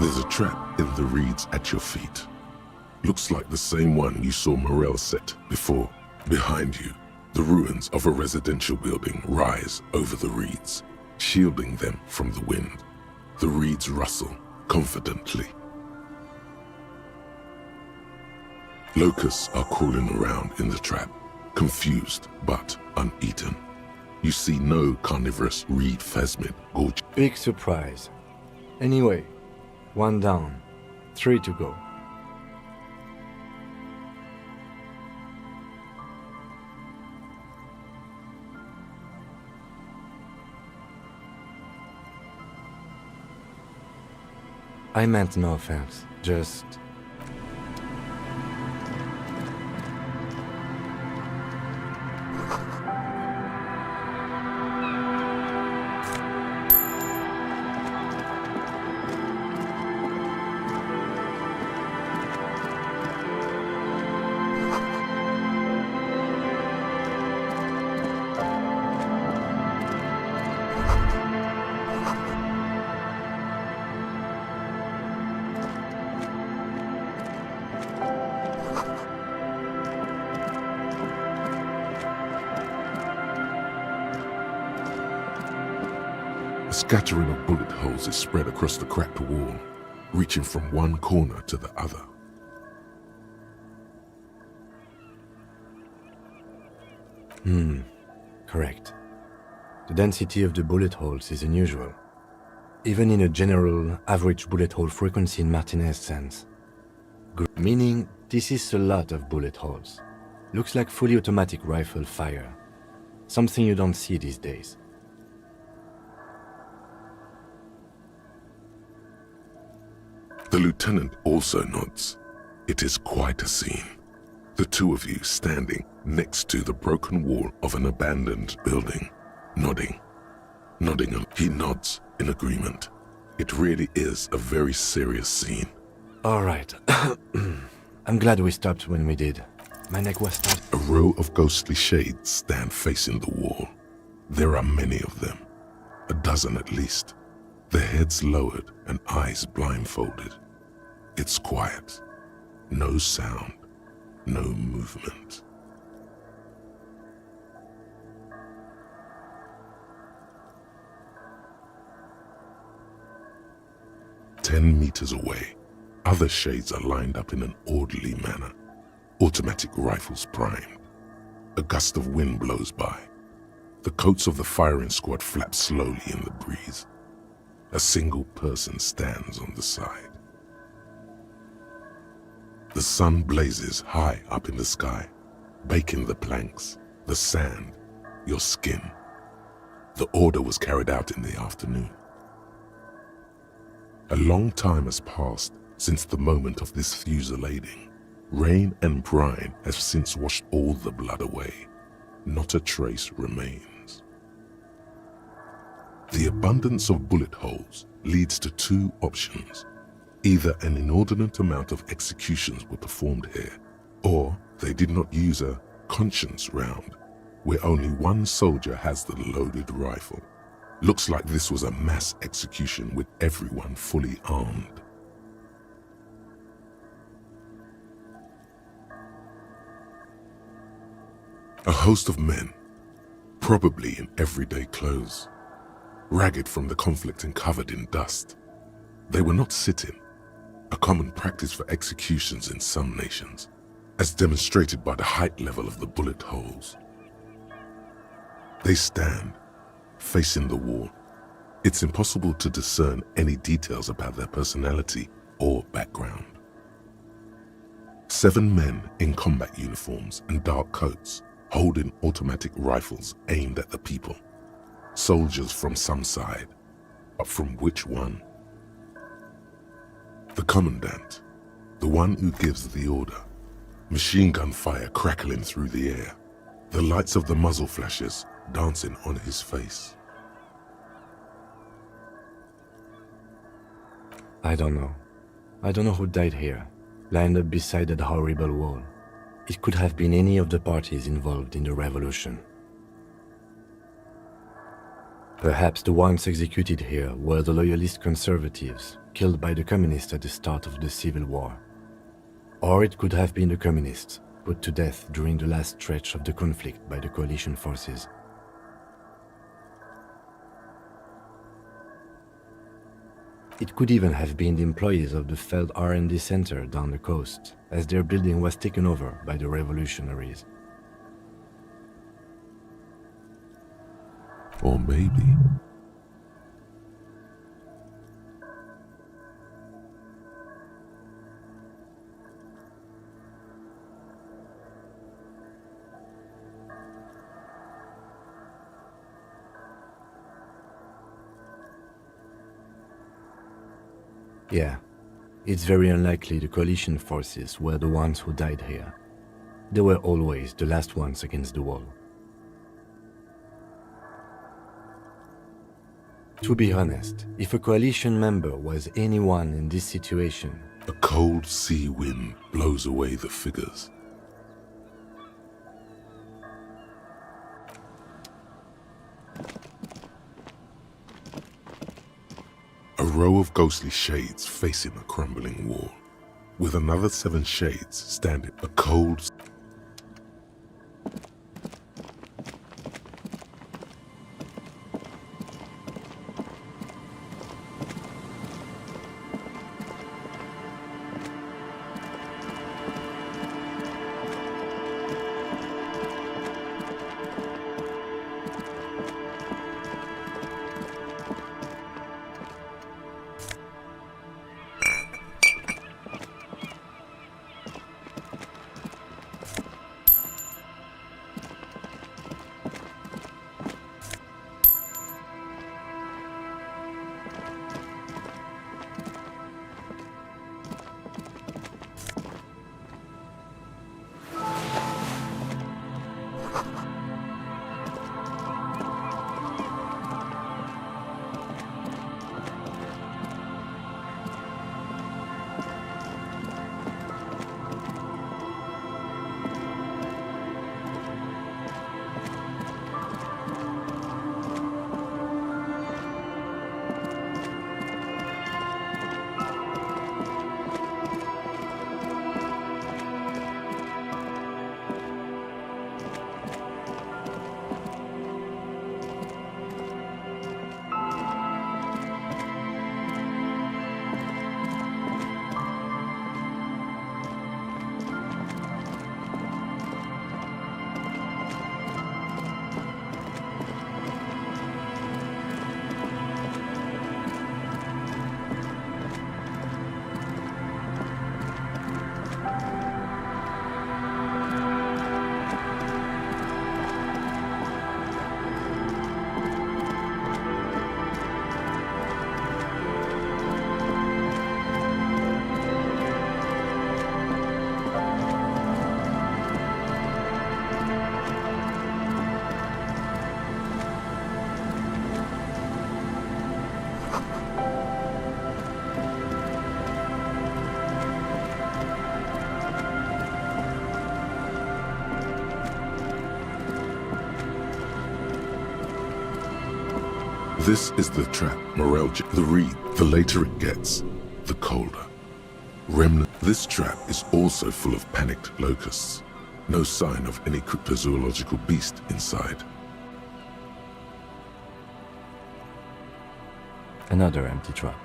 There's a trap in the reeds at your feet. Looks like the same one you saw Morel set before. Behind you, the ruins of a residential building rise over the reeds, shielding them from the wind. The reeds rustle confidently. Locusts are crawling around in the trap, confused but uneaten. You see no carnivorous reed phasmid gorge. Big surprise. Anyway, 1 down, 3 to go. I meant no offense, just... A scattering of bullet holes is spread across the cracked wall, reaching from one corner to the other. Correct. The density of the bullet holes is unusual, even in a general average bullet hole frequency in Martinez sense. Meaning, this is a lot of bullet holes. Looks like fully automatic rifle fire. Something you don't see these days. The lieutenant also nods. It is quite a scene. The two of you standing next to the broken wall of an abandoned building, nodding. He nods in agreement. It really is a very serious scene. All right. I'm glad we stopped when we did. My neck was tight. A row of ghostly shades stand facing the wall. There are many of them, a dozen at least, their heads lowered and eyes blindfolded. It's quiet, no sound, no movement. "10 meters away, other shades are lined up in an orderly manner, automatic rifles primed. A gust of wind blows by. The coats of the firing squad flap slowly in the breeze. A single person stands on the side. The sun blazes high up in the sky, baking the planks, the sand, your skin. The order was carried out in the afternoon. A long time has passed since the moment of this fusillading. Rain and brine have since washed all the blood away. Not a trace remains. The abundance of bullet holes leads to two options. Either an inordinate amount of executions were performed here, or they did not use a conscience round, where only one soldier has the loaded rifle. Looks like this was a mass execution with everyone fully armed. A host of men, probably in everyday clothes, ragged from the conflict and covered in dust. They were not sitting. a common practice for executions in some nations, as demonstrated by the height level of the bullet holes. They stand, facing the wall. It's impossible to discern any details about their personality or background. 7 men in combat uniforms and dark coats, holding automatic rifles aimed at the people. Soldiers from some side, but from which one? The commandant, the one who gives the order. Machine gun fire crackling through the air, the lights of the muzzle flashes dancing on his face. I don't know. I don't know who died here, lined up beside that horrible wall. It could have been any of the parties involved in the revolution. Perhaps the ones executed here were the loyalist conservatives, killed by the communists at the start of the Civil War. Or it could have been the communists, put to death during the last stretch of the conflict by the coalition forces. It could even have been the employees of the failed R&D center down the coast, as their building was taken over by the revolutionaries. Or maybe... Yeah, it's very unlikely the coalition forces were the ones who died here. They were always the last ones against the wall. To be honest, if a coalition member was anyone in this situation, A cold sea wind blows away the figures. A row of ghostly shades facing a crumbling wall, with another 7 shades standing. A cold... This is the trap, Morel. The reed, the later it gets, the colder. Remnant. This trap is also full of panicked locusts. No sign of any cryptozoological beast inside. Another empty trap.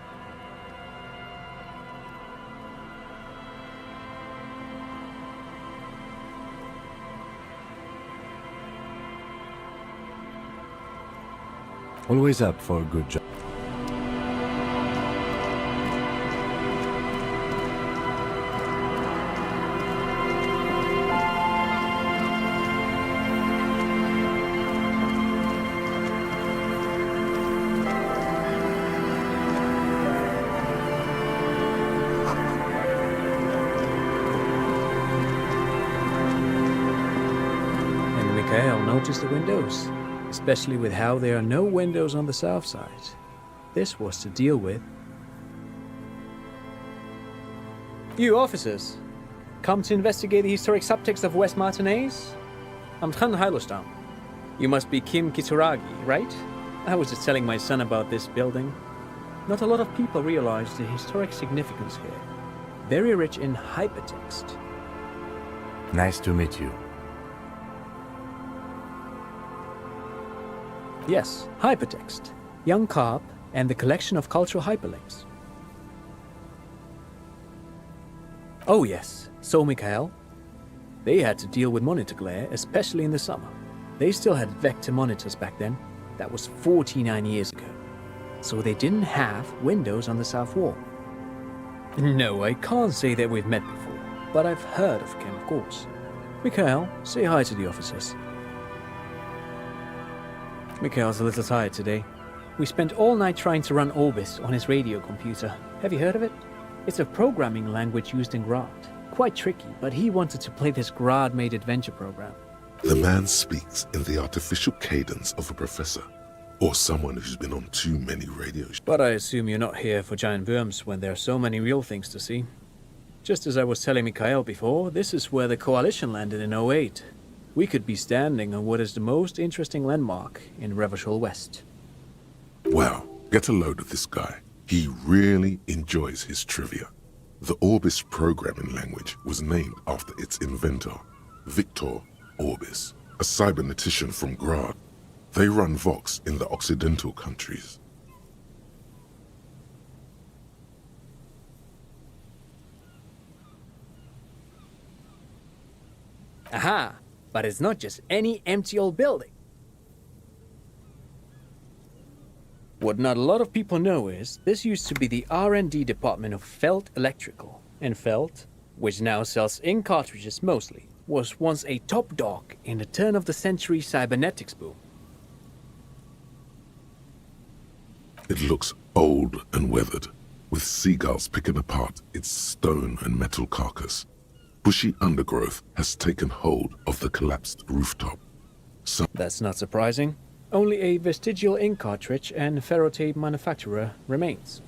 Always up for a good job. And Mikhail noticed the windows, especially with how there are no windows on the south side. This was to deal with. You officers, come to investigate the historic subtext of West Martinez? I'm Tran Heilostam. You must be Kim Kituragi, right? I was just telling my son about this building. Not a lot of people realize the historic significance here. Very rich in hypertext. Nice to meet you. Yes, hypertext. Young Carp and the collection of cultural hyperlinks. Oh yes, so Mikhail. They had to deal with monitor glare, especially in the summer. They still had vector monitors back then. That was 49 years ago. So they didn't have windows on the south wall. No, I can't say that we've met before, but I've heard of Kim, of course. Mikhail, say hi to the officers. Mikhail's a little tired today. We spent all night trying to run Orbis on his radio computer. Have you heard of it? It's a programming language used in Grad. Quite tricky, but he wanted to play this Grad-made adventure program. The man speaks in the artificial cadence of a professor, or someone who's been on too many radio shows. But I assume you're not here for giant worms when there are so many real things to see. Just as I was telling Mikhail before, this is where the Coalition landed in '08. We could be standing on what is the most interesting landmark in Revachol West. Wow, get a load of this guy. He really enjoys his trivia. The Orbis programming language was named after its inventor, Victor Orbis, a cybernetician from Grad. They run Vox in the Occidental countries. Aha! But it's not just any empty old building. What not a lot of people know is, this used to be the R&D department of Felt Electrical. And Felt, which now sells ink cartridges mostly, was once a top dog in the turn-of-the-century cybernetics boom. It looks old and weathered, with seagulls picking apart its stone and metal carcass. Bushy undergrowth has taken hold of the collapsed rooftop. That's not surprising. Only a vestigial ink cartridge and ferrotape manufacturer remains.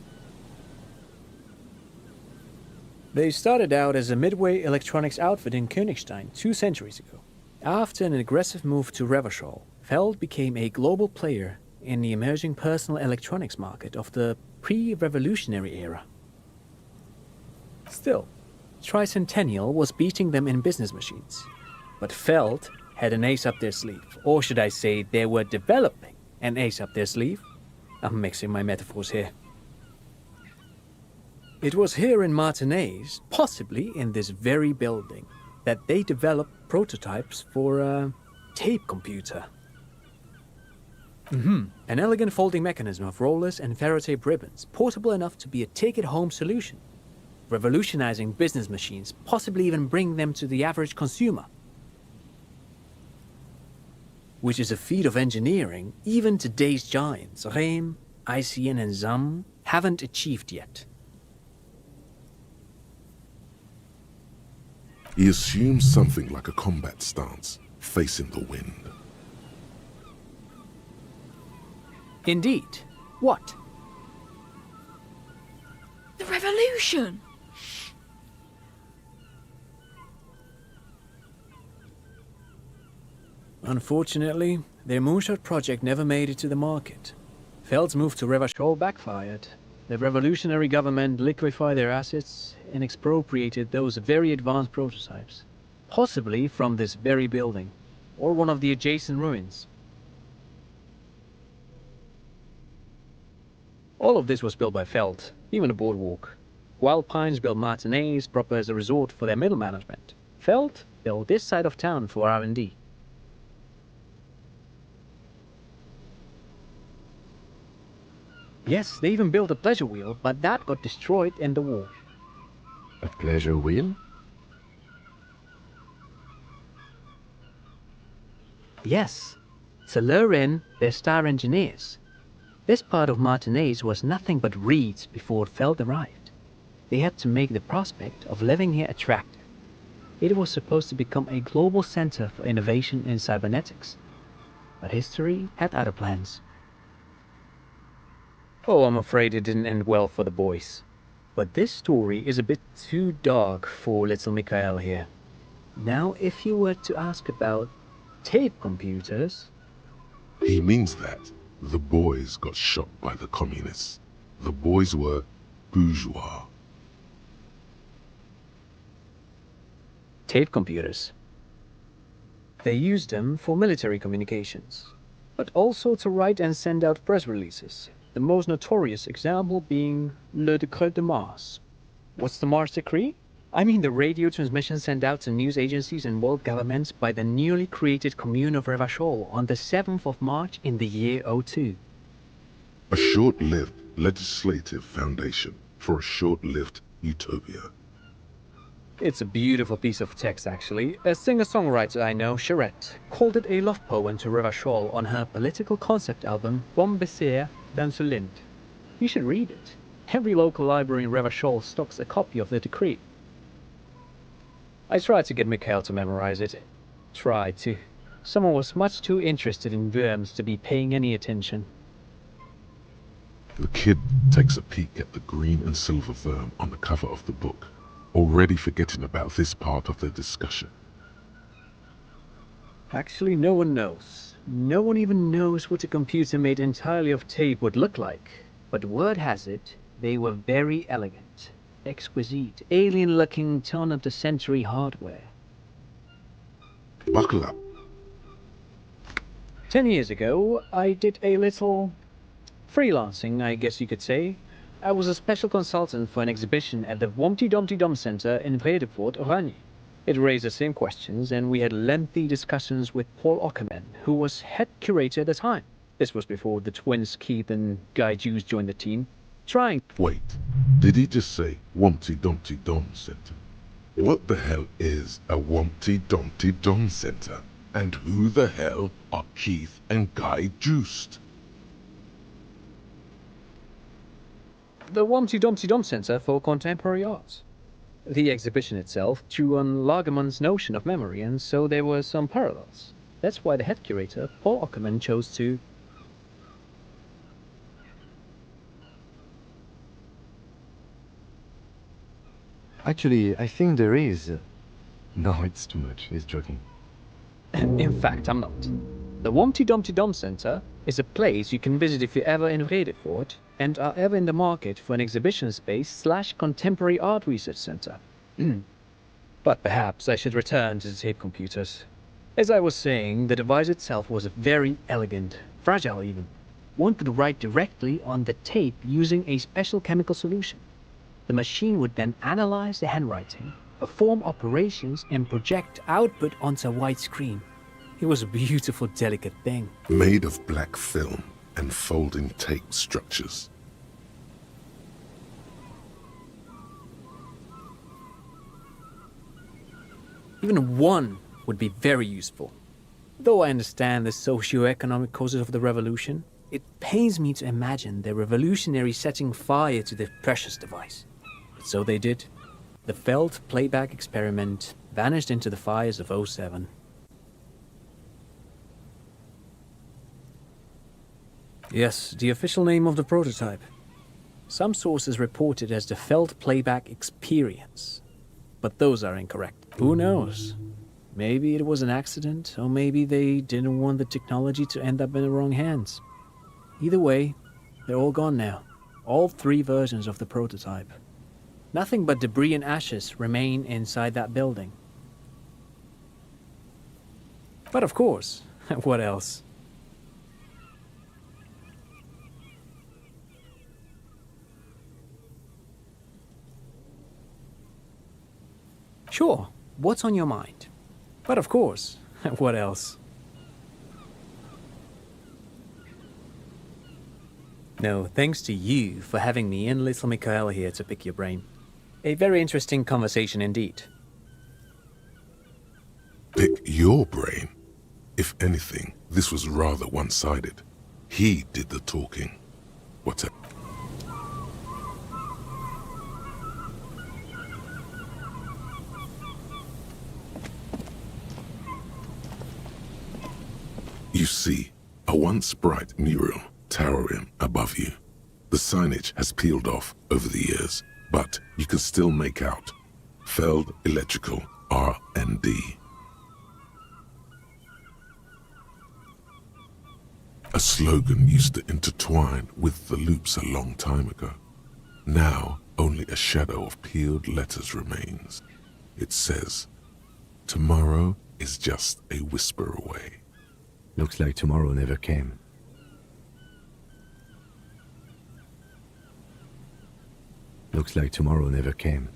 They started out as a midway electronics outfit in Königstein 2 centuries ago. After an aggressive move to Revachol, Feld became a global player in the emerging personal electronics market of the pre-revolutionary era. Still, Tricentennial was beating them in business machines. But Feld had an ace up their sleeve, or should I say they were developing an ace up their sleeve? I'm mixing my metaphors here. It was here in Martinez, possibly in this very building, that they developed prototypes for a tape computer. An elegant folding mechanism of rollers and ferrotape ribbons, portable enough to be a take-it-home solution, revolutionizing business machines, possibly even bring them to the average consumer. Which is a feat of engineering even today's giants, Rehm, ICN and ZAM, haven't achieved yet. He assumes something like a combat stance, facing the wind. Indeed. What? The revolution! Unfortunately, their moonshot project never made it to the market. Feld's move to Revachol backfired. The revolutionary government liquefied their assets and expropriated those very advanced prototypes, possibly from this very building, or one of the adjacent ruins. All of this was built by Feld, even the boardwalk. Wild Pines built Martinez proper as a resort for their middle management. Feld built this side of town for R&D. Yes, they even built a pleasure wheel, but that got destroyed in the war. A pleasure wheel? Yes, to lure in their star engineers. This part of Martinaise was nothing but reeds before Feld arrived. They had to make the prospect of living here attractive. It was supposed to become a global center for innovation in cybernetics. But history had other plans. Oh, I'm afraid it didn't end well for the boys. But this story is a bit too dark for little Mikhail here. Now, if you were to ask about tape computers... He means that the boys got shot by the communists. The boys were bourgeois. Tape computers. They used them for military communications, but also to write and send out press releases. The most notorious example being Le Decret de Mars. What's the Mars Decree? I mean the radio transmission sent out to news agencies and world governments by the newly created Commune of Revachol on the 7th of March in the year 02. A short-lived legislative foundation for a short-lived utopia. It's a beautiful piece of text, actually. A singer-songwriter I know, Charette, called it a love poem to Revachol on her political concept album, Vom Bessert dans le Lind. You should read it. Every local library in Revachol stocks a copy of the decree. I tried to get Mikhail to memorize it. Tried to. Someone was much too interested in worms to be paying any attention. The kid takes a peek at the green and silver worm on the cover of the book, already forgetting about this part of the discussion. Actually, no one knows. No one even knows what a computer made entirely of tape would look like. But word has it, they were very elegant, exquisite, alien-looking turn-of-the-century hardware. Buckle up. 10 years ago, I did a little freelancing, I guess you could say. I was a special consultant for an exhibition at the Womty Dumpty Dum Center in Vredevoort, Oranje. It raised the same questions, and we had lengthy discussions with Paul Ockerman, who was head curator at the time. This was before the twins Keith and Guy Jews joined the team. Wait, did he just say Wumpty Dumpty Dum Center? What the hell is a Wumpty Dumpty Dum Center? And who the hell are Keith and Guy Juiced? The Womty Dumpty Dum Center for Contemporary Art. The exhibition itself drew on Lagerman's notion of memory, and so there were some parallels. That's why the head curator, Paul Ockerman, chose to... Actually, I think there is. No, it's too much. He's joking. In fact, I'm not. The Womty Dumpty Dum Center is a place you can visit if you're ever in Vredevoort and are ever in the market for an exhibition space / contemporary art research center. But perhaps I should return to the tape computers. As I was saying, the device itself was very elegant, fragile even. One could write directly on the tape using a special chemical solution. The machine would then analyze the handwriting, perform operations, and project output onto a white screen. It was a beautiful, delicate thing. Made of black film and folding tape structures. Even one would be very useful. Though I understand the socio-economic causes of the revolution, it pains me to imagine the revolutionaries setting fire to the precious device. But so they did. The Feld playback experiment vanished into the fires of '07. Yes, the official name of the prototype. Some sources report it as the Feld Playback Experience, but those are incorrect. Who knows? Maybe it was an accident, or maybe they didn't want the technology to end up in the wrong hands. Either way, they're all gone now. All 3 versions of the prototype. Nothing but debris and ashes remain inside that building. But of course, what else? Sure, what's on your mind? But of course, what else? No, thanks to you for having me and little Mikhail here to pick your brain. A very interesting conversation indeed. Pick your brain? If anything, this was rather one-sided. He did the talking. Whatever. You see, a once bright mural towering above you. The signage has peeled off over the years, but you can still make out Feld Electrical R&D. A slogan used to intertwine with the loops a long time ago. Now, only a shadow of peeled letters remains. It says, "Tomorrow is just a whisper away." Looks like tomorrow never came. Looks like tomorrow never came.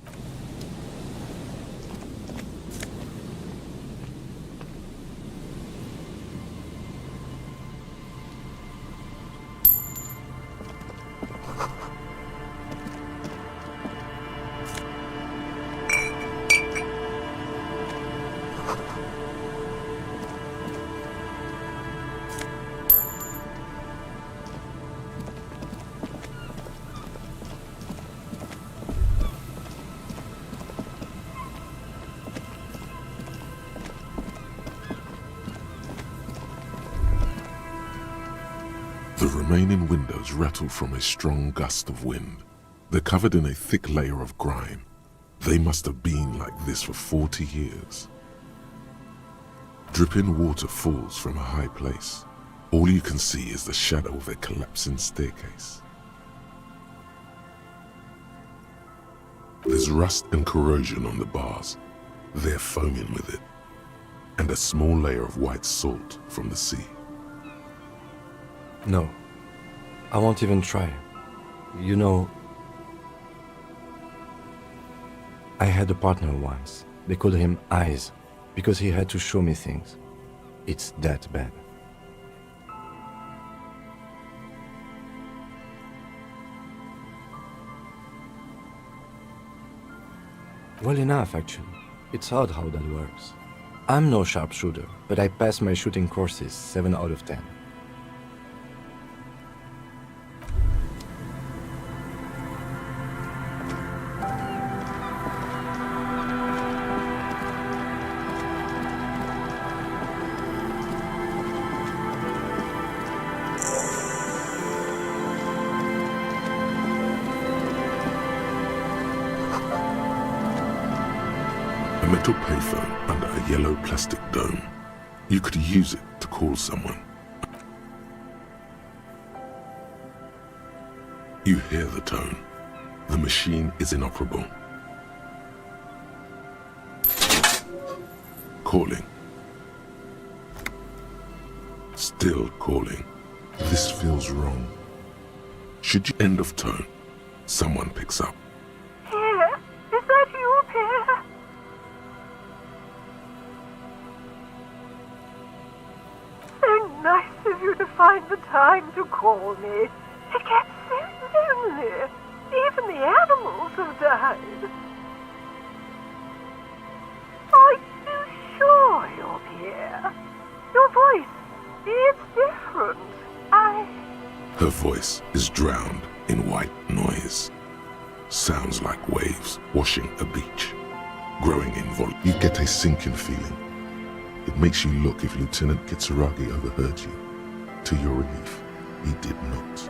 The remaining windows rattle from a strong gust of wind. They're covered in a thick layer of grime. They must have been like this for 40 years. Dripping water falls from a high place. All you can see is the shadow of a collapsing staircase. There's rust and corrosion on the bars. They're foaming with it. And a small layer of white salt from the sea. No, I won't even try. You know, I had a partner once. They called him Eyes, because he had to show me things. It's that bad. Well enough, actually. It's odd how that works. I'm no sharpshooter, but I passed my shooting courses 7 out of 10. A metal payphone under a yellow plastic dome. You could use it to call someone. You hear the tone. The machine is inoperable. Calling. Still calling. This feels wrong. Should you end of tone? Someone picks up. Pierre, is that you, Pierre? So nice of you to find the time to call me. It gets so lonely. Even the animals have died. Are you sure you're Pierre? Your voice, it's different. Her voice is drowned in white noise. Sounds like waves washing a beach. Growing in volume. You get a sinking feeling. It makes you look if Lieutenant Kitsuragi overheard you. To your relief, he did not.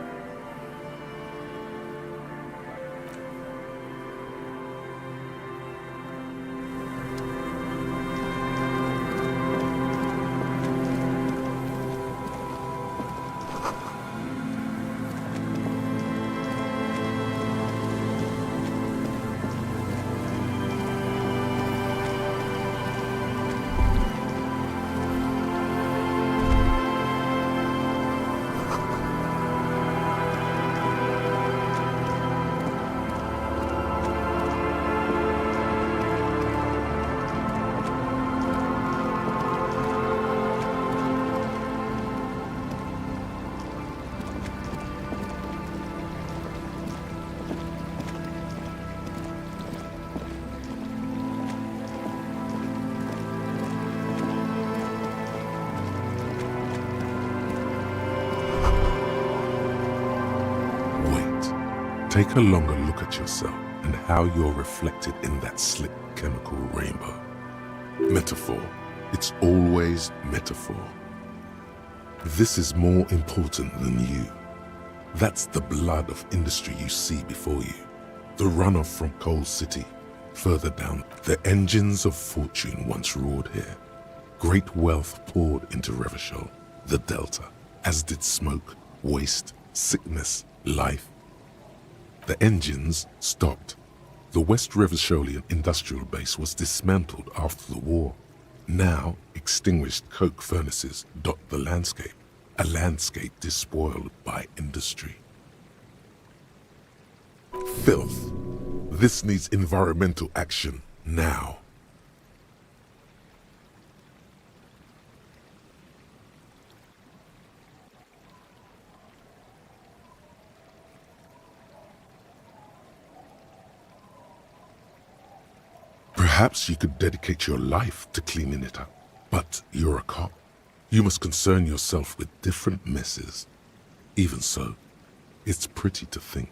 Take a longer look at yourself and how you're reflected in that slick chemical rainbow. Metaphor. It's always metaphor. This is more important than you. That's the blood of industry you see before you. The runoff from Coal City. Further down, the engines of fortune once roared here. Great wealth poured into Revachol, the Delta, as did smoke, waste, sickness, life. The engines stopped. The West Revacholian industrial base was dismantled after the war. Now, extinguished coke furnaces dot the landscape, a landscape despoiled by industry. Filth. This needs environmental action now. Perhaps you could dedicate your life to cleaning it up, but you're a cop. You must concern yourself with different messes. Even so, it's pretty to think.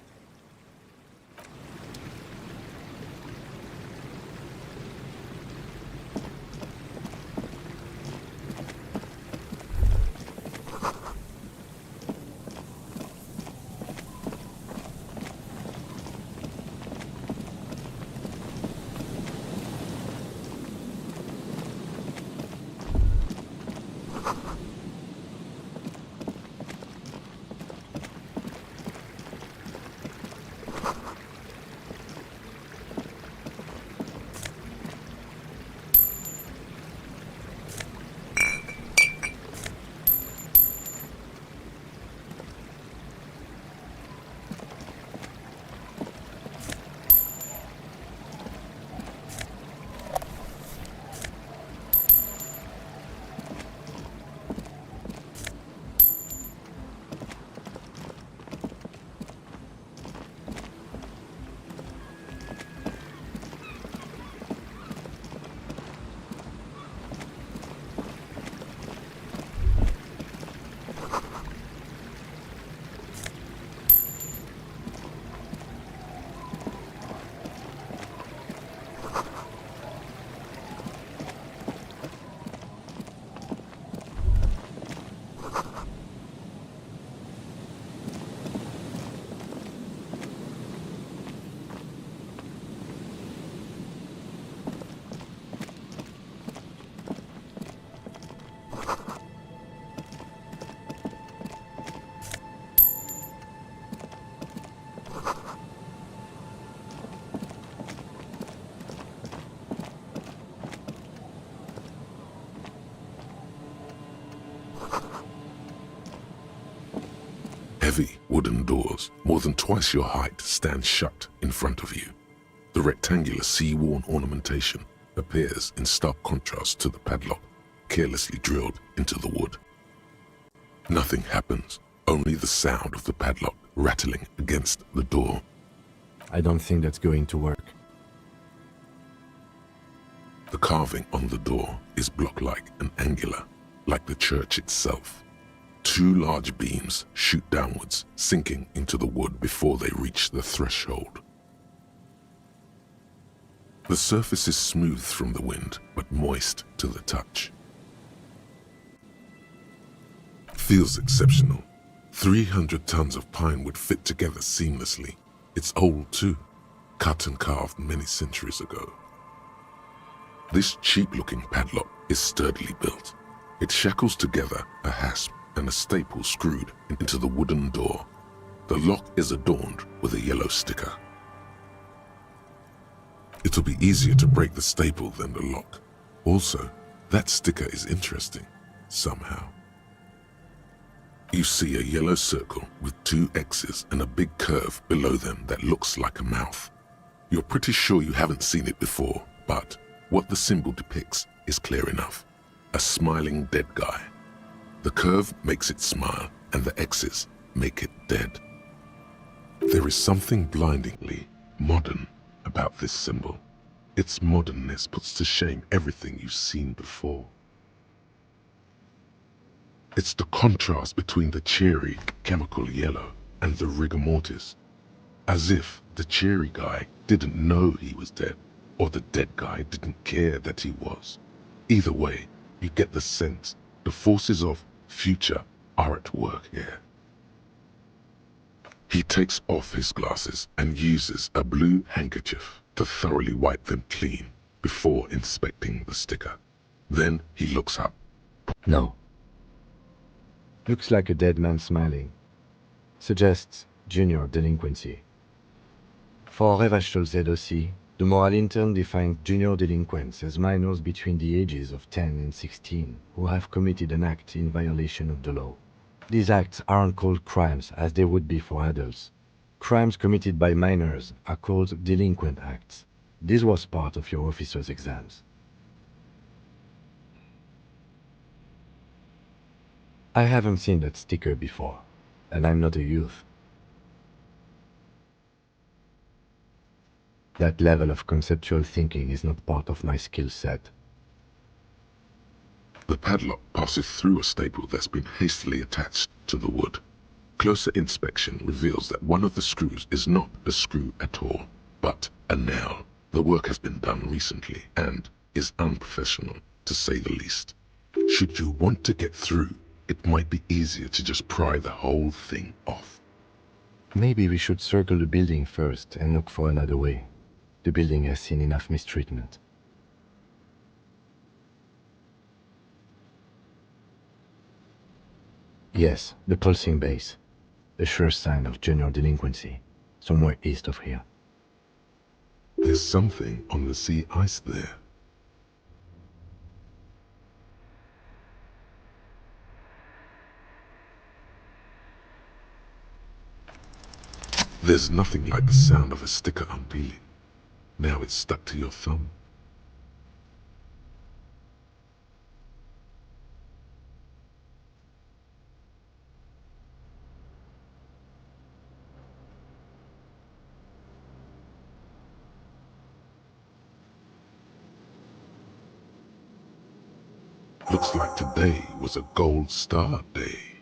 Heavy wooden doors, more than twice your height, stand shut in front of you. The rectangular sea-worn ornamentation appears in stark contrast to the padlock, carelessly drilled into the wood. Nothing happens, only the sound of the padlock rattling against the door. I don't think that's going to work. The carving on the door is block-like and angular, like the church itself. Two large beams shoot downwards, sinking into the wood before they reach the threshold. The surface is smooth from the wind, but moist to the touch. Feels exceptional. 300 tons of pine would fit together seamlessly. It's old too, cut and carved many centuries ago. This cheap-looking padlock is sturdily built. It shackles together a hasp and a staple screwed into the wooden door. The lock is adorned with a yellow sticker. It'll be easier to break the staple than the lock. Also, that sticker is interesting, somehow. You see a yellow circle with two X's and a big curve below them that looks like a mouth. You're pretty sure you haven't seen it before, but what the symbol depicts is clear enough. A smiling dead guy. The curve makes it smile, and the X's make it dead. There is something blindingly modern about this symbol. Its modernness puts to shame everything you've seen before. It's the contrast between the cheery chemical yellow and the rigor mortis. As if the cheery guy didn't know he was dead, or the dead guy didn't care that he was. Either way, you get the sense the forces of future are at work here. He takes off his glasses and uses a blue handkerchief to thoroughly wipe them clean before inspecting the sticker. Then he looks up. No. Looks like a dead man smiling. Suggests junior delinquency. For Revachol ZOC, the moral intern defines junior delinquents as minors between the ages of 10 and 16 who have committed an act in violation of the law. These acts aren't called crimes as they would be for adults. Crimes committed by minors are called delinquent acts. This was part of your officer's exams. I haven't seen that sticker before, and I'm not a youth. That level of conceptual thinking is not part of my skill set. The padlock passes through a staple that's been hastily attached to the wood. Closer inspection reveals that one of the screws is not a screw at all, but a nail. The work has been done recently and is unprofessional, to say the least. Should you want to get through, it might be easier to just pry the whole thing off. Maybe we should circle the building first and look for another way. The building has seen enough mistreatment. Yes, the pulsing base. A sure sign of junior delinquency, somewhere east of here. There's something on the sea ice there. There's nothing like the sound of a sticker unpeeling. Now it's stuck to your thumb. Looks like today was a gold star day.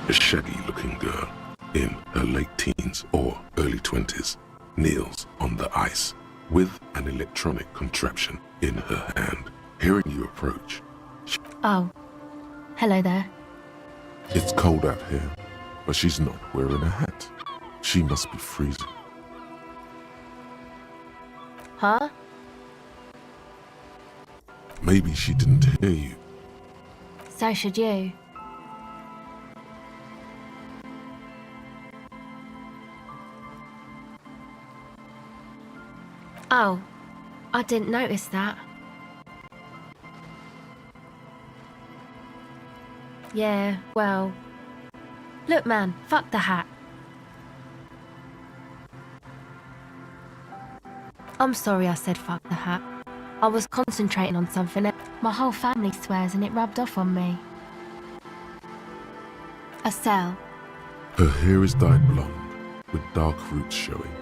A shaggy-looking girl in her late teens or early 20s kneels on the ice with an electronic contraption in her hand. Hearing you approach, Oh, hello there. it's cold out here, but she's not wearing a hat. She must be freezing. Huh? Maybe she didn't hear you. So should you. Oh, I didn't notice that. Yeah, well... Look man, fuck the hat. I'm sorry I said fuck the hat. I was concentrating on something else. My whole family swears and it rubbed off on me. A cell. Her hair is dyed blonde, with dark roots showing.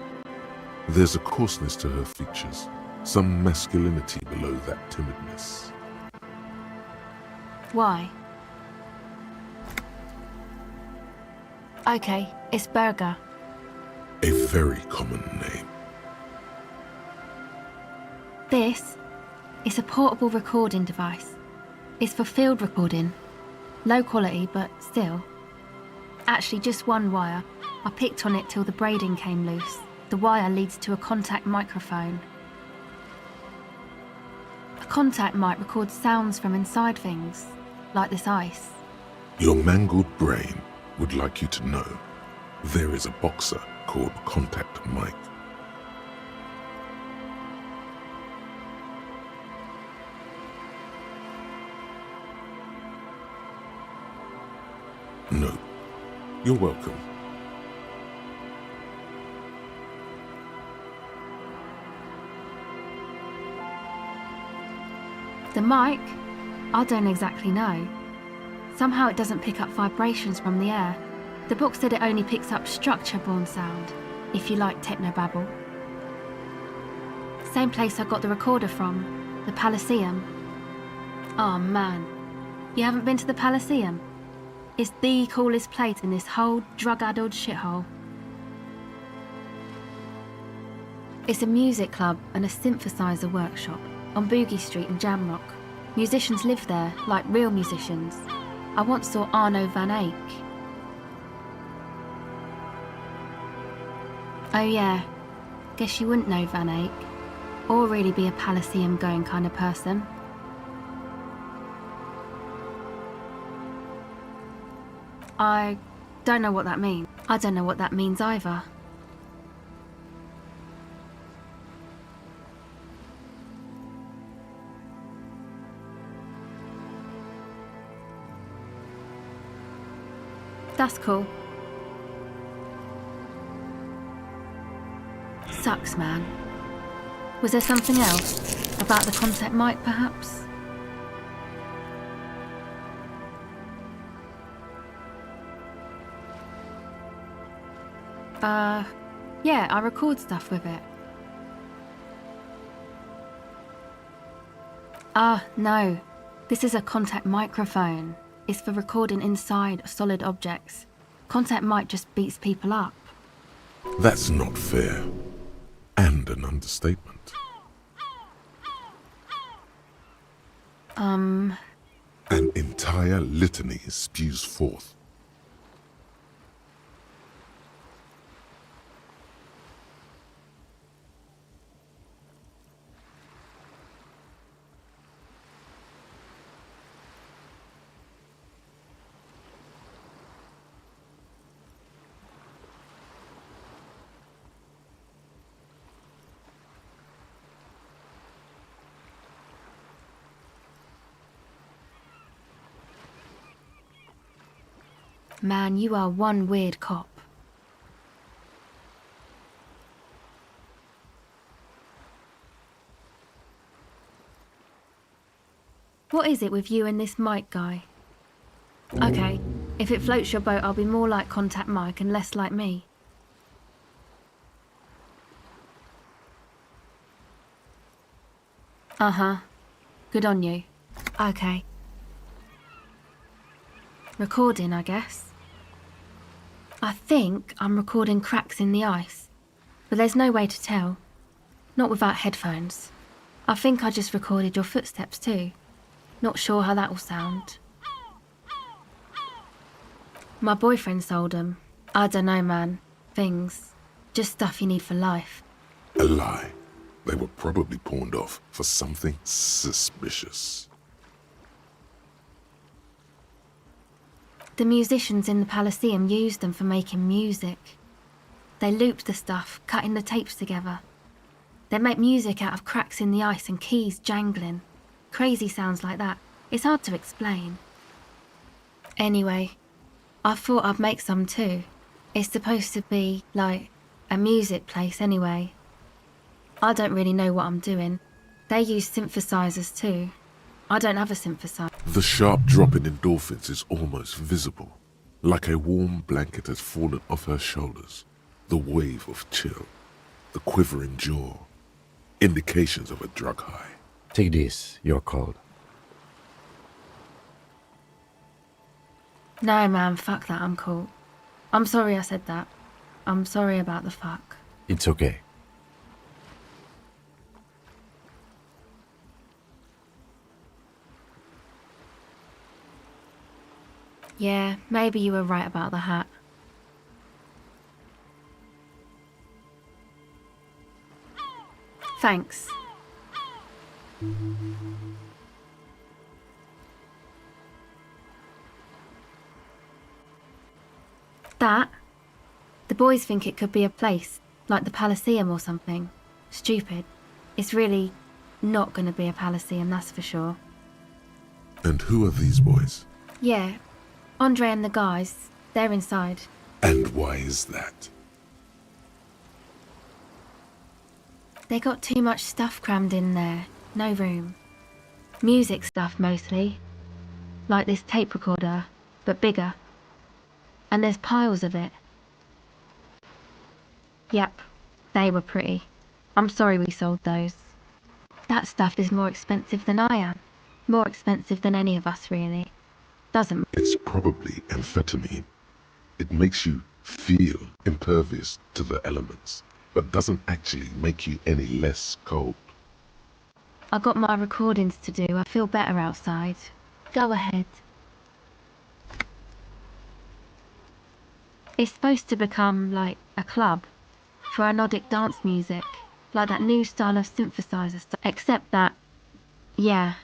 There's a coarseness to her features, some masculinity below that timidness. Why? Okay, it's Burger. A very common name. This is a portable recording device. It's for field recording. Low quality, but still. Actually, just one wire. I picked on it till the braiding came loose. The wire leads to a contact microphone. A contact mic records sounds from inside things, like this ice. Your mangled brain would like you to know there is a boxer called Contact Mike. No, you're welcome. The mic? I don't exactly know. Somehow it doesn't pick up vibrations from the air. The book said it only picks up structure-borne sound, if you like technobabble. Same place I got the recorder from, the Elysium. Oh man, you haven't been to the Elysium? It's the coolest place in this whole drug-addled shithole. It's a music club and a synthesizer workshop on Boogie Street in Jamrock. Musicians live there, like real musicians. I once saw Arno van Eyck. Oh yeah, guess you wouldn't know Van Eyck, or really be a Elysium going kind of person. I don't know what that means. I don't know what that means either. That's cool. Sucks, man. Was there something else? About the contact mic, perhaps? Yeah, I record stuff with it. No. This is a contact microphone. It's for recording inside solid objects. Contact mic just beats people up. That's not fair. And an understatement. An entire litany spews forth. Man, you are one weird cop. What is it with you and this Mike guy? Okay, if it floats your boat, I'll be more like Contact Mike and less like me. Uh-huh. Good on you. Okay. Recording, I guess. I think I'm recording cracks in the ice, but there's no way to tell. Not without headphones. I think I just recorded your footsteps too. Not sure how that will sound. My boyfriend sold them. I don't know, man. Things. Just stuff you need for life. A lie. They were probably pawned off for something suspicious. The musicians in the Elysium used them for making music. They looped the stuff, cutting the tapes together. They make music out of cracks in the ice and keys jangling. Crazy sounds like that. It's hard to explain. Anyway, I thought I'd make some too. It's supposed to be, like, a music place anyway. I don't really know what I'm doing. They use synthesizers too. I don't have a synthesizer. The sharp drop in endorphins is almost visible, like a warm blanket has fallen off her shoulders. The wave of chill, the quivering jaw, indications of a drug high. Take this, you're cold. No, man, fuck that, I'm cool. I'm sorry I said that. I'm sorry about the fuck. It's okay. Yeah, maybe you were right about the hat. Thanks. That? The boys think it could be a place, like the Elysium or something. Stupid. It's really not gonna be a Elysium, that's for sure. And who are these boys? Yeah, Andre and the guys, they're inside. And why is that? They got too much stuff crammed in there. No room. Music stuff mostly. Like this tape recorder, but bigger. And there's piles of it. Yep, they were pretty. I'm sorry we sold those. That stuff is more expensive than I am. More expensive than any of us, really. Doesn't. It's probably amphetamine. It makes you feel impervious to the elements, but doesn't actually make you any less cold. I got my recordings to do. I feel better outside. Go ahead. It's supposed to become like a club for anodic dance music, like that new style of synthesizer stuff. Except that, yeah.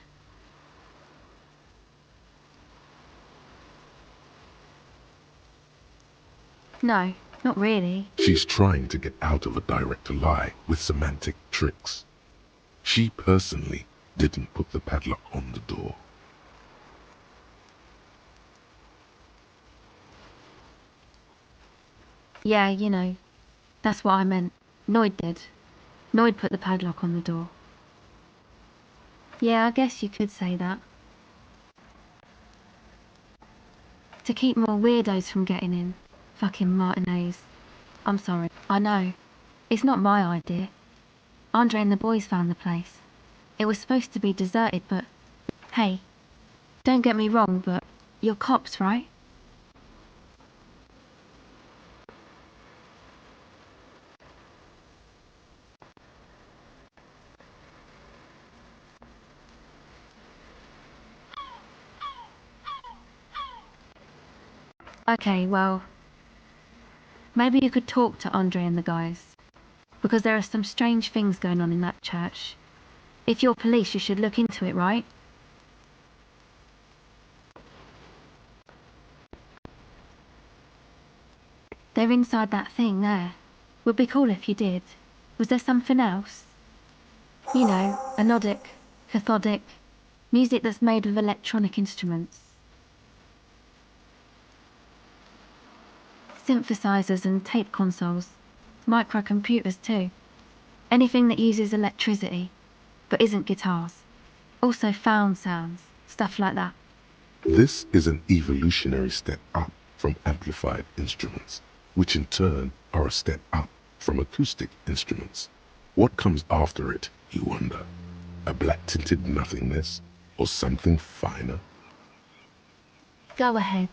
No, not really. She's trying to get out of a direct lie with semantic tricks. She personally didn't put the padlock on the door. Yeah, you know, that's what I meant. Noid did. Noid put the padlock on the door. Yeah, I guess you could say that. To keep more weirdos from getting in. Fucking Martinez. I'm sorry. I know. It's not my idea. Andre and the boys found the place. It was supposed to be deserted, but... Hey, don't get me wrong, but you're cops, right? Okay, well... Maybe you could talk to Andre and the guys. Because there are some strange things going on in that church. If you're police, you should look into it, right? They're inside that thing there. Would be cool if you did. Was there something else? You know, anodic, cathodic, music that's made with electronic instruments. Synthesizers and tape consoles. Microcomputers too. Anything that uses electricity, but isn't guitars. Also found sounds, stuff like that. This is an evolutionary step up from amplified instruments, which in turn are a step up from acoustic instruments. What comes after it, you wonder? A black-tinted nothingness, or something finer? Go ahead.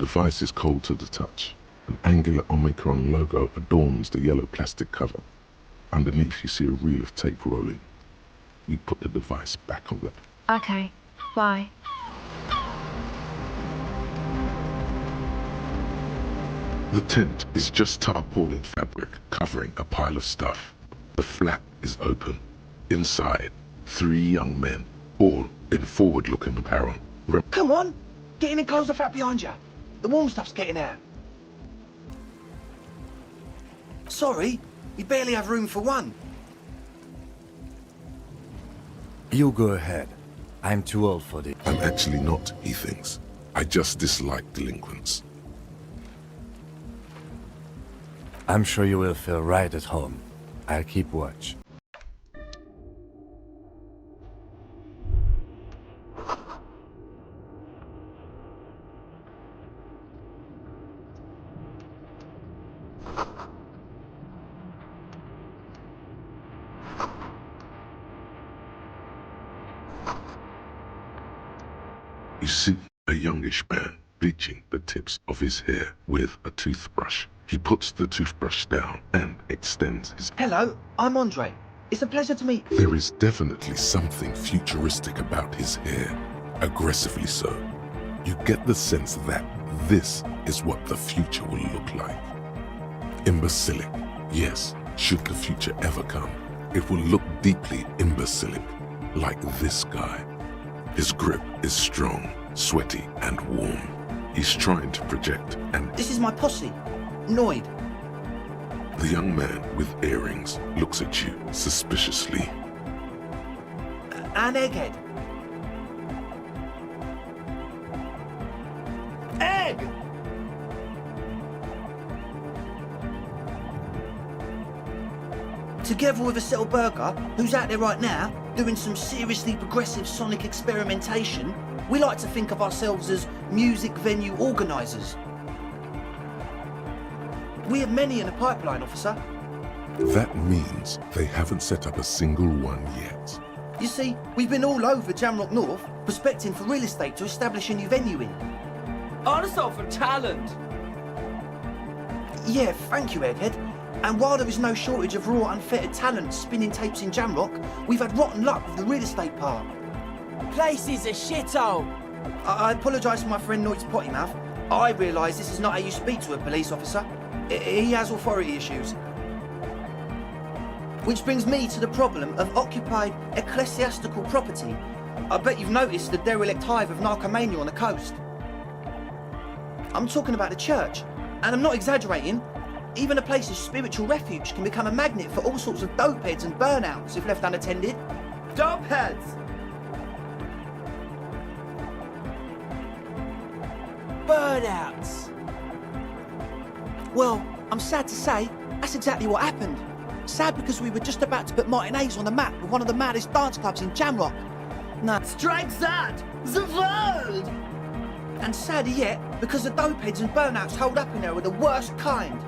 device is cold to the touch. An angular Omicron logo adorns the yellow plastic cover. Underneath you see a reel of tape rolling. You put the device back on the... Okay, bye. The tent is just tarpaulin fabric covering a pile of stuff. The flap is open. Inside, 3 young men, all in forward-looking apparel. Come on, get in and close the flap behind you. The warm stuff's getting out. Sorry, we barely have room for one. You go ahead. I'm too old for this. I'm actually not, he thinks. I just dislike delinquents. I'm sure you will feel right at home. I'll keep watch. You see a youngish man bleaching the tips of his hair with a toothbrush. He puts the toothbrush down and extends his... Hello, I'm Andre. It's a pleasure to meet... There is definitely something futuristic about his hair, aggressively so. You get the sense that this is what the future will look like. Imbecilic, yes, should the future ever come, it will look deeply imbecilic, like this guy. His grip is strong, sweaty, and warm. He's trying to project and... This is my posse, Noid. The young man with earrings looks at you suspiciously. And Egghead. Egg! Together with a Settle Burger, who's out there right now, doing some seriously progressive sonic experimentation, we like to think of ourselves as music venue organisers. We have many in the pipeline, officer. That means they haven't set up a single one yet. You see, we've been all over Jamrock North, prospecting for real estate to establish a new venue in. Also for talent. Yeah, thank you, Egghead. And while there is no shortage of raw, unfettered talent spinning tapes in Jamrock, we've had rotten luck with the real estate part. Place is a shithole. I apologise for my friend Noid's potty mouth. I realise this is not how you speak to a police officer. He has authority issues. Which brings me to the problem of occupied ecclesiastical property. I bet you've noticed the derelict hive of narcomania on the coast. I'm talking about the church, and I'm not exaggerating. Even a place of spiritual refuge can become a magnet for all sorts of dopeheads and burnouts if left unattended. Dopeheads. Burnouts. Well, I'm sad to say, that's exactly what happened. Sad because we were just about to put Martinez on the map with one of the maddest dance clubs in Jamrock. No. Strike that! The world! And sadder yet, because the dopeheads and burnouts holed up in there were the worst kind.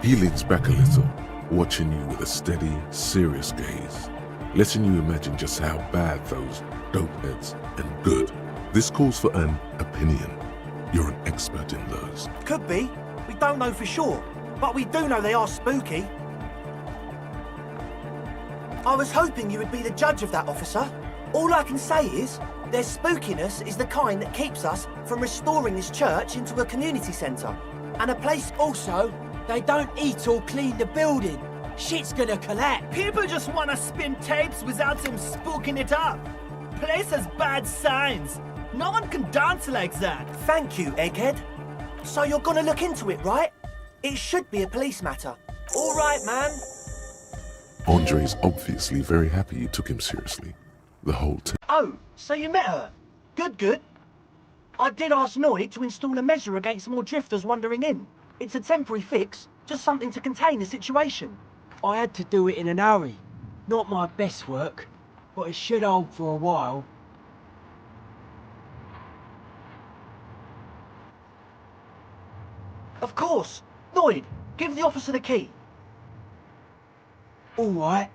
He leans back a little, watching you with a steady, serious gaze, letting you imagine just how bad those dopeheads and good. This calls for an opinion. You're an expert in those. Could be. We don't know for sure. But we do know they are spooky. I was hoping you would be the judge of that, officer. All I can say is, their spookiness is the kind that keeps us from restoring this church into a community centre. And a place also, they don't eat or clean the building. Shit's gonna collapse. People just want to spin tapes without them spooking it up. Place has bad signs. No one can dance like that. Thank you, Egghead. So you're gonna look into it, right? It should be a police matter. All right, man. Andre's obviously very happy you took him seriously. The whole Oh, so you met her? Good, good. I did ask Noid to install a measure against more drifters wandering in. It's a temporary fix, just something to contain the situation. I had to do it in an hurry. Not my best work, but it should hold for a while. Of course. Noid, give the officer the key. All right.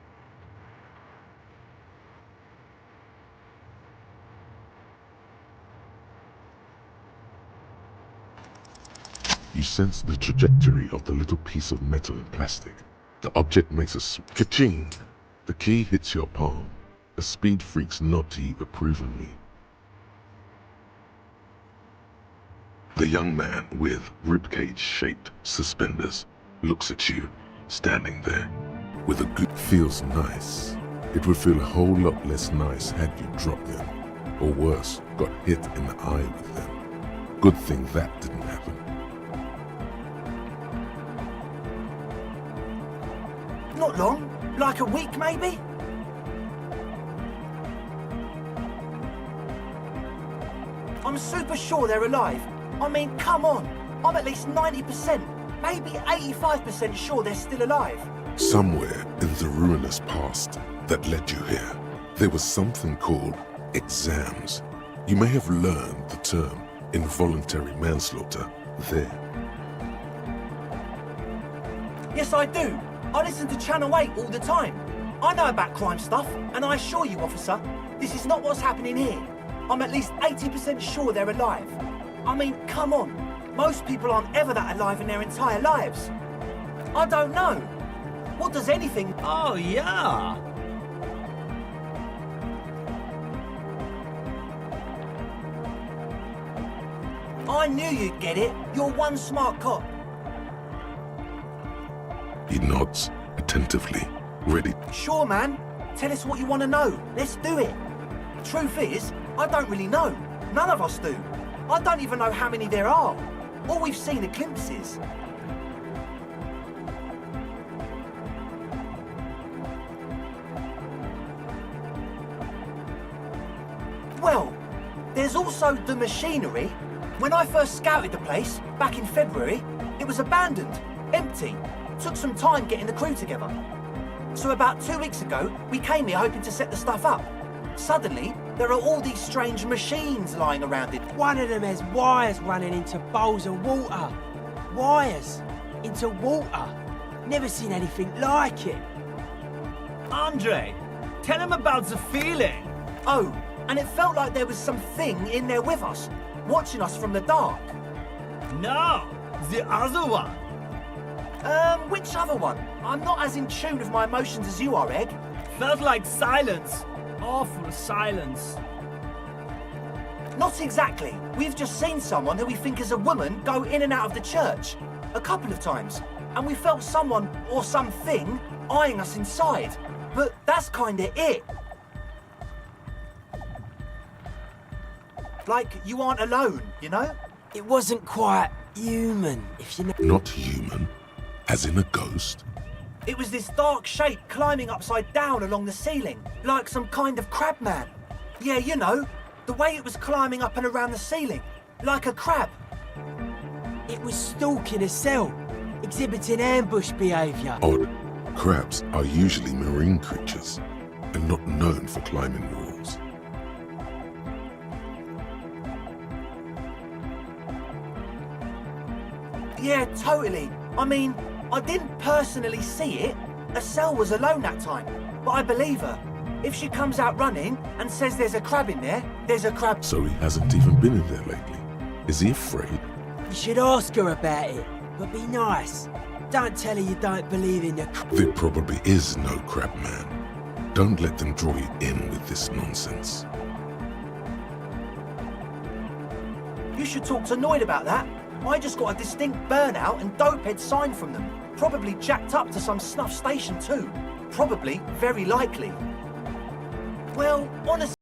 You sense the trajectory of the little piece of metal and plastic. The object makes a ka-ching. The key hits your palm. The speed freaks nod to you approvingly. The young man with ribcage-shaped suspenders looks at you, standing there, with a good feels nice. It would feel a whole lot less nice had you dropped them, or worse, got hit in the eye with them. Good thing that didn't happen. Not long, like a week maybe? I'm super sure they're alive. I mean, come on. I'm at least 90%, maybe 85% sure they're still alive. Somewhere in the ruinous past that led you here, there was something called exams. You may have learned the term involuntary manslaughter there. Yes, I do. I listen to Channel 8 all the time. I know about crime stuff, and I assure you, officer, this is not what's happening here. I'm at least 80% sure they're alive. I mean, come on. Most people aren't ever that alive in their entire lives. I don't know. What does anything... Oh, yeah. I knew you'd get it. You're one smart cop. He nods attentively, ready. Sure, man. Tell us what you want to know. Let's do it. Truth is, I don't really know. None of us do. I don't even know how many there are. All we've seen are glimpses. Well, there's also the machinery. When I first scouted the place, back in February, it was abandoned, empty. Took some time getting the crew together. So about 2 weeks ago, we came here hoping to set the stuff up. Suddenly, there are all these strange machines lying around it. One of them has wires running into bowls of water. Wires into water. Never seen anything like it. Andre, tell him about the feeling. Oh, and it felt like there was something in there with us, watching us from the dark. No, the other one. Which other one? I'm not as in tune with my emotions as you are, Egg. Felt like silence. Awful silence. Not exactly. We've just seen someone who we think is a woman go in and out of the church. A couple of times. And we felt someone, or something, eyeing us inside. But that's kinda it. Like, you aren't alone, you know? It wasn't quite human, if you know. Not human, as in a ghost. It was this dark shape climbing upside down along the ceiling, like some kind of crab man. Yeah, you know, the way it was climbing up and around the ceiling, like a crab. It was stalking a cell, exhibiting ambush behaviour. Odd. Crabs are usually marine creatures and not known for climbing walls. Yeah, totally. I mean, I didn't personally see it. Estelle was alone that time, but I believe her. If she comes out running and says there's a crab in there, there's a crab. So he hasn't even been in there lately. Is he afraid? You should ask her about it, but be nice. Don't tell her you don't believe in the There probably is no crab man. Don't let them draw you in with this nonsense. You should talk to Noid about that. I just got a distinct burnout and dopehead sign from them. Probably jacked up to some snuff station too. Probably, very likely. Well, honestly...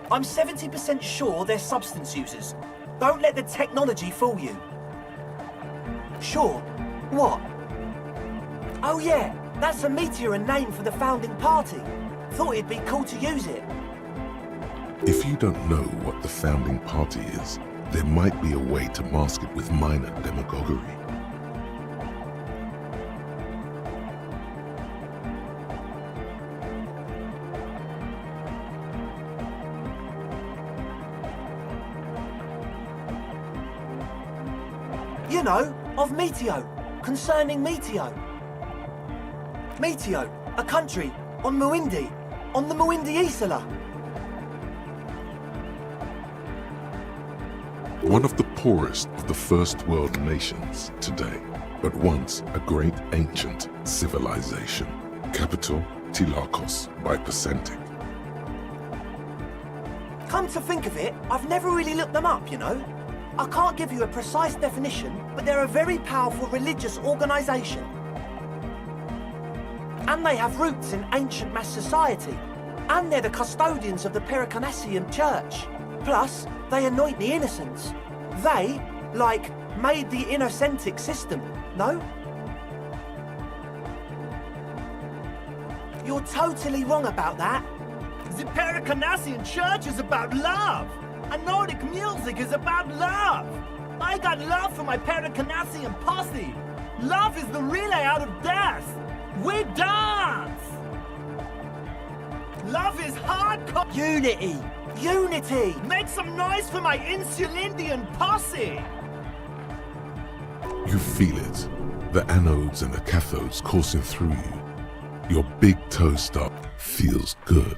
I'm 70% sure they're substance users. Don't let the technology fool you. Sure. What? Oh yeah, that's a meteor and name for the founding party. Thought it'd be cool to use it. If you don't know what the founding party is, there might be a way to mask it with minor demagoguery. You know, of Meteo, concerning Meteo. Meteo, a country on Muindi, on the Muindi Isla. One of the poorest of the first world nations today, but once a great ancient civilization. Capital, Tilakos by Percentic. Come to think of it, I've never really looked them up, you know. I can't give you a precise definition, but they're a very powerful religious organisation. And they have roots in ancient mass society. And they're the custodians of the Pericarnassian Church. Plus, they anoint the innocents. They, like, made the Innocentic system, no? You're totally wrong about that. The Pericarnassian Church is about love. And Nordic music is about love. I got love for my Pericarnassian posse. Love is the relay out of death. We dance. Love is hardcore. Unity! Unity! Make some noise for my Insulindian posse. You feel it, the anodes and the cathodes coursing through you. Your big toe stop feels good.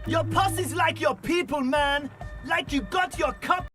Your posse's like your people, man. Like you got your cup.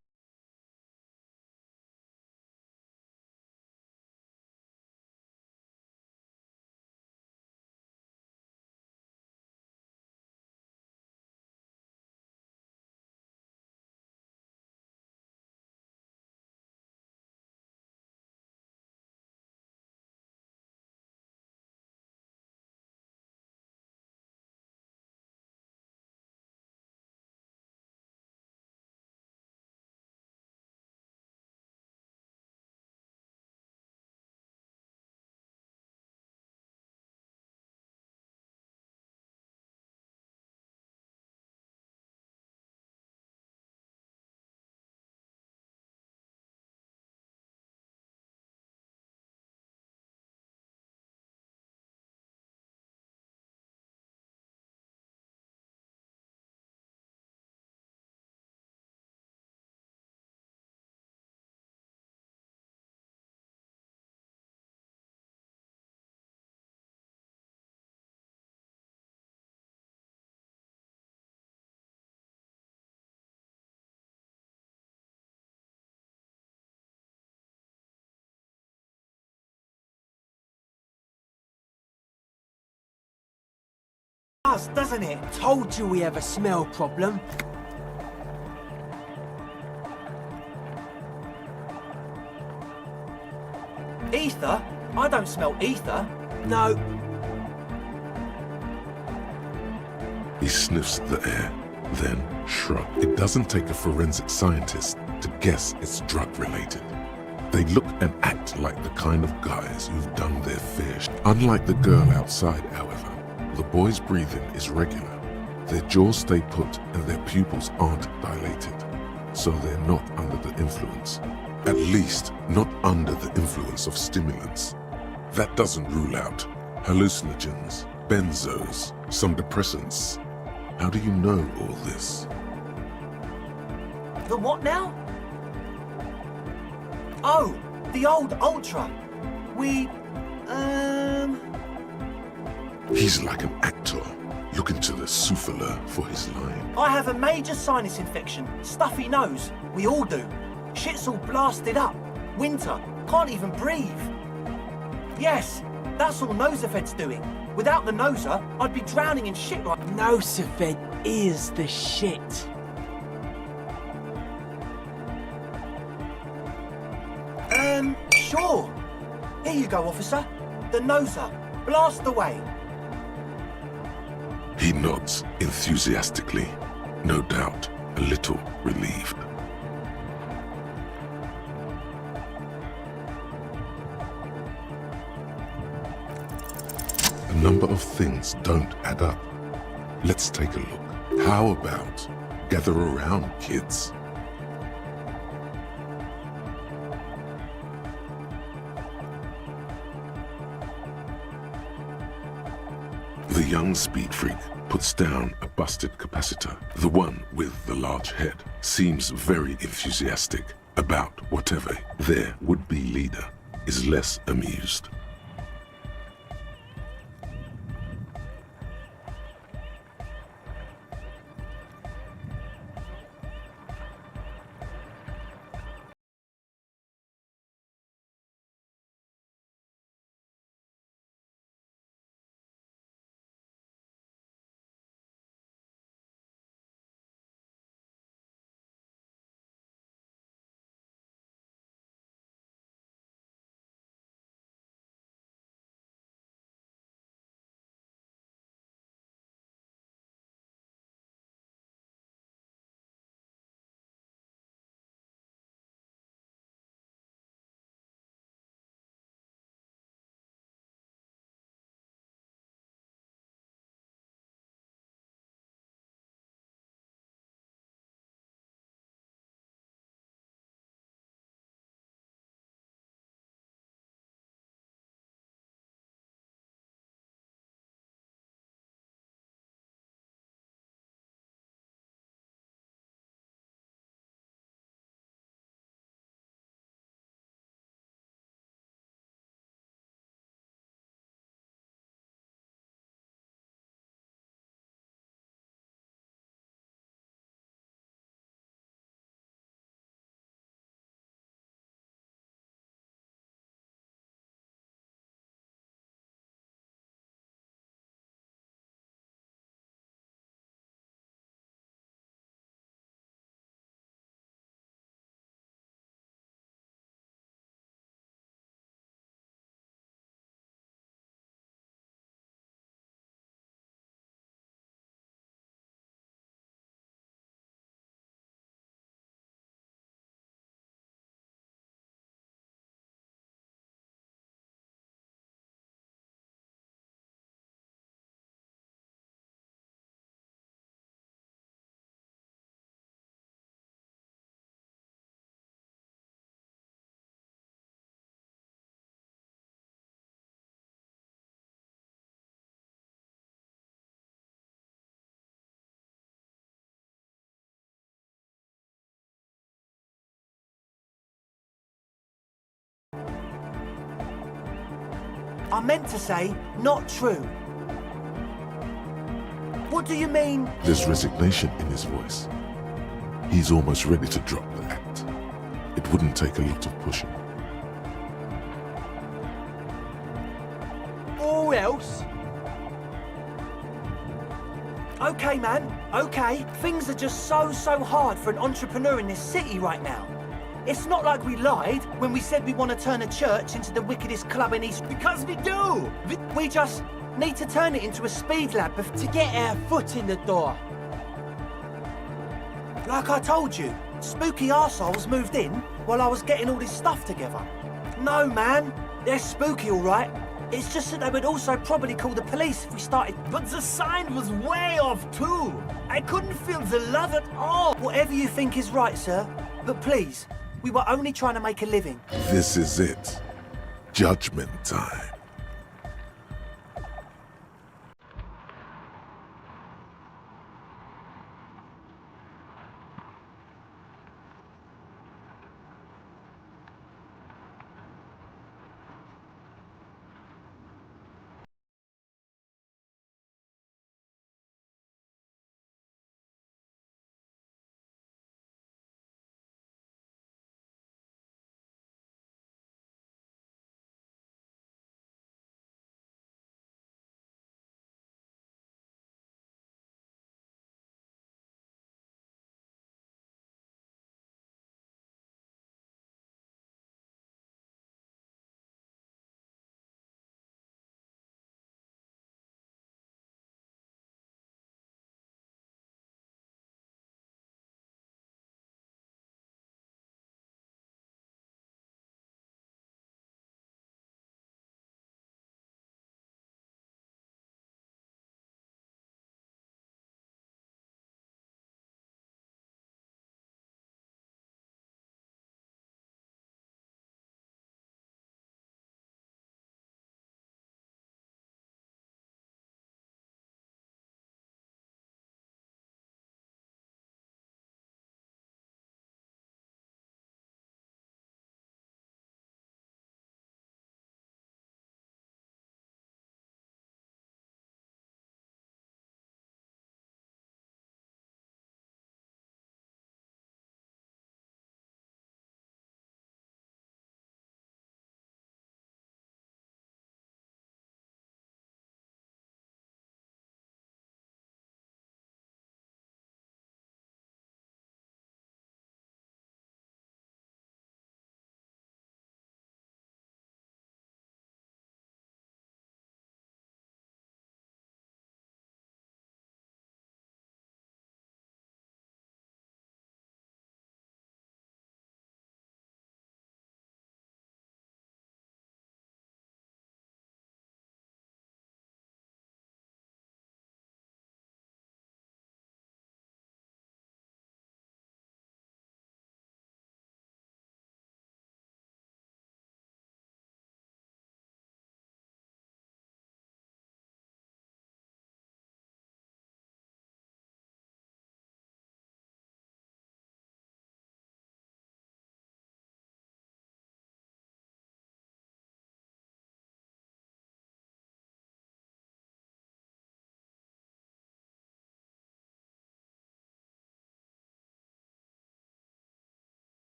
Does, doesn't it? Told you we have a smell problem. Ether? I don't smell ether. No. He sniffs the air, then shrugs. It doesn't take a forensic scientist to guess it's drug-related. They look and act like the kind of guys who've done their fair share. Unlike the girl outside, however, the boy's breathing is regular. Their jaws stay put and their pupils aren't dilated, so they're not under the influence. At least, not under the influence of stimulants. That doesn't rule out hallucinogens, benzos, some depressants. How do you know all this? The what now? Oh, the old Ultra. He's like an actor, looking to the souffleur for his line. I have a major sinus infection, stuffy nose. We all do. Shit's all blasted up. Winter, can't even breathe. Yes, that's all Nosafed's doing. Without the Nosa, I'd be drowning in shit right now. Nosafed is the shit. Sure. Here you go, officer. The Nosa. Blast away. He nods enthusiastically, no doubt a little relieved. A number of things don't add up. Let's take a look. How about gather around, kids? The young speed freak puts down a busted capacitor. The one with the large head seems very enthusiastic about whatever. Their would-be leader is less amused. I meant to say, not true. What do you mean? There's resignation in his voice. He's almost ready to drop the act. It wouldn't take a lot of pushing. Or else? Okay, man, okay. Things are just so hard for an entrepreneur in this city right now. It's not like we lied when we said we want to turn a church into the wickedest club in East... Because we do! We just need to turn it into a speed lab to get our foot in the door. Like I told you, spooky arseholes moved in while I was getting all this stuff together. No, man, they're spooky, all right. It's just that they would also probably call the police if we started... But the sign was way off, too! I couldn't feel the love at all! Whatever you think is right, sir. But please, we were only trying to make a living. This is it. Judgment time.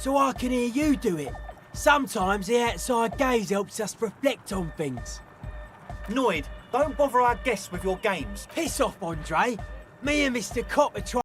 so I can hear you do it. Sometimes the outside gaze helps us reflect on things. Noid, don't bother our guests with your games. Piss off, Andre. Me and Mr. Cop are trying.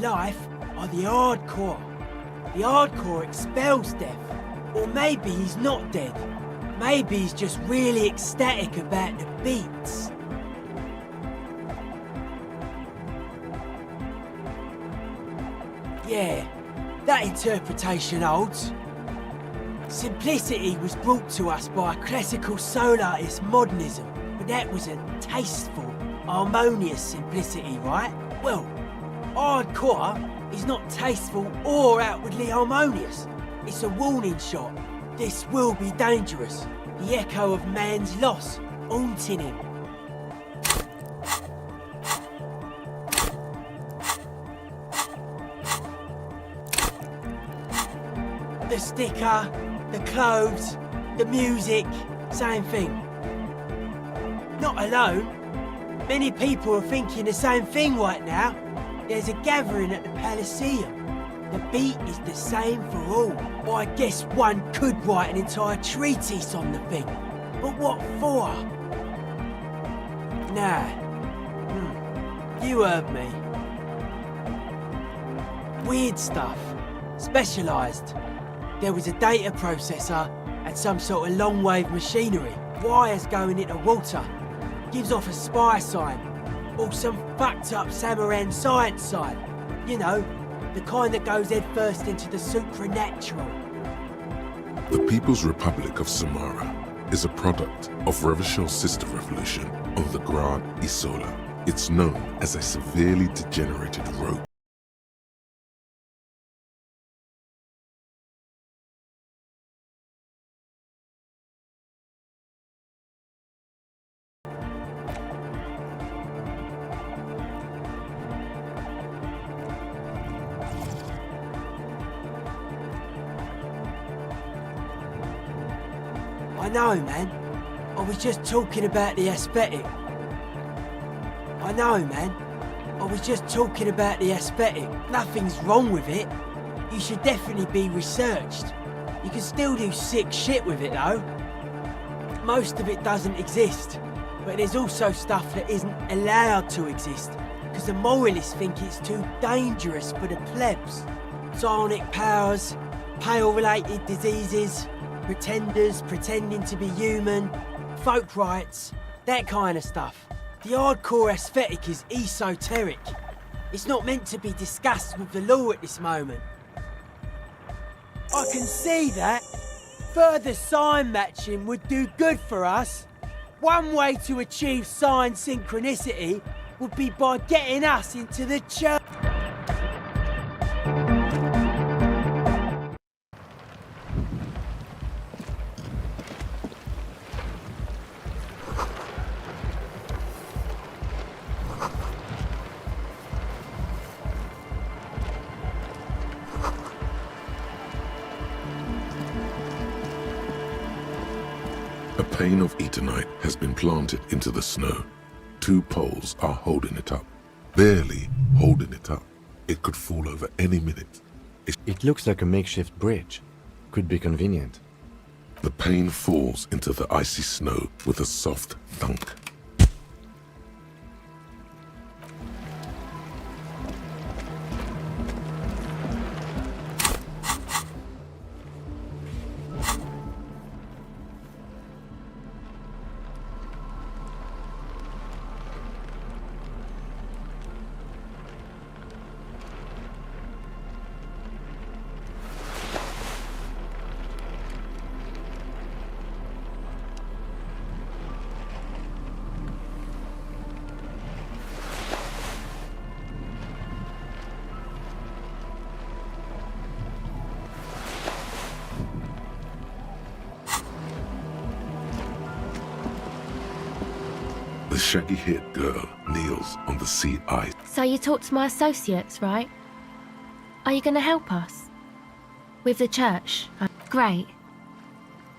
Life are the hardcore. The hardcore expels death. Or maybe he's not dead. Maybe he's just really ecstatic about the beats. Yeah, that interpretation holds. Simplicity was brought to us by a classical soul artist modernism, but that was a tasteful, harmonious simplicity, right? Well, hardcore is not tasteful or outwardly harmonious. It's a warning shot. This will be dangerous. The echo of man's loss, haunting him. The sticker, the clothes, the music, same thing. Not alone. Many people are thinking the same thing right now. There's a gathering at the Elysium. The beat is the same for all. I guess one could write an entire treatise on the thing. But what for? Nah. You heard me. Weird stuff. Specialised. There was a data processor and some sort of long-wave machinery. Wires going into water. Gives off a spy sign. Or some fucked up Samaran science sign. You know, the kind that goes headfirst into the supernatural. The People's Republic of Samara is a product of Revachel's sister revolution on the Grand Isola. It's known as a severely degenerated rogue. I know, man. I was just talking about the aesthetic. I know, man. I was just talking about the aesthetic. Nothing's wrong with it. You should definitely be researched. You can still do sick shit with it, though. Most of it doesn't exist. But there's also stuff that isn't allowed to exist. Because the moralists think it's too dangerous for the plebs. Psionic powers, pale-related diseases, pretenders pretending to be human, folk rights, that kind of stuff. The hardcore aesthetic is esoteric. It's not meant to be discussed with the law at this moment. I can see that. Further sign matching would do good for us. One way to achieve sign synchronicity would be by getting us into the church. A pane of Eternite has been planted into the snow. 2 poles are holding it up. Barely holding it up. It could fall over any minute. It looks like a makeshift bridge. Could be convenient. The pane falls into the icy snow with a soft thunk. shaggy-haired girl kneels on the sea ice. So you talked to my associates, right? Are you going to help us? With the church? Great.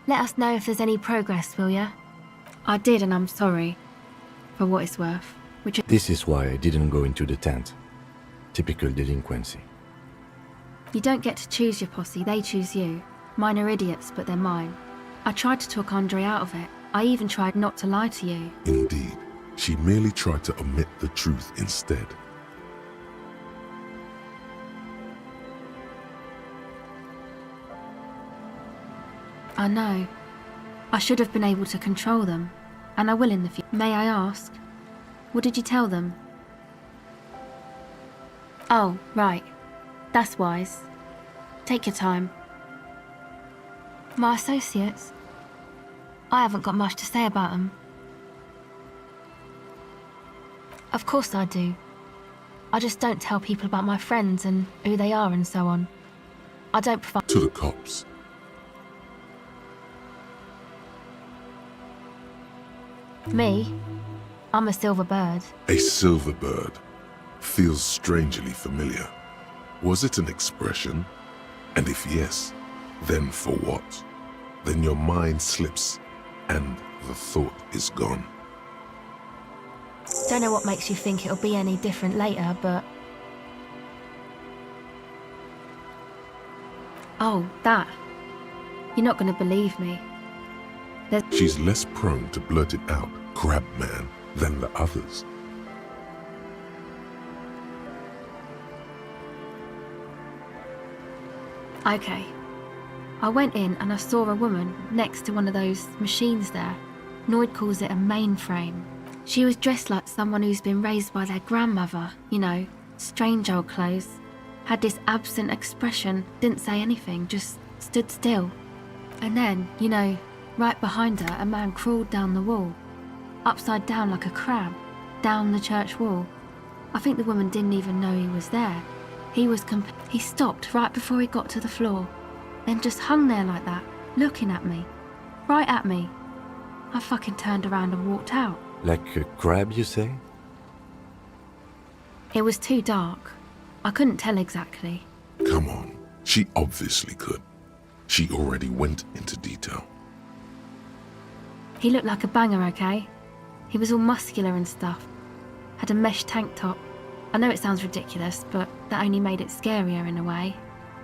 Let us know if there's any progress, will ya? I did, and I'm sorry. For what it's worth. This is why I didn't go into the tent. Typical delinquency. You don't get to choose your posse, they choose you. Mine are idiots, but they're mine. I tried to talk Andre out of it. I even tried not to lie to you. Indeed, she merely tried to omit the truth instead. I know. I should have been able to control them, and I will in the future. May I ask? What did you tell them? Oh, right. That's wise. Take your time. My associates? I haven't got much to say about them. Of course I do. I just don't tell people about my friends and who they are and so on. I don't provide... To the cops. Me? I'm a silver bird. A silver bird feels strangely familiar. Was it an expression? And if yes, then for what? Then your mind slips and the thought is gone. Don't know what makes you think it'll be any different later, but... Oh, that. You're not going to believe me. She's less prone to blurt it out, crab man, than the others. Okay. I went in and I saw a woman next to one of those machines there. Noid calls it a mainframe. She was dressed like someone who's been raised by their grandmother, you know, strange old clothes. Had this absent expression, didn't say anything, just stood still. And then, you know, right behind her, a man crawled down the wall, upside down like a crab, down the church wall. I think the woman didn't even know he was there. He stopped right before he got to the floor, then just hung there like that, looking at me. Right at me. I fucking turned around and walked out. Like a crab, you say? It was too dark. I couldn't tell exactly. Come on, she obviously could. She already went into detail. He looked like a banger, okay? He was all muscular and stuff. Had a mesh tank top. I know it sounds ridiculous, but that only made it scarier in a way.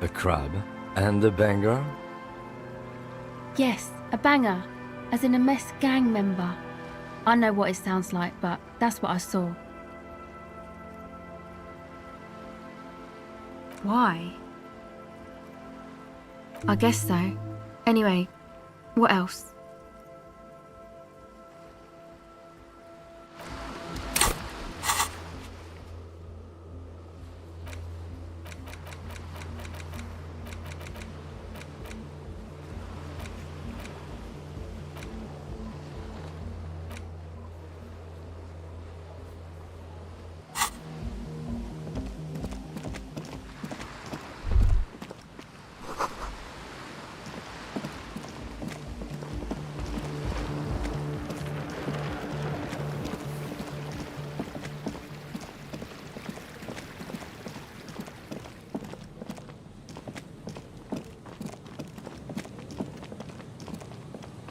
A crab and a banger? Yes, a banger. As in a mess gang member. I know what it sounds like, but that's what I saw. Why? I guess so. Anyway, what else?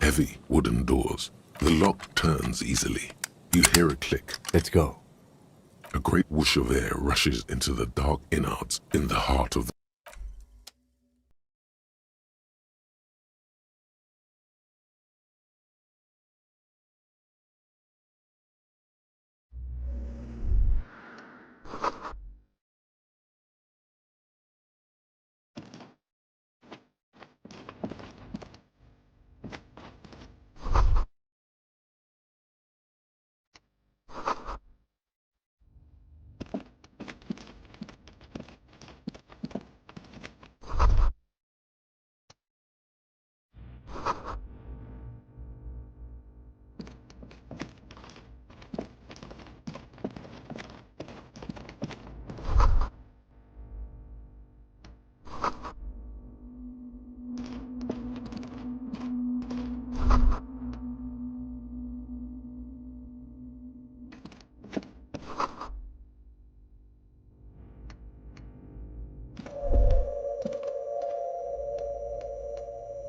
Heavy wooden doors. The lock turns easily. You hear a click. Let's go. A great whoosh of air rushes into the dark innards in the heart of the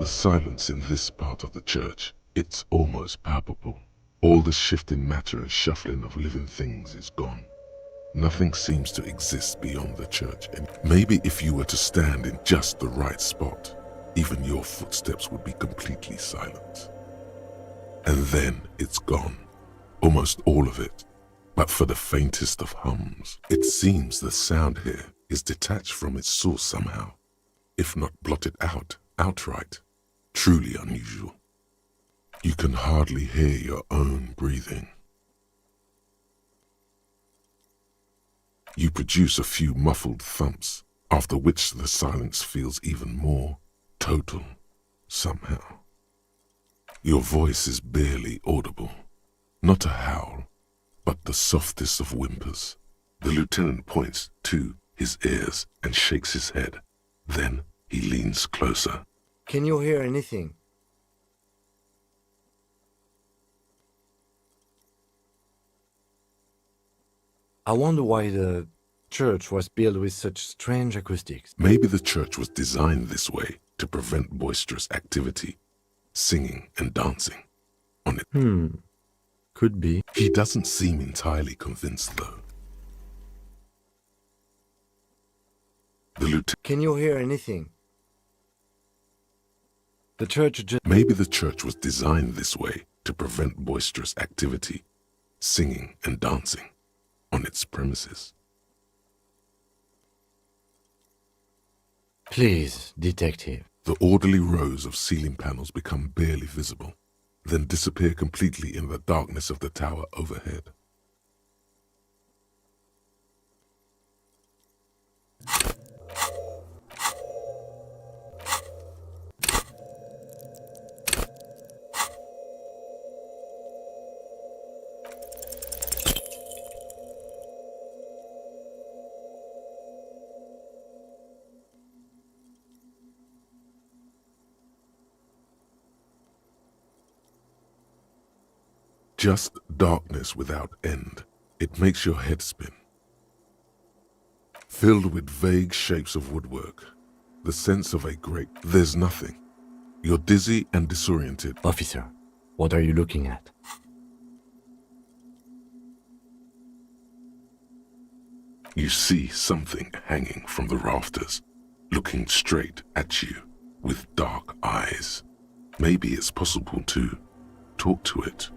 The silence in this part of the church, it's almost palpable. All the shifting matter and shuffling of living things is gone. Nothing seems to exist beyond the church, and maybe if you were to stand in just the right spot, even your footsteps would be completely silent. And then it's gone, almost all of it, but for the faintest of hums. It seems the sound here is detached from its source somehow, if not blotted out outright. Truly unusual. You can hardly hear your own breathing. You produce a few muffled thumps, after which the silence feels even more total, somehow. Your voice is barely audible, not a howl, but the softest of whimpers. The lieutenant points to his ears and shakes his head. Then he leans closer. Can you hear anything? I wonder why the church was built with such strange acoustics. Maybe the church was designed this way to prevent boisterous activity, singing and dancing on it. Could be. He doesn't seem entirely convinced, though. The lieutenant. Can you hear anything? The church just... Maybe the church was designed this way to prevent boisterous activity, singing and dancing on its premises. Please, detective. The orderly rows of ceiling panels become barely visible, then disappear completely in the darkness of the tower overhead. Just darkness without end. It makes your head spin. Filled with vague shapes of woodwork, the sense of a great... There's nothing. You're dizzy and disoriented. Officer, what are you looking at? You see something hanging from the rafters, looking straight at you with dark eyes. Maybe it's possible to talk to it.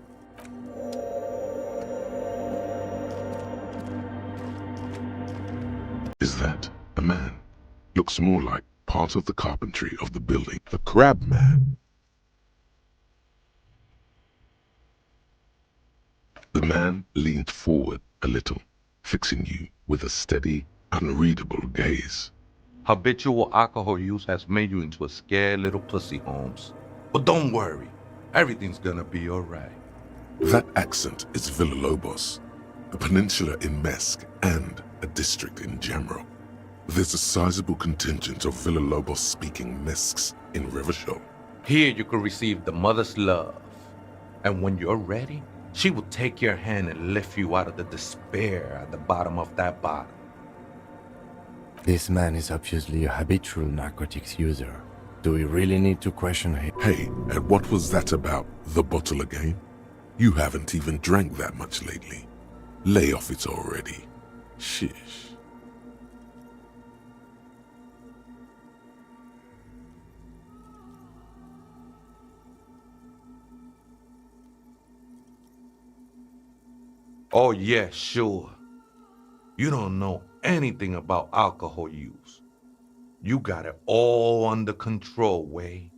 Is that a man? Looks more like part of the carpentry of the building. The crab man. The man leaned forward a little, fixing you with a steady, unreadable gaze. Habitual alcohol use has made you into a scared little pussy, Holmes. But don't worry, everything's gonna be alright. That accent is Villalobos, a peninsula in Mesque and a district in general. There's a sizable contingent of Villalobos-speaking Mesques in Revachol. Here you can receive the mother's love. And when you're ready, she will take your hand and lift you out of the despair at the bottom of that bottle. This man is obviously a habitual narcotics user. Do we really need to question him? Hey, and what was that about, the bottle again? You haven't even drank that much lately. Lay off it already. Shish. Oh yeah, sure. You don't know anything about alcohol use. You got it all under control, Way.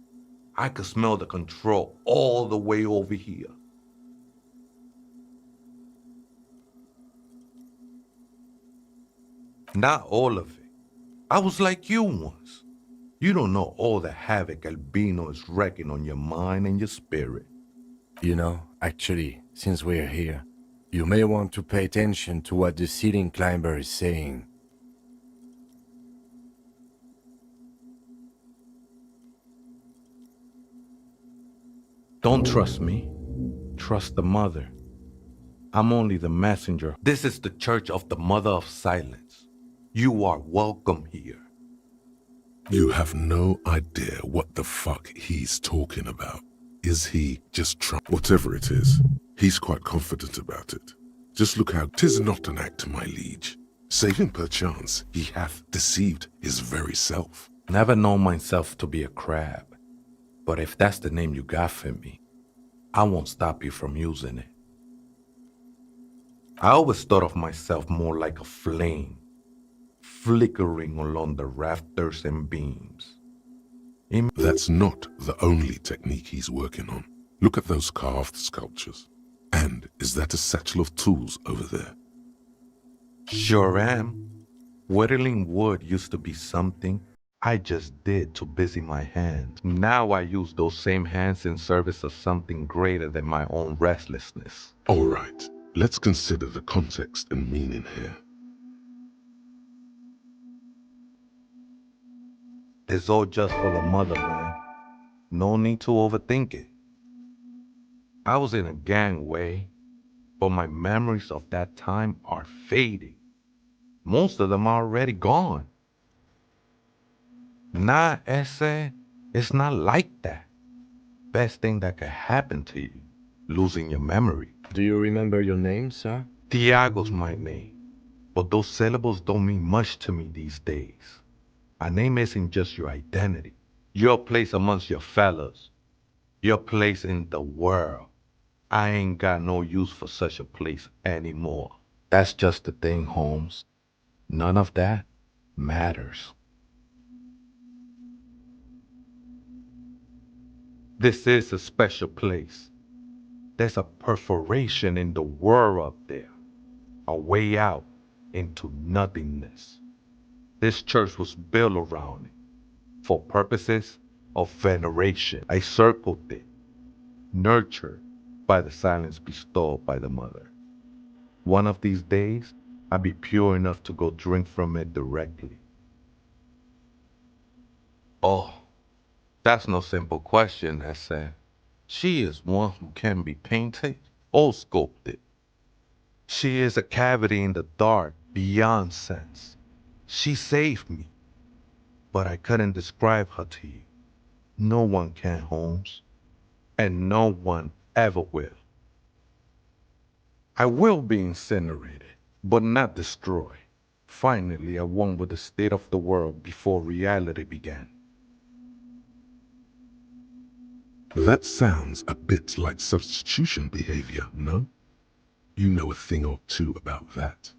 I could smell the control all the way over here. Not all of it. I was like you once. You don't know all the havoc Albino is wrecking on your mind and your spirit. You know, actually, since we're here, you may want to pay attention to what the ceiling climber is saying. Don't trust me. Trust the mother. I'm only the messenger. This is the Church of the Mother of Silence. You are welcome here. You have no idea what the fuck he's talking about. Is he just trying? Whatever it is, he's quite confident about it. Just look how 'tis not an act, my liege. Saving perchance he hath deceived his very self. Never known myself to be a crab, but if that's the name you got for me, I won't stop you from using it. I always thought of myself more like a flame, flickering along the rafters and beams. That's not the only technique he's working on. Look at those carved sculptures. And is that a satchel of tools over there? Sure am. Whittling wood used to be something I just did to busy my hands. Now I use those same hands in service of something greater than my own restlessness. All right, let's consider the context and meaning here. It's all just for the mother, man. No need to overthink it. I was in a gangway, but my memories of that time are fading. Most of them are already gone. Nah, Ese, it's not like that. Best thing that could happen to you, losing your memory. Do you remember your name, sir? Tiago's my name, but those syllables don't mean much to me these days. A name isn't just your identity. Your place amongst your fellows. Your place in the world. I ain't got no use for such a place anymore. That's just the thing, Holmes. None of that matters. This is a special place. There's a perforation in the world up there. A way out into nothingness. This church was built around it for purposes of veneration. I circled it, nurtured by the silence bestowed by the mother. One of these days, I'll be pure enough to go drink from it directly. Oh, that's no simple question, I said. She is one who can be painted or sculpted. She is a cavity in the dark beyond sense. She saved me, but I couldn't describe her to you. No one can, Holmes, and no one ever will. I will be incinerated, but not destroyed. Finally, I won with the state of the world before reality began. That sounds a bit like substitution behavior, no? You know a thing or two about that.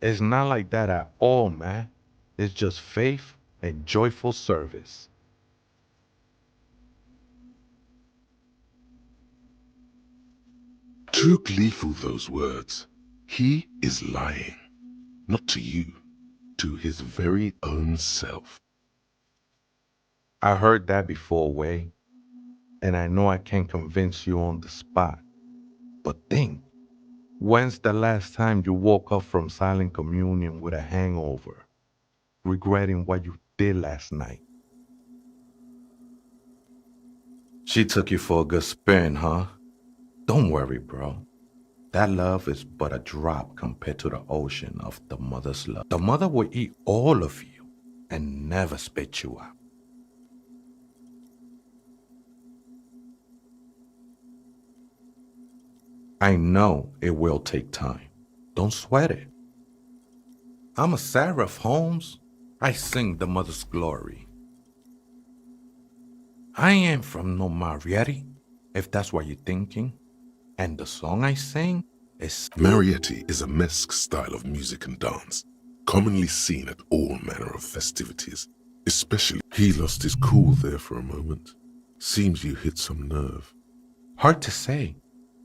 It's not like that at all, man. It's just faith and joyful service. Too gleeful, those words. He is lying. Not to you, to his very own self. I heard that before, Way, and I know I can't convince you on the spot. But think, when's the last time you woke up from silent communion with a hangover, regretting what you did last night? She took you for a good spin, huh? Don't worry, bro. That love is but a drop compared to the ocean of the mother's love. The mother will eat all of you and never spit you out. I know it will take time. Don't sweat it. I'm a seraph, Holmes. I sing the mother's glory. I ain't from no Marietti, if that's what you're thinking. And the song I sing is... Marietti is a mesque style of music and dance, commonly seen at all manner of festivities. Especially, he lost his cool there for a moment. Seems you hit some nerve. Hard to say.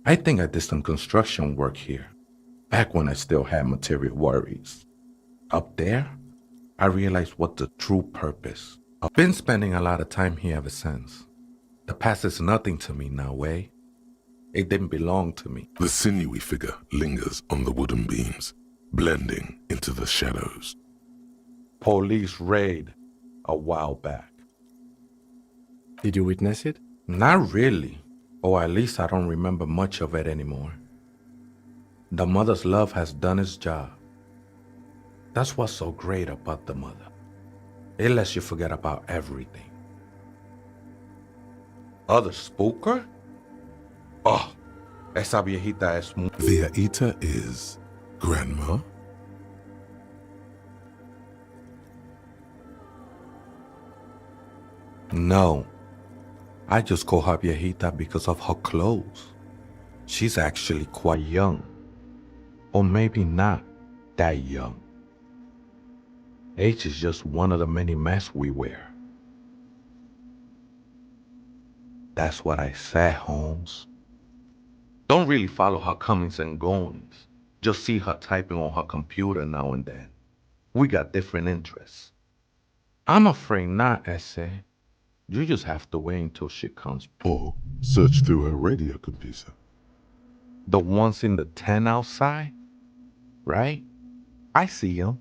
I think I did some construction work here, back when I still had material worries. Up there, I realized what the true purpose. I've been spending a lot of time here ever since. The past is nothing to me now, Way. It didn't belong to me. The sinewy figure lingers on the wooden beams, blending into the shadows. Police raid a while back. Did you witness it? Not really, or at least I don't remember much of it anymore. The mother's love has done its job. That's what's so great about the mother. It lets you forget about everything. Other spooker? Oh, esa viejita es muy... Viejita is grandma? No, I just call her viejita because of her clothes. She's actually quite young. Or maybe not that young. Age is just one of the many masks we wear. That's what I said, Holmes. Don't really follow her comings and goings. Just see her typing on her computer now and then. We got different interests. I'm afraid not, Essay. You just have to wait until she comes. Or search through her radio computer. The ones in the tent outside? Right? I see them.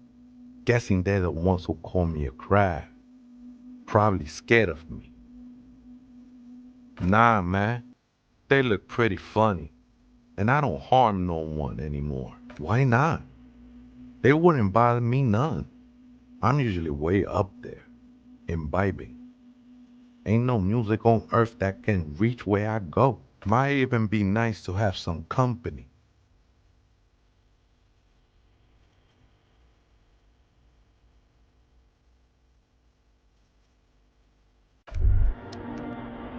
Guessing they're the ones who call me a crab. Probably scared of me. Nah, man. They look pretty funny. And I don't harm no one anymore. Why not? They wouldn't bother me none. I'm usually way up there, imbibing. Ain't no music on earth that can reach where I go. Might even be nice to have some company.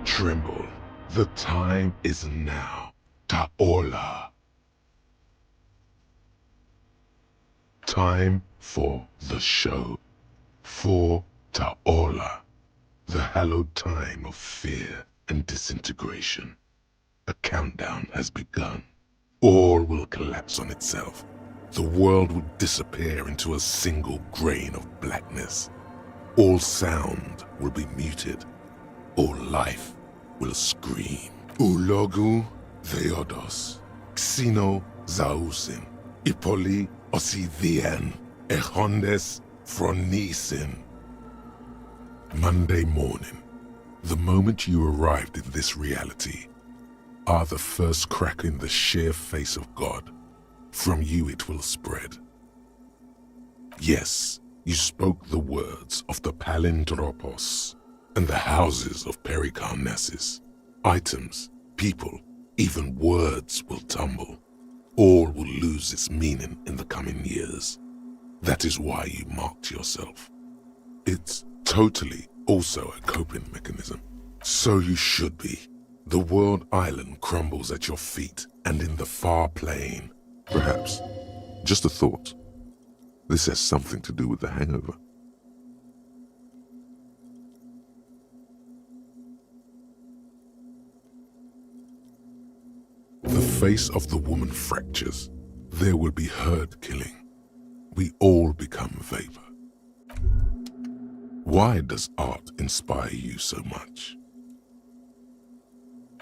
Tremble. The time is now. Ta'ola. Time for the show. For Ta'ola. The hallowed time of fear and disintegration. A countdown has begun. All will collapse on itself. The world will disappear into a single grain of blackness. All sound will be muted. All life will scream. Ulogu Theodos, Xeno Zausin, Ipoli Osithian, Echondes Fronisin. Monday morning, the moment you arrived in this reality, are the first crack in the sheer face of God. From you it will spread. Yes, you spoke the words of the Palindropos and the houses of Pericarnassus. Items, people, even words will tumble. All will lose its meaning in the coming years. That is why you marked yourself. It's totally also a coping mechanism. So you should be. The world island crumbles at your feet and in the far plain. Perhaps, just a thought, this has something to do with the hangover. The face of the woman fractures. There will be herd killing. We all become vapor. Why does art inspire you so much?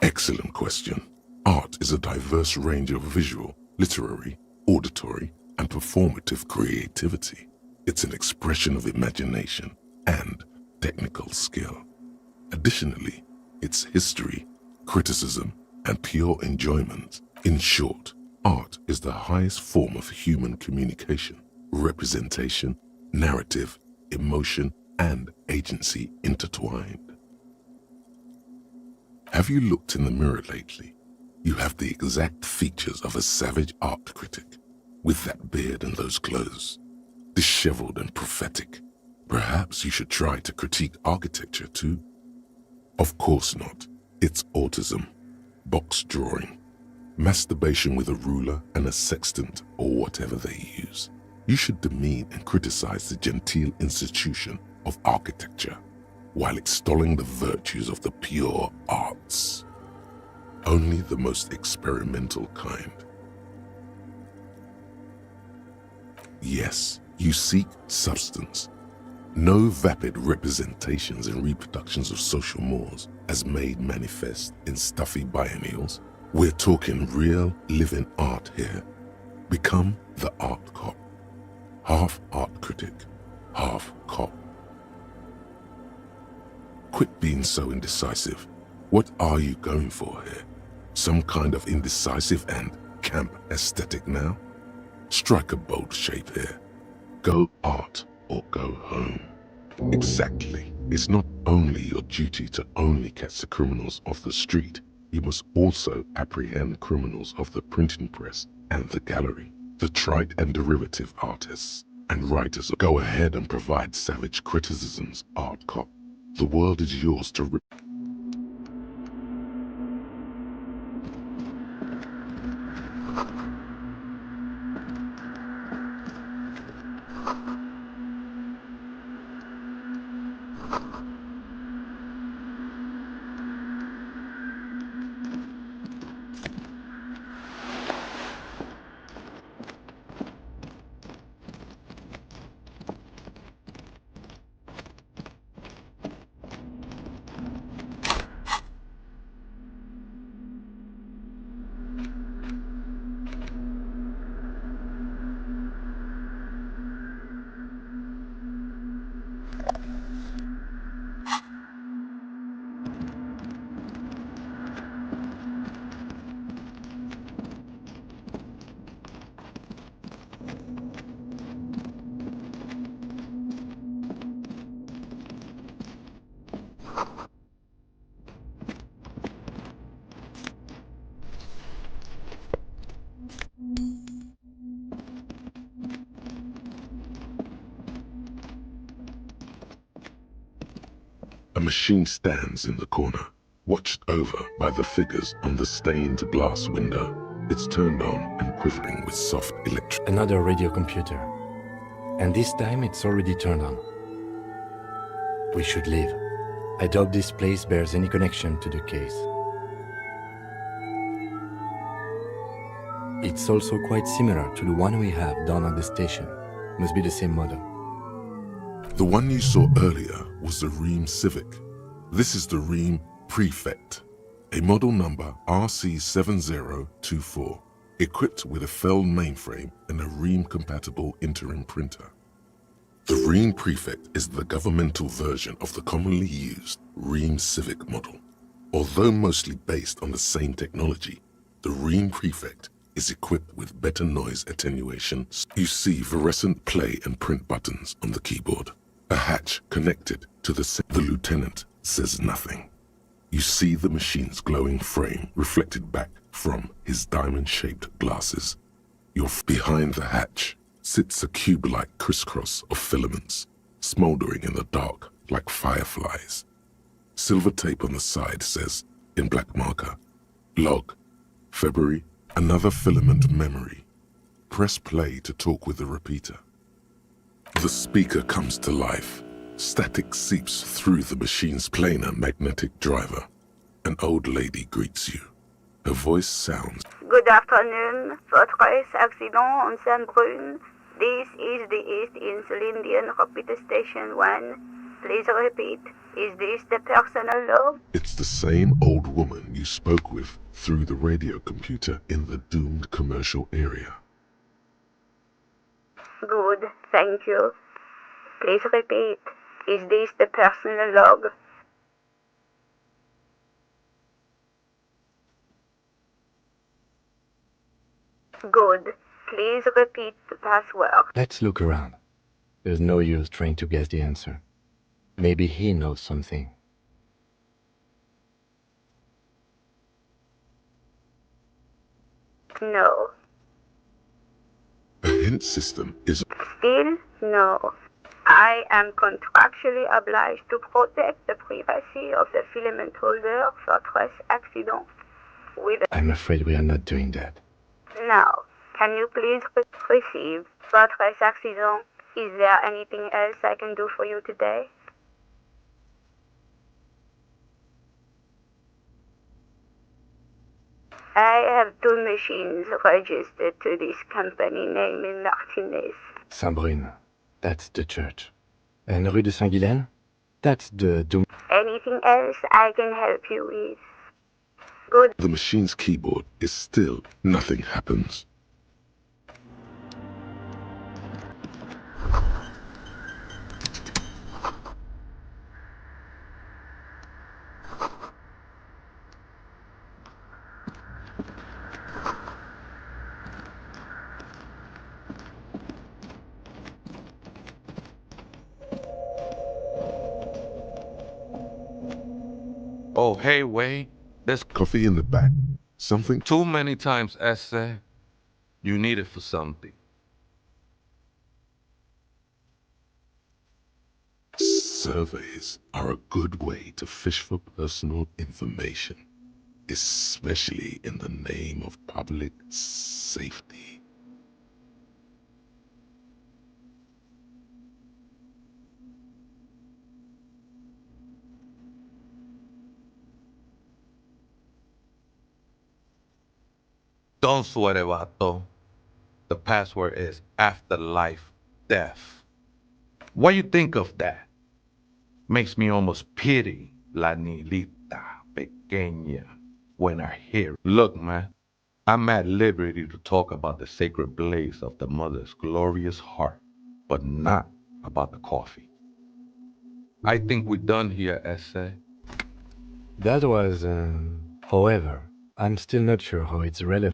Excellent question. Art is a diverse range of visual, literary, auditory, and performative creativity. It's an expression of imagination and technical skill. Additionally, it's history, criticism, and pure enjoyment. In short, art is the highest form of human communication, representation, narrative, emotion, and agency intertwined. Have you looked in the mirror lately? You have the exact features of a savage art critic, with that beard and those clothes, disheveled and prophetic. Perhaps you should try to critique architecture too. Of course not. It's autism, box drawing, masturbation with a ruler and a sextant or whatever they use. You should demean and criticize the genteel institution of architecture while extolling the virtues of the pure arts. Only the most experimental kind. Yes, you seek substance. No vapid representations and reproductions of social mores as made manifest in stuffy biennials. We're talking real, living art here. Become the art cop. Half art critic, half cop. Quit being so indecisive. What are you going for here? Some kind of indecisive and camp aesthetic now? Strike a bold shape here. Go art or go home. Exactly. It's not only your duty to only catch the criminals off the street, you must also apprehend criminals of the printing press and the gallery, the trite and derivative artists and writers. Go ahead and provide savage criticisms, art cop. The world is yours to rip. A machine stands in the corner, watched over by the figures on the stained glass window. It's turned on and quivering with soft electric. Another radio computer. And this time it's already turned on. We should leave. I doubt this place bears any connection to the case. It's also quite similar to the one we have down at the station. Must be the same model. The one you saw earlier was the Ream Civic. This is the Ream Prefect, a model number RC7024, equipped with a Feld mainframe and a Ream-compatible interim printer. The Ream Prefect is the governmental version of the commonly used Ream Civic model. Although mostly based on the same technology, the Ream Prefect is equipped with better noise attenuation. You see fluorescent play and print buttons on the keyboard. A hatch connected to the lieutenant says nothing. You see the machine's glowing frame reflected back from his diamond-shaped glasses. Behind the hatch sits a cube-like crisscross of filaments, smoldering in the dark like fireflies. Silver tape on the side says, in black marker, log, February, another filament memory. Press play to talk with the repeater. The speaker comes to life. Static seeps through the machine's planar magnetic driver. An old lady greets you. Her voice sounds. Good afternoon. Fortress accident on Saint-Brune. This is the East Insulindian Repeater Station 1. Please repeat. Is this the personal log? It's the same old woman you spoke with through the radio computer in the doomed commercial area. Good, thank you. Please repeat. Is this the personal log? Good. Please repeat the password. Let's look around. There's no use trying to guess the answer. Maybe he knows something. No. A hint system is. Still no. I am contractually obliged to protect the privacy of the filament holder for stress accident. I'm afraid we are not doing that. Now, can you please receive for stress accident? Is there anything else I can do for you today? I have 2 machines registered to this company name in Martinez. Saint-Brune. That's the church. And Rue de Saint-Guylaine? That's the doom. Anything else I can help you with? Good. The machine's keyboard is still. Nothing happens. Oh, hey, Wade. There's Coffee in the back. Something? too many times, Essay. You need it for something. Surveys are a good way to fish for personal information, especially in the name of public safety. Don't sweat it, Vato. The password is afterlife death. What you think of that? Makes me almost pity La Nilita Pequeña when I hear it. Look, man, I'm at liberty to talk about the sacred blaze of the mother's glorious heart, but not about the coffee. I think we're done here, Essay. That was, however, I'm still not sure how it's relevant.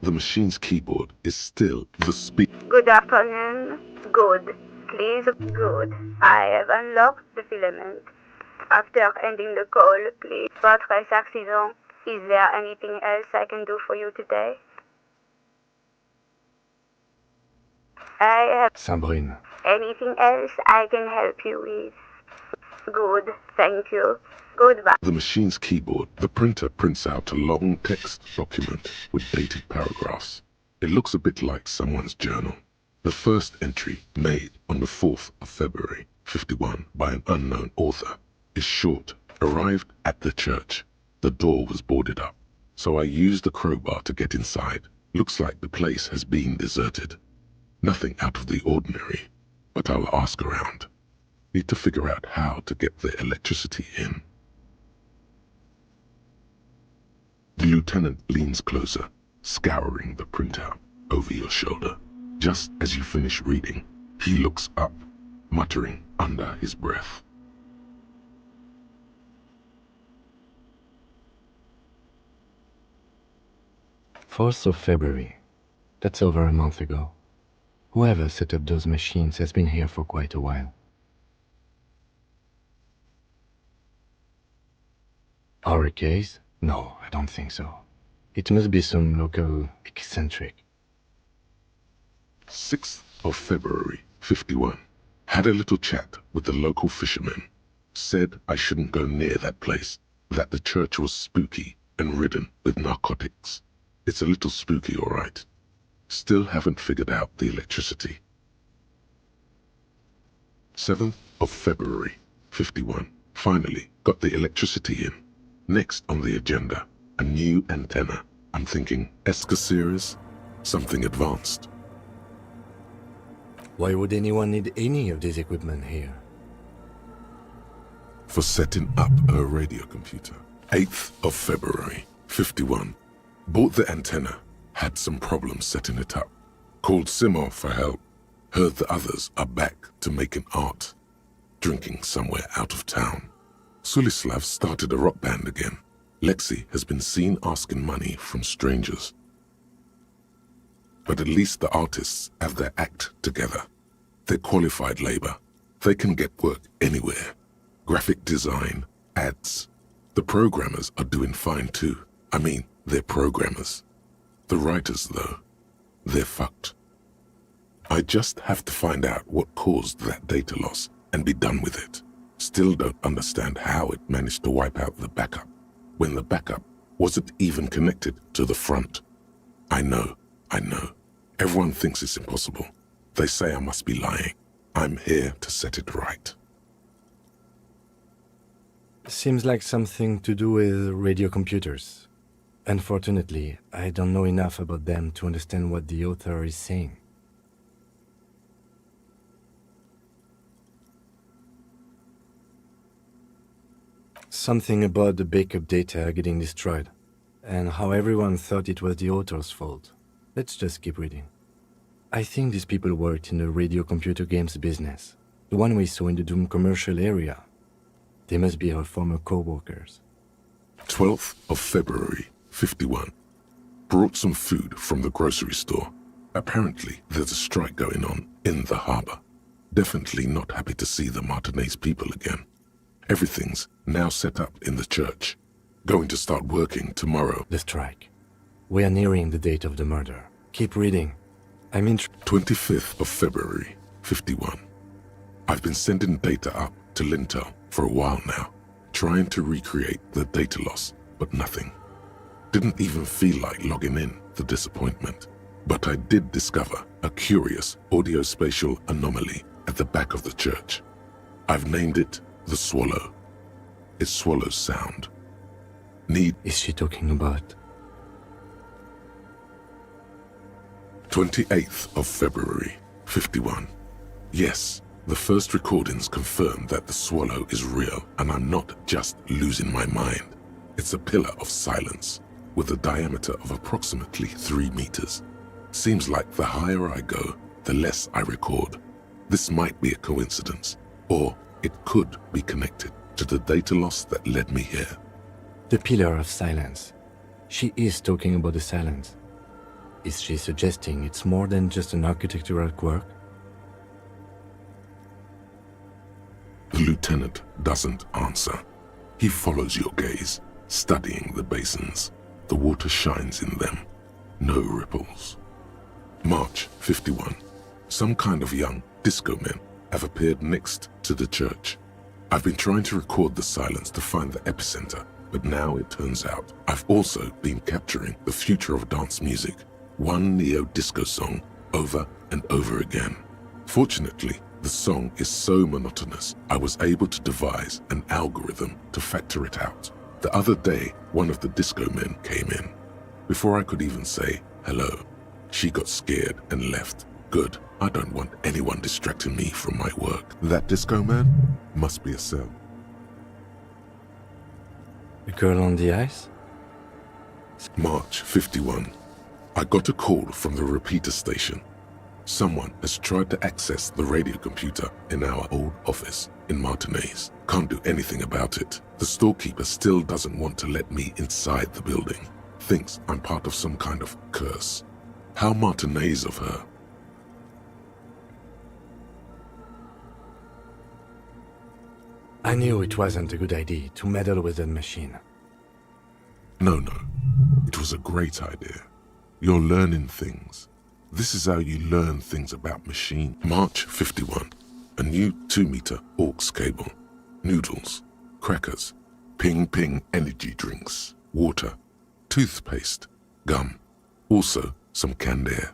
The machine's keyboard is still the speak. Good afternoon. Good. Please, good. I have unlocked the filament. After ending the call, please. Votre accident. Is there anything else I can do for you today? I have Sabrine. anything else I can help you with? Good. Thank you. Goodbye. The machine's keyboard, the printer prints out a long text document with dated paragraphs. It looks a bit like someone's journal. The first entry, made on the 4th of February, 51, by an unknown author, is short. Arrived at the church. The door was boarded up, so I used the crowbar to get inside. Looks like the place has been deserted. Nothing out of the ordinary, but I'll ask around. Need to figure out how to get the electricity in. The lieutenant leans closer, scouring the printout over your shoulder. Just as you finish reading, he looks up, muttering under his breath. Fourth of February. That's over a month ago. Whoever set up those machines has been here for quite a while. Our case? No, I don't think so. It must be some local eccentric. 6th of February, 51. Had a little chat with the local fishermen. Said I shouldn't go near that place, that the church was spooky and ridden with narcotics. It's a little spooky, all right. Still haven't figured out the electricity. 7th of February, 51. Finally got the electricity in. Next on the agenda, a new antenna. I'm thinking Esca series, something advanced. Why would anyone need any of this equipment here? For setting up a radio computer. 8th of February, 51. Bought the antenna, had some problems setting it up. Called Simor for help. Heard the others are back to making art. Drinking somewhere out of town. Sulislav started a rock band again. Lexi has been seen asking money from strangers. But at least the artists have their act together. They're qualified labor. They can get work anywhere. Graphic design, ads. The programmers are doing fine too. I mean, they're programmers. The writers, though, they're fucked. I just have to find out what caused that data loss and be done with it. Still don't understand how it managed to wipe out the backup, when the backup wasn't even connected to the front. I know. Everyone thinks it's impossible. They say I must be lying. I'm here to set it right. Seems like something to do with radio computers. Unfortunately, I don't know enough about them to understand what the author is saying. Something about the backup data getting destroyed, and how everyone thought it was the author's fault. Let's just keep reading. I think these people worked in the radio computer games business, the one we saw in the Doom commercial area. They must be our former co-workers. 12th of February, 51. Brought some food from the grocery store. Apparently, there's a strike going on in the harbor. Definitely not happy to see the Martinez people again. Everything's now set up in the church. Going to start working tomorrow. The strike. We are nearing the date of the murder. Keep reading. 25th of February, 51. I've been sending data up to Lintel for a while now, trying to recreate the data loss, but nothing. Didn't even feel like logging in, the disappointment. But I did discover a curious audio-spatial anomaly at the back of the church. I've named it the Swallow. It swallows sound. Is she talking about? 28th of February, 51. Yes, the first recordings confirm that the swallow is real and I'm not just losing my mind. It's a pillar of silence with a diameter of approximately 3 meters. Seems like the higher I go, the less I record. This might be a coincidence, or it could be connected to the data loss that led me here. The pillar of silence. She is talking about the silence. Is she suggesting it's more than just an architectural quirk? The lieutenant doesn't answer. He follows your gaze, studying the basins. The water shines in them. No ripples. March 51. Some kind of young disco men have appeared next to the church. I've been trying to record the silence to find the epicenter, but now it turns out I've also been capturing the future of dance music, one neo-disco song over and over again. Fortunately, the song is so monotonous, I was able to devise an algorithm to factor it out. The other day, one of the disco men came in. Before I could even say hello, she got scared and left. Good, I don't want anyone distracting me from my work. That disco man must be a cell. The girl on the ice? March 51. I got a call from the repeater station. Someone has tried to access the radio computer in our old office in Martinez. Can't do anything about it. The storekeeper still doesn't want to let me inside the building. Thinks I'm part of some kind of curse. How Martinez of her. I knew it wasn't a good idea to meddle with that machine. No. It was a great idea. You're learning things. This is how you learn things about machine. March 51. A new 2-meter aux cable. Noodles. Crackers. Ping energy drinks. Water. Toothpaste. Gum. Also some canned air.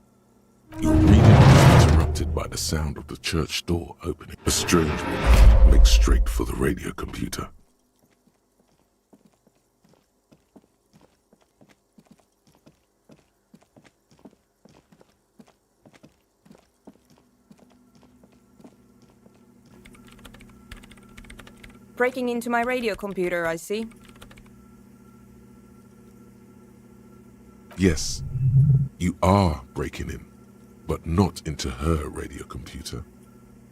Your reading is interrupted by the sound of the church door opening. A strange woman makes straight for the radio computer. Breaking into my radio computer, I see. Yes, you are breaking in. but not into her radio computer.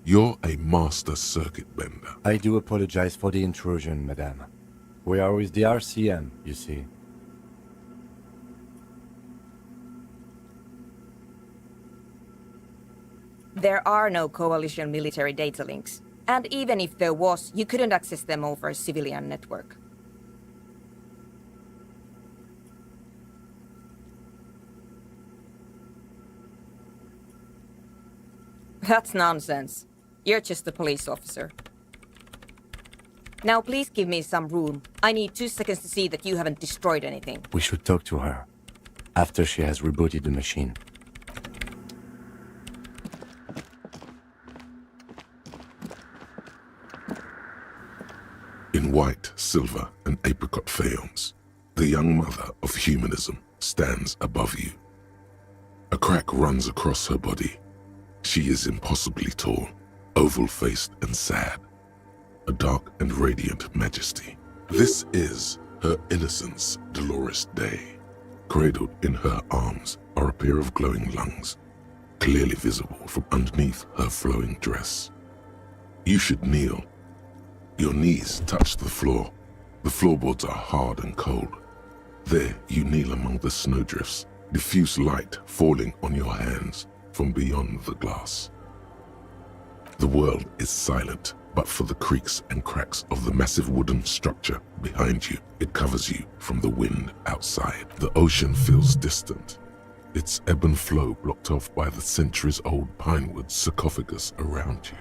You're a master circuit bender. I do apologize for the intrusion, madame. We are with the RCM, you see. There are no coalition military data links. And even if there was, you couldn't access them over a civilian network. That's nonsense. You're just a police officer. Now please give me some room. I need 2 seconds to see that you haven't destroyed anything. We should talk to her after she has rebooted the machine. In white, silver, and apricot faience, the young mother of humanism stands above you. A crack runs across her body. She is impossibly tall, oval-faced and sad, a dark and radiant majesty. This is her innocence, Dolores Day. Cradled in her arms are a pair of glowing lungs, clearly visible from underneath her flowing dress. You should kneel. Your knees touch the floor. The floorboards are hard and cold. There you kneel among the snowdrifts, diffuse light falling on your hands from beyond the glass. The world is silent, but for the creaks and cracks of the massive wooden structure behind you. It covers you from the wind outside. The ocean feels distant, its ebb and flow blocked off by the centuries-old pinewood sarcophagus around you.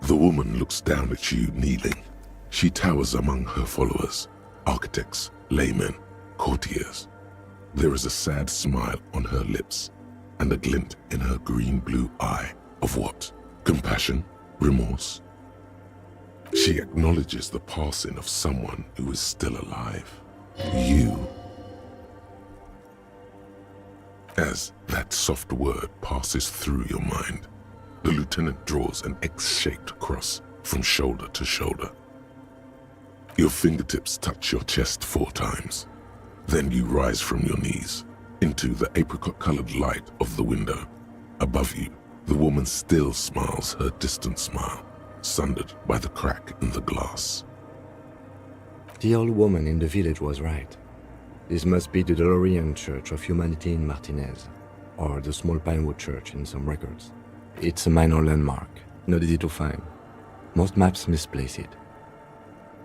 The woman looks down at you kneeling. She towers among her followers, architects, laymen, courtiers. There is a sad smile on her lips and a glint in her green-blue eye of what? Compassion? Remorse? She acknowledges the passing of someone who is still alive. You. As that soft word passes through your mind, the lieutenant draws an X-shaped cross from shoulder to shoulder. Your fingertips touch your chest 4 times. Then you rise from your knees into the apricot-colored light of the window. Above you, the woman still smiles her distant smile, sundered by the crack in the glass. The old woman in the village was right. This must be the DeLorean Church of Humanity in Martinez, or the small Pinewood Church in some records. It's a minor landmark, not easy to find. Most maps misplace it.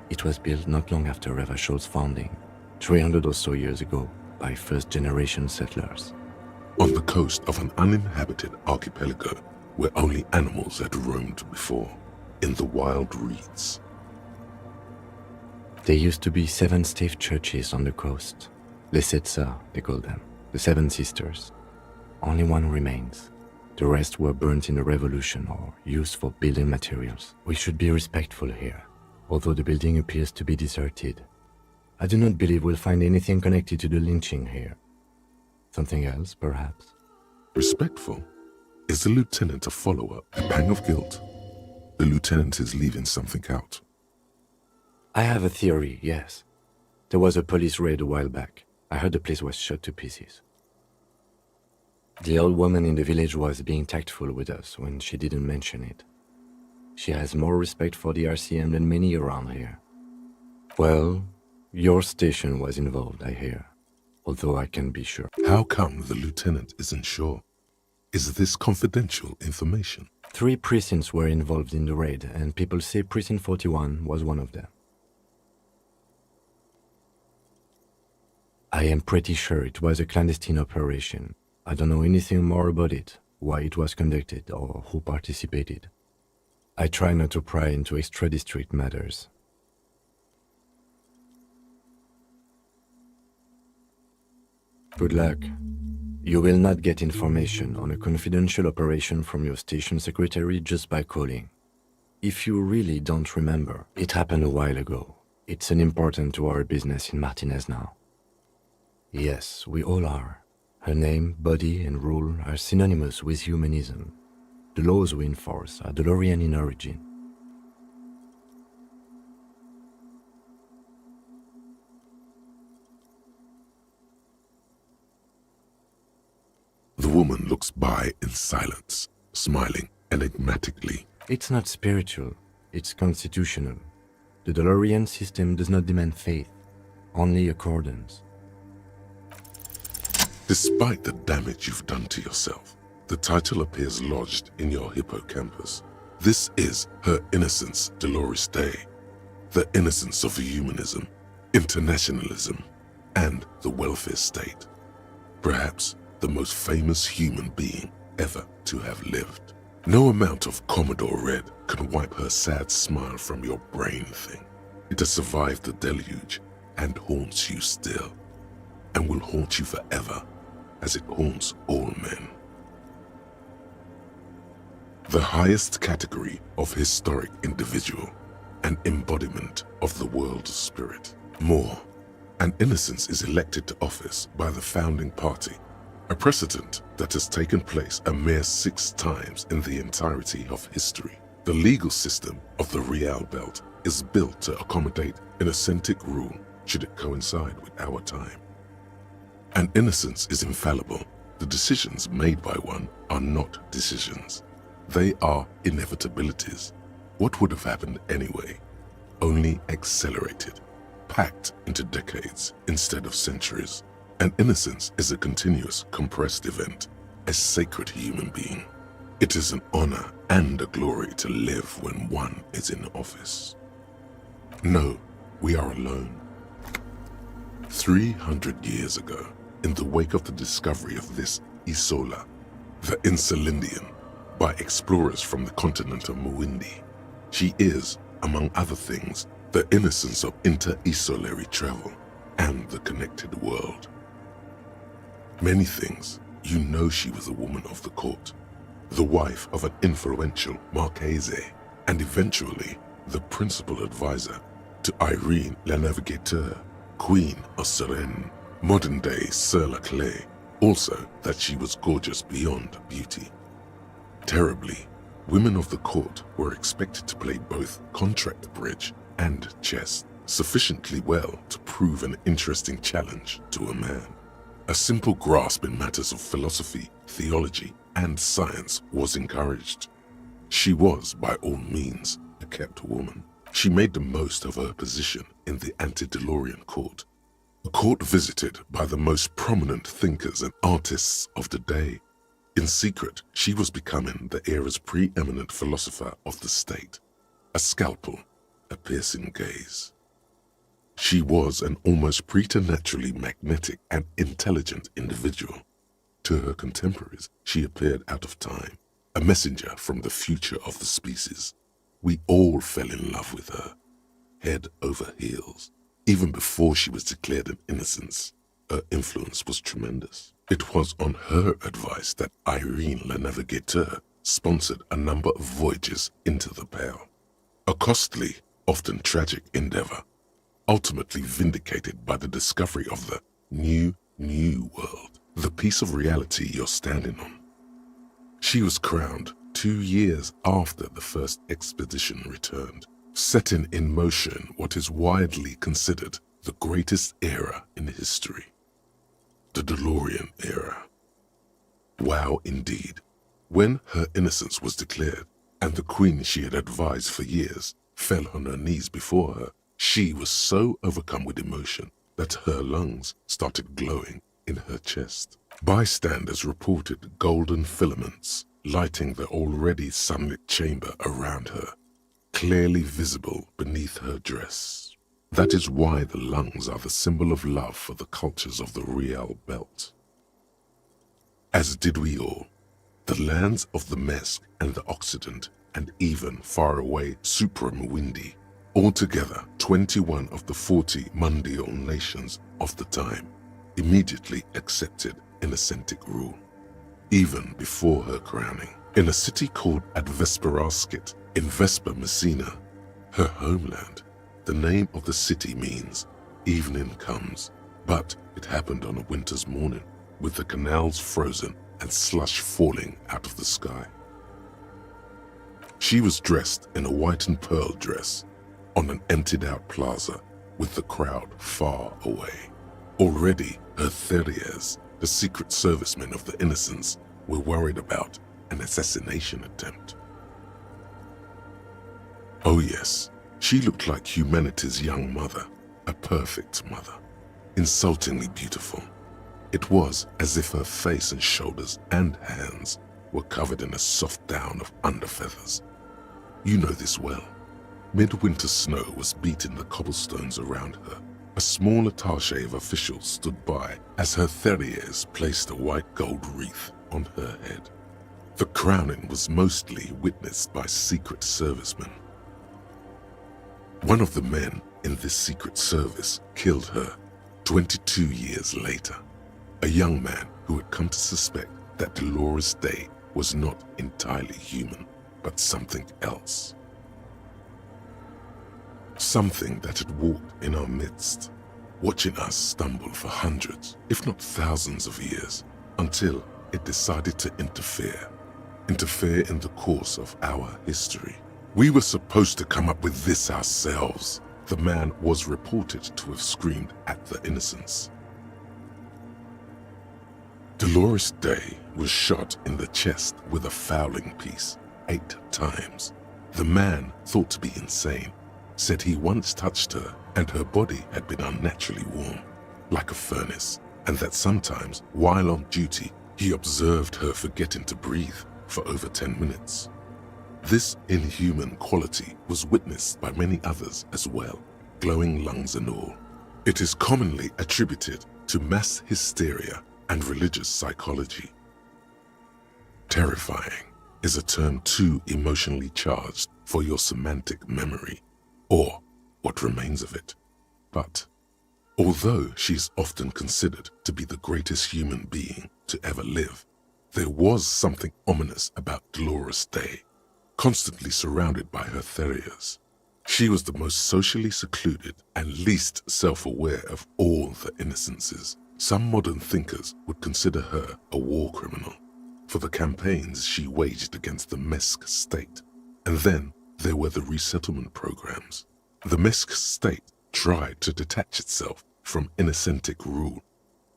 It was built not long after Revachol's founding, 300 or so years ago, by first-generation settlers. On the coast of an uninhabited archipelago where only animals had roamed before, in the wild reeds. There used to be 7 stave churches on the coast. Les Sept Sœurs, they call them, the 7 sisters. Only one remains. The rest were burnt in the revolution or used for building materials. We should be respectful here, although the building appears to be deserted. I do not believe we'll find anything connected to the lynching here. Something else, perhaps? Respectful? Is the lieutenant a follower? A pang of guilt? The lieutenant is leaving something out. I have a theory, yes. There was a police raid a while back. I heard the place was shot to pieces. The old woman in the village was being tactful with us when she didn't mention it. She has more respect for the RCM than many around here. Well, your station was involved, I hear, although I can't be sure. How come the lieutenant isn't sure? Is this confidential information? 3 precincts were involved in the raid, and people say Precinct 41 was one of them. I am pretty sure it was a clandestine operation. I don't know anything more about it, why it was conducted, or who participated. I try not to pry into extra-district matters. Good luck. You will not get information on a confidential operation from your station secretary just by calling. If you really don't remember, it happened a while ago. It's unimportant to our business in Martinez now. Yes, we all are. Her name, body, and rule are synonymous with humanism. The laws we enforce are DeLorean in origin. woman looks by in silence, smiling enigmatically. It's not spiritual, it's constitutional. The DeLorean system does not demand faith, only accordance. Despite the damage you've done to yourself, the title appears lodged in your hippocampus. This is Her Innocence Dolores Day, the innocence of humanism, internationalism, and the welfare state. Perhaps the most famous human being ever to have lived. No amount of Commodore Red can wipe her sad smile from your brain thing. It has survived the deluge and haunts you still, and will haunt you forever as it haunts all men. The highest category of historic individual, an embodiment of the world spirit. More, an innocence is elected to office by the founding party, a precedent that has taken place a mere 6 times in the entirety of history. The legal system of the Real Belt is built to accommodate inauthentic rule should it coincide with our time. An innocence is infallible. The decisions made by one are not decisions. They are inevitabilities. What would have happened anyway? Only accelerated, packed into decades instead of centuries. An innocence is a continuous, compressed event, a sacred human being. It is an honor and a glory to live when one is in office. No, we are alone. 300 years ago, in the wake of the discovery of this Isola, the Insulindian, by explorers from the continent of Muindi, she is, among other things, the innocence of inter-isolary travel and the connected world. Many things, you know she was a woman of the court, the wife of an influential Marchese, and eventually the principal advisor to Irene La Navigateur, Queen of Suresnes, modern-day Sir La Clé, also that she was gorgeous beyond beauty. Terribly, women of the court were expected to play both contract bridge and chess sufficiently well to prove an interesting challenge to a man. A simple grasp in matters of philosophy, theology, and science was encouraged. She was, by all means, a kept woman. She made the most of her position in the antediluvian court, a court visited by the most prominent thinkers and artists of the day. In secret, she was becoming the era's preeminent philosopher of the state, a scalpel, a piercing gaze. She was an almost preternaturally magnetic and intelligent individual. To her contemporaries, she appeared out of time, a messenger from the future of the species. We all fell in love with her, head over heels. Even before she was declared an innocence, her influence was tremendous. It was on her advice that Irene La Navigateur sponsored a number of voyages into the Pale, a costly, often tragic endeavor, ultimately vindicated by the discovery of the new world, the piece of reality you're standing on. She was crowned 2 years after the first expedition returned, setting in motion what is widely considered the greatest era in history, the DeLorean era. Wow, indeed. When her innocence was declared and the queen she had advised for years fell on her knees before her, she was so overcome with emotion that her lungs started glowing in her chest. Bystanders reported golden filaments lighting the already sunlit chamber around her, clearly visible beneath her dress. That is why the lungs are the symbol of love for the cultures of the Real Belt. As did we all, the lands of the Mesk and the Occident, and even faraway Supra-Muindi, altogether 21 of the 40 mundial nations of the time, immediately accepted inauthentic rule. Even before her crowning, in a city called Advesperaskit in Vespa Messina, her homeland, the name of the city means evening comes, but it happened on a winter's morning with the canals frozen and slush falling out of the sky. She was dressed in a white and pearl dress on an emptied-out plaza with the crowd far away. Already, her Theriers, the secret servicemen of the Innocents, were worried about an assassination attempt. Oh yes, she looked like humanity's young mother, a perfect mother, insultingly beautiful. It was as if her face and shoulders and hands were covered in a soft down of underfeathers. You know this well. Midwinter snow was beating the cobblestones around her. A small attaché of officials stood by as her Theriers placed a white gold wreath on her head. The crowning was mostly witnessed by Secret Servicemen. One of the men in this Secret Service killed her 22 years later, a young man who had come to suspect that Dolores Day was not entirely human, but something else. Something that had walked in our midst, watching us stumble for hundreds, if not thousands of years, until it decided to interfere in the course of our history. We were supposed to come up with this ourselves. The man was reported to have screamed at the innocents. Dolores Day was shot in the chest with a fowling piece 8 times. The man, thought to be insane, said he once touched her and her body had been unnaturally warm, like a furnace, and that sometimes, while on duty, he observed her forgetting to breathe for over 10 minutes. This inhuman quality was witnessed by many others as well, glowing lungs and all. It is commonly attributed to mass hysteria and religious psychology. Terrifying is a term too emotionally charged for your semantic memory, or what remains of it. But although she is often considered to be the greatest human being to ever live, there was something ominous about Dolores Day, constantly surrounded by her Theriers. She was the most socially secluded and least self-aware of all the innocences. Some modern thinkers would consider her a war criminal for the campaigns she waged against the Mesk state. And then there were the resettlement programs. The Mesk state tried to detach itself from Innocentic rule.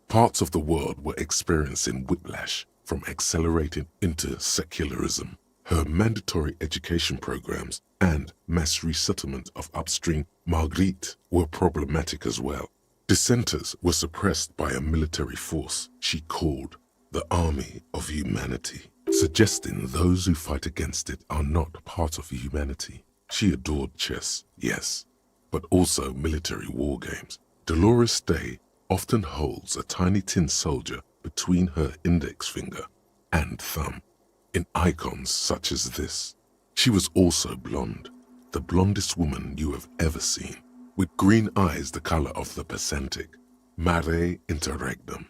Parts of the world were experiencing whiplash from accelerating into secularism. Her mandatory education programs and mass resettlement of upstream Marguerite were problematic as well. Dissenters were suppressed by a military force she called the Army of Humanity, suggesting those who fight against it are not part of humanity. She adored chess, yes, but also military war games. Dolores Day often holds a tiny tin soldier between her index finger and thumb in icons such as this. She was also blonde, the blondest woman you have ever seen, with green eyes the color of the Pacentic, mare interregnum.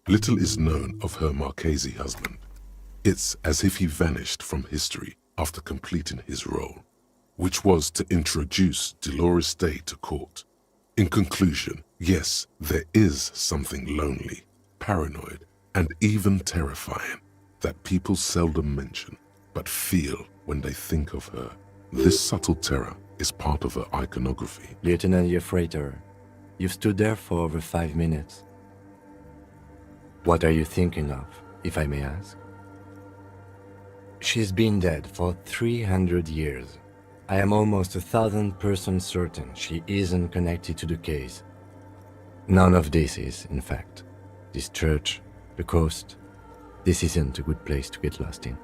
Little is known of her Marchese husband. It's as if he vanished from history after completing his role, which was to introduce Dolores Day to court. In conclusion, yes, there is something lonely, paranoid, and even terrifying that people seldom mention, but feel when they think of her. This subtle terror is part of her iconography. Lieutenant Yefreiter, you've stood there for over 5 minutes. What are you thinking of, if I may ask? She's been dead for 300 years. I am almost 1,000% certain she isn't connected to the case. None of this is, in fact. This church, the coast, this isn't a good place to get lost in.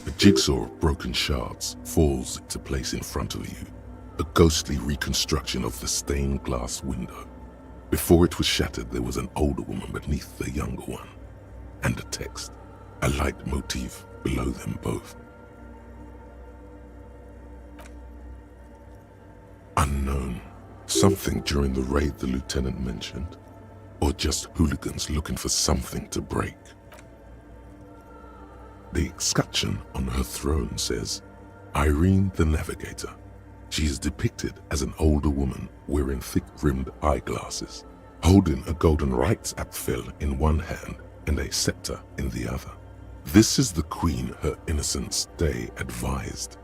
A jigsaw of broken shards falls into place in front of you, a ghostly reconstruction of the stained glass window. Before it was shattered, there was an older woman beneath the younger one, and a text, a light motif below them both. Unknown. Something during the raid the lieutenant mentioned, or just hooligans looking for something to break. The escutcheon on her throne says, Irene the Navigator. She is depicted as an older woman wearing thick-rimmed eyeglasses, holding a golden Reichsapfel in one hand and a scepter in the other. This is the queen her Innocence Day advised.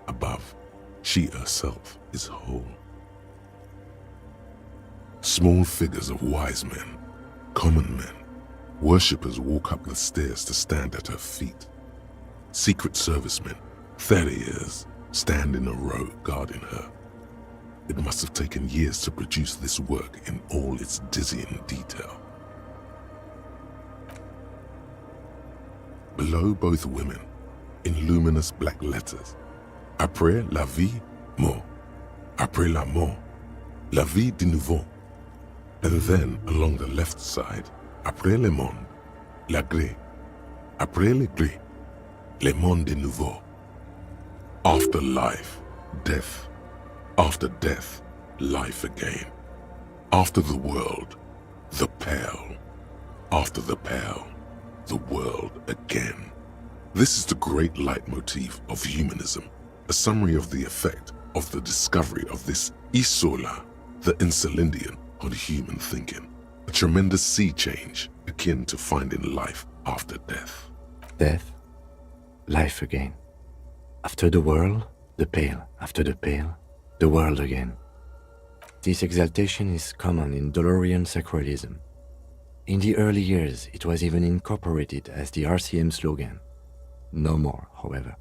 Above, she herself is whole. Small figures of wise men, common men, Worshippers walk up the stairs to stand at her feet. Secret servicemen, Theriers, stand in a row guarding her. It must have taken years to produce this work in all its dizzying detail. Below both women, in luminous black letters, Après la vie, mort. Après la mort, la vie de nouveau. And then, along the left side, Après le monde, la gré. Après le gré, le monde de nouveau. After life, death. After death, life again. After the world, the pale. After the pale, the world again. This is the great leitmotif of humanism, a summary of the effect of the discovery of this isola, the Insulindian, on human thinking. A tremendous sea change akin to finding life after death. Death, life again. After the world, the pale. After the pale, the world again. This exaltation is common in Dolorian sacralism. In the early years, it was even incorporated as the RCM slogan. No more, however.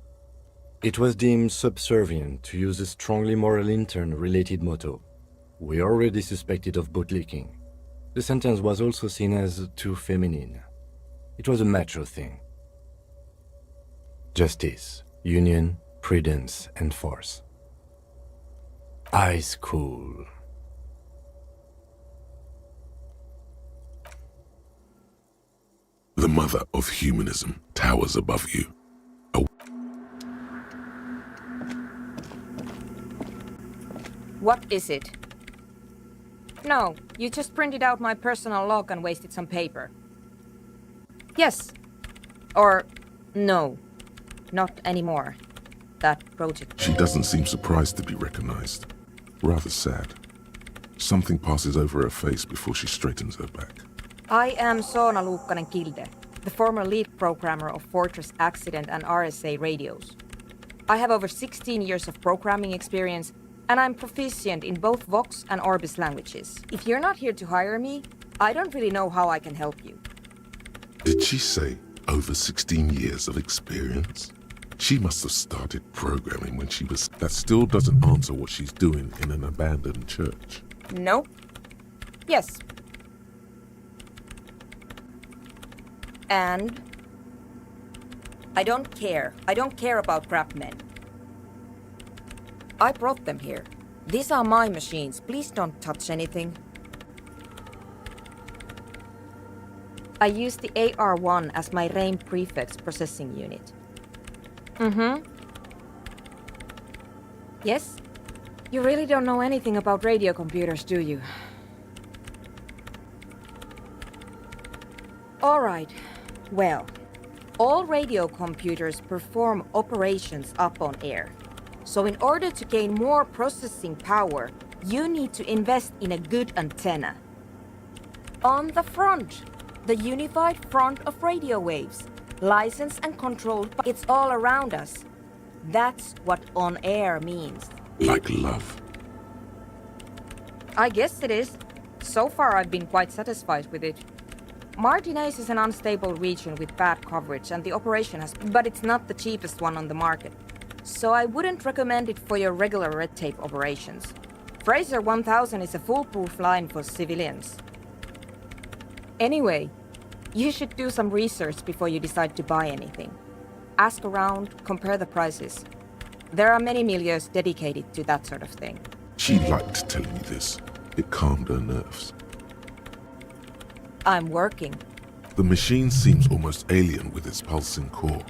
It was deemed subservient to use a strongly moral intern-related motto. We already suspected of bootlicking. The sentence was also seen as too feminine. It was a macho thing. Justice, union, prudence, and force. Eyes cool. The mother of humanism towers above you. What is it? No, you just printed out my personal log and wasted some paper. Yes. Or no. Not anymore. That project. She doesn't seem surprised to be recognized. Rather sad. Something passes over her face before she straightens her back. I am Soona Luukkanen-Kilde, the former lead programmer of Fortress Accident and RSA radios. I have over 16 years of programming experience, and I'm proficient in both Vox and Orbis languages. If you're not here to hire me, I don't really know how I can help you. Did she say over 16 years of experience? She must have started programming when she was... That still doesn't answer what she's doing in an abandoned church. No. Yes. And I don't care. I don't care about crap men. I brought them here. These are my machines. Please don't touch anything. I use the AR-1 as my RAIN prefix processing unit. Yes? You really don't know anything about radio computers, do you? All right. Well, all radio computers perform operations up on air. So in order to gain more processing power, you need to invest in a good antenna. On the front, the unified front of radio waves, licensed and controlled, it's all around us. That's what on air means. Like love. I guess it is. So far I've been quite satisfied with it. Martinez is an unstable region with bad coverage and the operation has... But it's not the cheapest one on the market. So I wouldn't recommend it for your regular red tape operations. Fraser 1000 is a foolproof line for civilians. Anyway, you should do some research before you decide to buy anything. Ask around, compare the prices. There are many milieus dedicated to that sort of thing. She liked telling me this. It calmed her nerves. I'm working. The machine seems almost alien with its pulsing core,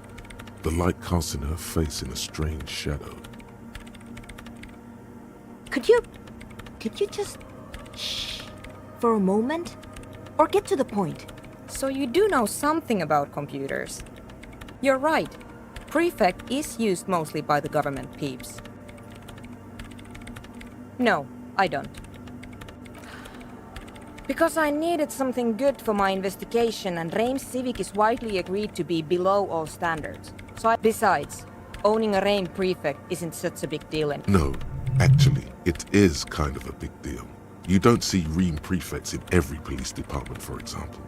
the light casting her face in a strange shadow. Could you just shh for a moment? Or get to the point? So you do know something about computers. You're right. Prefect is used mostly by the government peeps. No, I don't. Because I needed something good for my investigation and RAIN Civic is widely agreed to be below all standards. Besides, owning a RAIN prefect isn't such a big deal No, actually, it is kind of a big deal. You don't see RAIN prefects in every police department, for example.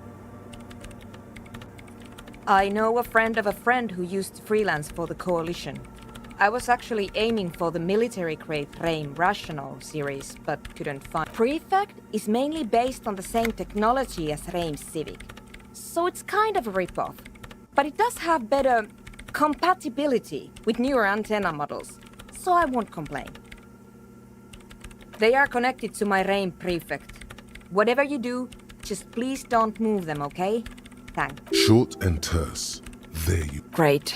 I know a friend of a friend who used to freelance for the Coalition. I was actually aiming for the military-grade RAIM Rational series, but couldn't find. Prefect is mainly based on the same technology as RAIM Civic, so it's kind of a ripoff. But it does have better compatibility with newer antenna models, so I won't complain. They are connected to my RAIM Prefect. Whatever you do, just please don't move them, okay? Thanks. Short and terse. There you... Great.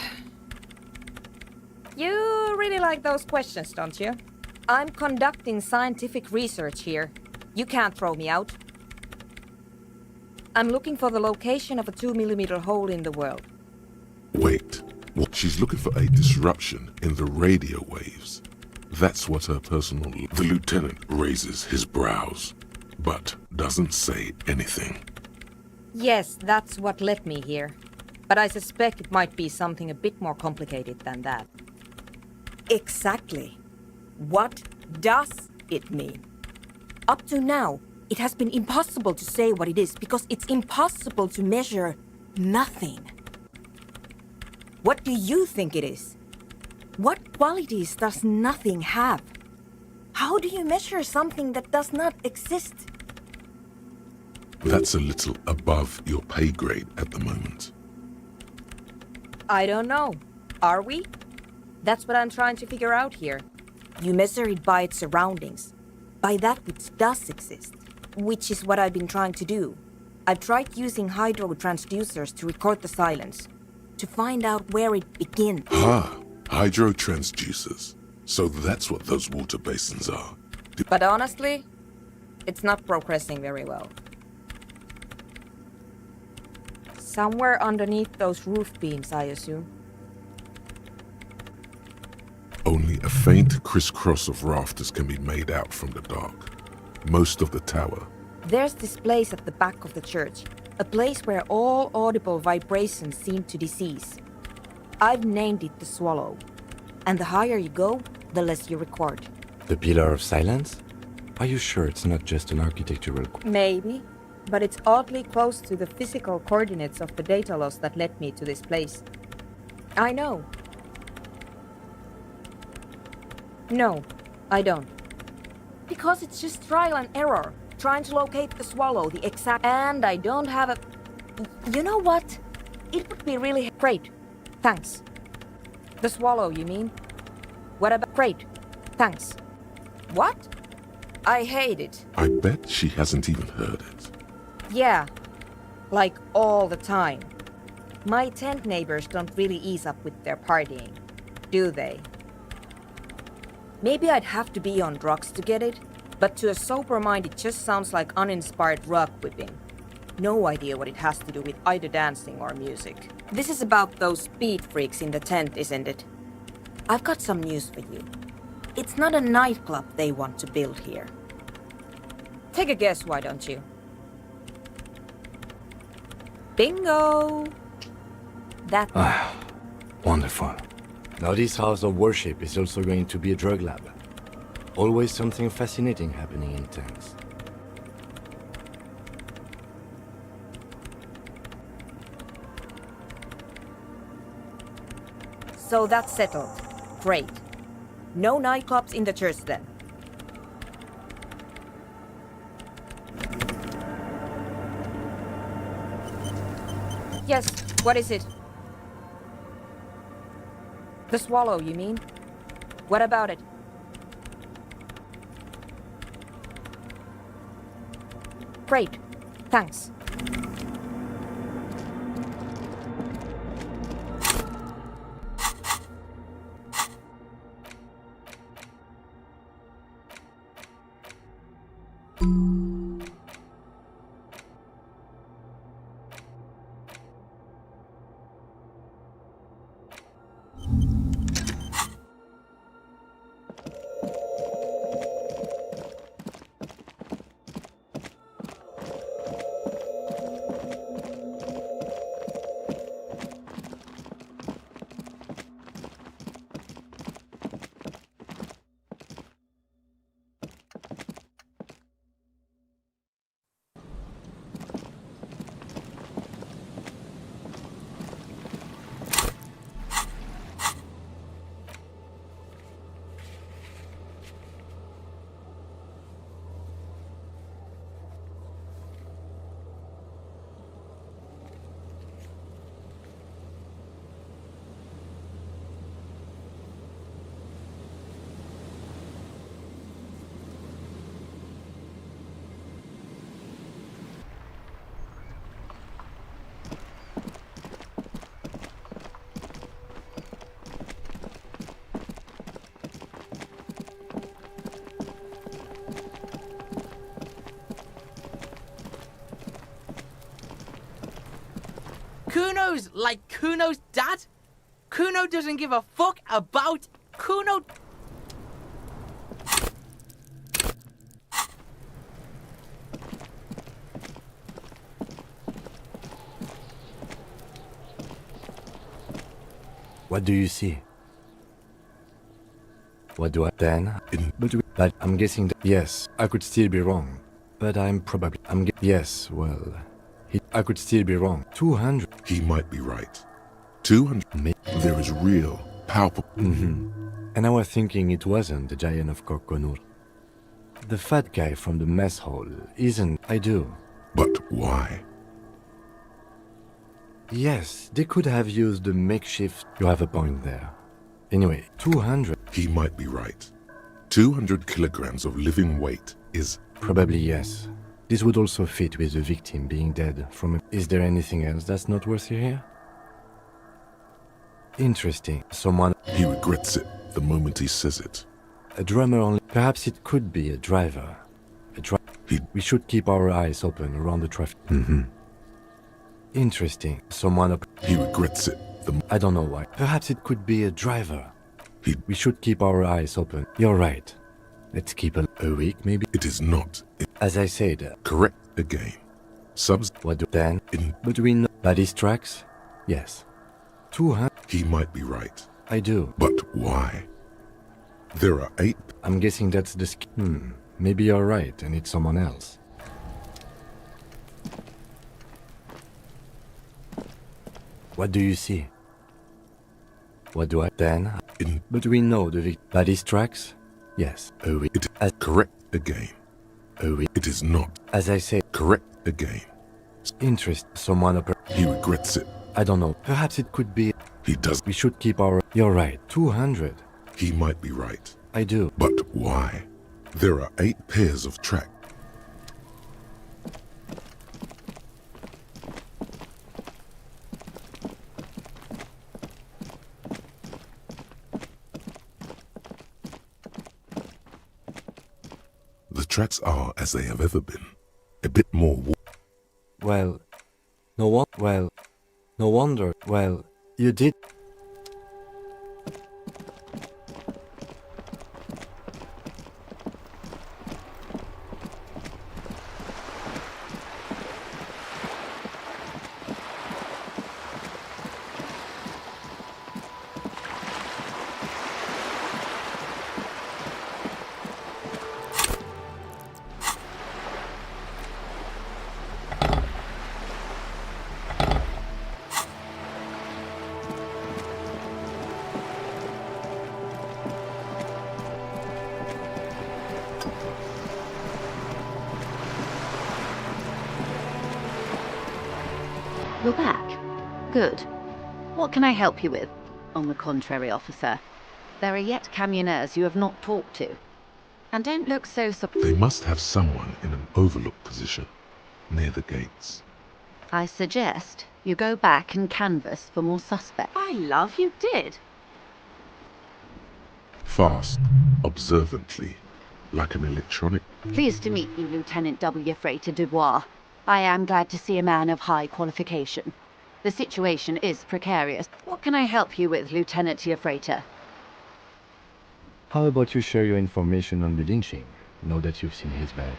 You really like those questions, don't you? I'm conducting scientific research here. You can't throw me out. I'm looking for the location of a 2mm hole in the world. Wait. What? She's looking for a disruption in the radio waves. That's what her personal... The lieutenant raises his brows, but doesn't say anything. Yes, that's what led me here. But I suspect it might be something a bit more complicated than that. Exactly. What does it mean? Up to now, it has been impossible to say what it is because it's impossible to measure nothing. What do you think it is? What qualities does nothing have? How do you measure something that does not exist? That's a little above your pay grade at the moment. I don't know. Are we? That's what I'm trying to figure out here. You measure it by its surroundings, by that which does exist, which is what I've been trying to do. I've tried using hydro transducers to record the silence, to find out where it begins. Ah, hydro transducers. So that's what those water basins are. But honestly, it's not progressing very well. Somewhere underneath those roof beams, I assume. Only a faint crisscross of rafters can be made out from the dark. Most of the tower. There's this place at the back of the church, a place where all audible vibrations seem to decease. I've named it the Swallow. And the higher you go, the less you record. The Pillar of Silence? Are you sure it's not just an architectural... Maybe, but it's oddly close to the physical coordinates of the data loss that led me to this place. I know. No, I don't. Because it's just trial and error, trying to locate the Swallow, the exact... And I don't have a... You know what? It would be really... Great. Thanks. The Swallow, you mean? What about... Great. Thanks. What? I hate it. I bet she hasn't even heard it. Yeah. Like all the time. My tent neighbors don't really ease up with their partying, do they? Maybe I'd have to be on drugs to get it, but to a sober mind it just sounds like uninspired rug whipping. No idea what it has to do with either dancing or music. This is about those speed freaks in the tent, isn't it? I've got some news for you. It's not a nightclub they want to build here. Take a guess, why don't you? Bingo! That... Wonderful. Now this house of worship is also going to be a drug lab. Always something fascinating happening in tents. So that's settled. Great. No nightclubs in the church then. Yes, what is it? The Swallow, you mean? What about it? Great. Thanks. Kuno's like Kuno's dad? Kuno doesn't give a fuck about Kuno. What do you see? What do I then? But I'm guessing that yes, I could still be wrong. But I'm probably yes, well, I could still be wrong. 200. He might be right. 200. There is real, palpable. And I was thinking it wasn't the giant of Korkonur. The fat guy from the mess hall isn't. I do. But why? Yes, they could have used the makeshift. You have a point there. Anyway, 200. He might be right. 200 kilograms of living weight is... Probably yes. This would also fit with the victim being dead from a... Is there anything else that's noteworthy here? Interesting. Someone... He regrets it the moment he says it. A drummer only... Perhaps it could be a driver. We should keep our eyes open around the traffic. Interesting. Someone up... He regrets it. I don't know why. Perhaps it could be a driver. We should keep our eyes open. You're right. Let's keep a week, maybe? It is not. As I said... Correct again. What do then? Between bodies tracks? Yes. 200... He might be right. I do. But why? There are 8... I'm guessing that's the... Maybe you're right and it's someone else. What do you see? What do I then? But we know the bodies tracks? Yes. It is correct again. It is not. As I say, correct again. Interest. Someone up. He regrets it. I don't know. Perhaps it could be. He does. We should keep our. You're right. 200. He might be right. I do. But why? There are 8 pairs of tracks. The tracks are as they have ever been. A bit more. Well, no wonder. Well, you did. You're back. Good. What can I help you with? On the contrary, officer. There are yet camioneers you have not talked to. And don't look so surprised. They must have someone in an overlooked position, near the gates. I suggest you go back and canvass for more suspects. I love you did. Fast, observantly, like an electronic... Pleased to meet you, Lieutenant W. Freighter Dubois. I am glad to see a man of high qualification. The situation is precarious. What can I help you with, Lieutenant Freighter? How about you share your information on the lynching, now that you've seen his badge?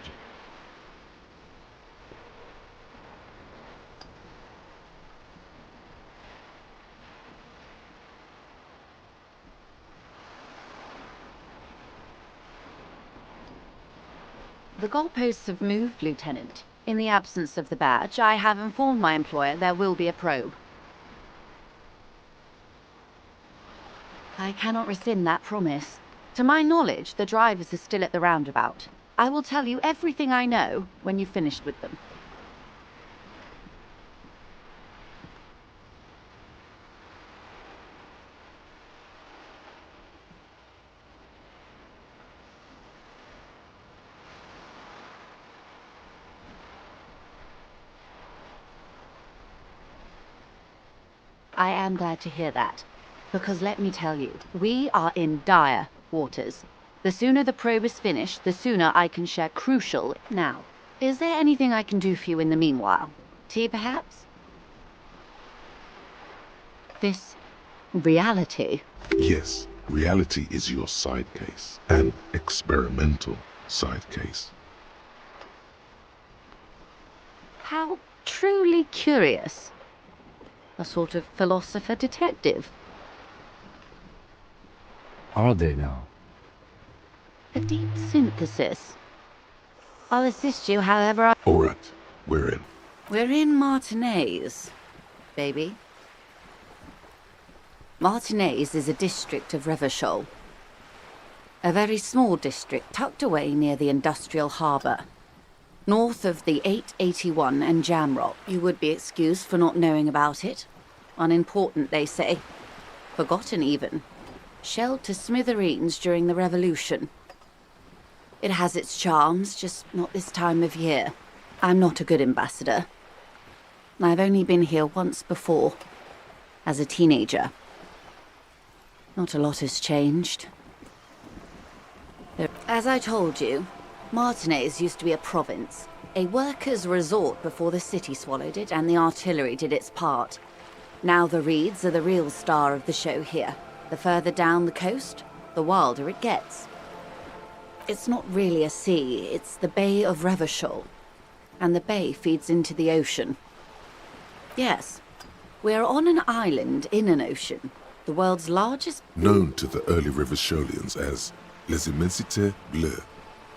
The goalposts have moved, Lieutenant. In the absence of the badge, I have informed my employer there will be a probe. I cannot rescind that promise. To my knowledge, the drivers are still at the roundabout. I will tell you everything I know when you've finished with them. I am glad to hear that, because let me tell you, we are in dire waters. The sooner the probe is finished, the sooner I can share crucial. Now, is there anything I can do for you in the meanwhile? Tea, perhaps? this reality. Yes, reality is your side case, an experimental side case. How truly curious. A sort of philosopher detective. Are they now? A deep synthesis. I'll assist you however I... All right, we're in. We're in Martinez, baby. Martinez is a district of Revachol. A very small district tucked away near the industrial harbour. North of the 881 and Jamrock. You would be excused for not knowing about it. Unimportant, they say. Forgotten, even. Shelled to smithereens during the Revolution. It has its charms, just not this time of year. I'm not a good ambassador. I've only been here once before, as a teenager. Not a lot has changed. As I told you, Martinez used to be a province, a workers' resort before the city swallowed it and the artillery did its part. Now the Reeds are the real star of the show here. The further down the coast, the wilder it gets. It's not really a sea, it's the Bay of Revachol, and the bay feeds into the ocean. Yes, we're on an island in an ocean, the world's largest... Known to the early Revacholians as Les Immensités Bleues,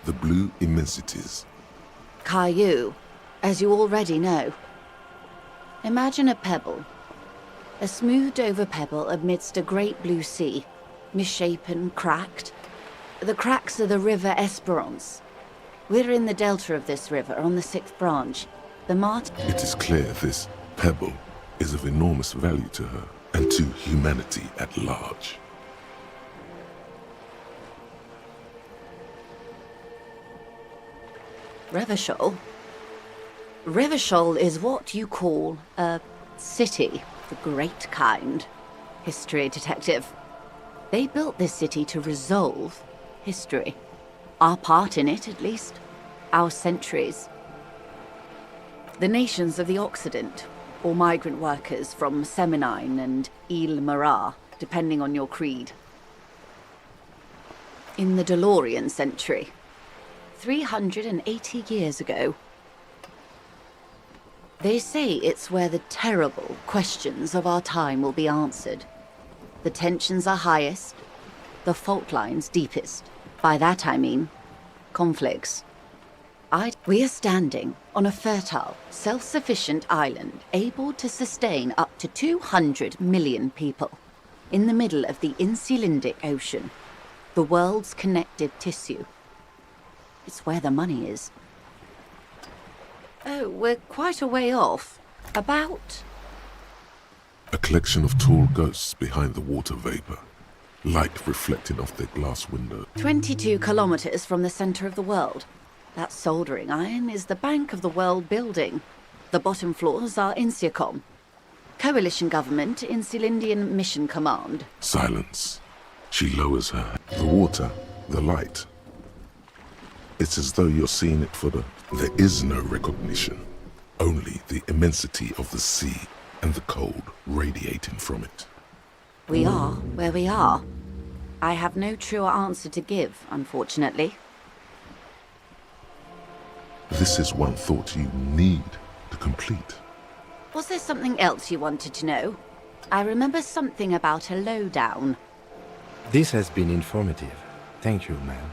the Blue Immensities. Caillou, as you already know. Imagine a pebble. A smoothed-over pebble amidst a great blue sea, misshapen, cracked. The cracks are the River Esperance. We're in the delta of this river, on the 6th branch. It is clear this pebble is of enormous value to her, and to humanity at large. Revachol? Revachol is what you call a city, the great kind. History detective. They built this city to resolve history. Our part in it, at least. Our centuries. The nations of the Occident, or migrant workers from Seminine and Ile Marat, depending on your creed. In the DeLorean century, 380 years ago. They say it's where the terrible questions of our time will be answered. The tensions are highest, the fault lines deepest. By that I mean conflicts. We are standing on a fertile, self-sufficient island able to sustain up to 200 million people in the middle of the Insulindic Ocean, the world's connective tissue. It's where the money is. Oh, we're quite a way off. About... A collection of tall ghosts behind the water vapor, light reflecting off their glass window. 22 kilometers from the center of the world. That soldering iron is the bank of the world building. The bottom floors are Insiacom. Coalition government, Insulindian Mission Command. Silence. She lowers her. The water, the light. It's as though you're seeing it for the... There is no recognition. Only the immensity of the sea and the cold radiating from it. We are where we are. I have no truer answer to give, unfortunately. This is one thought you need to complete. Was there something else you wanted to know? I remember something about a lowdown. This has been informative. Thank you, ma'am.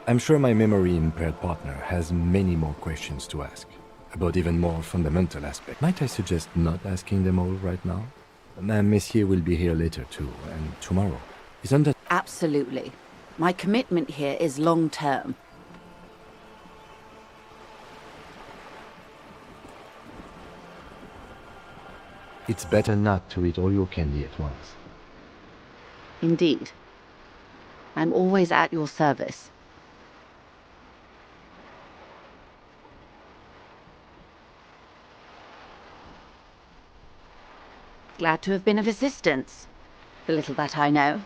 I'm sure my memory-impaired partner has many more questions to ask, about even more fundamental aspects. Might I suggest not asking them all right now? Madame Messier will be here later too, and tomorrow. Isn't that... Absolutely. My commitment here is long-term. It's better not to eat all your candy at once. Indeed. I'm always at your service. Glad to have been of assistance. The little that I know.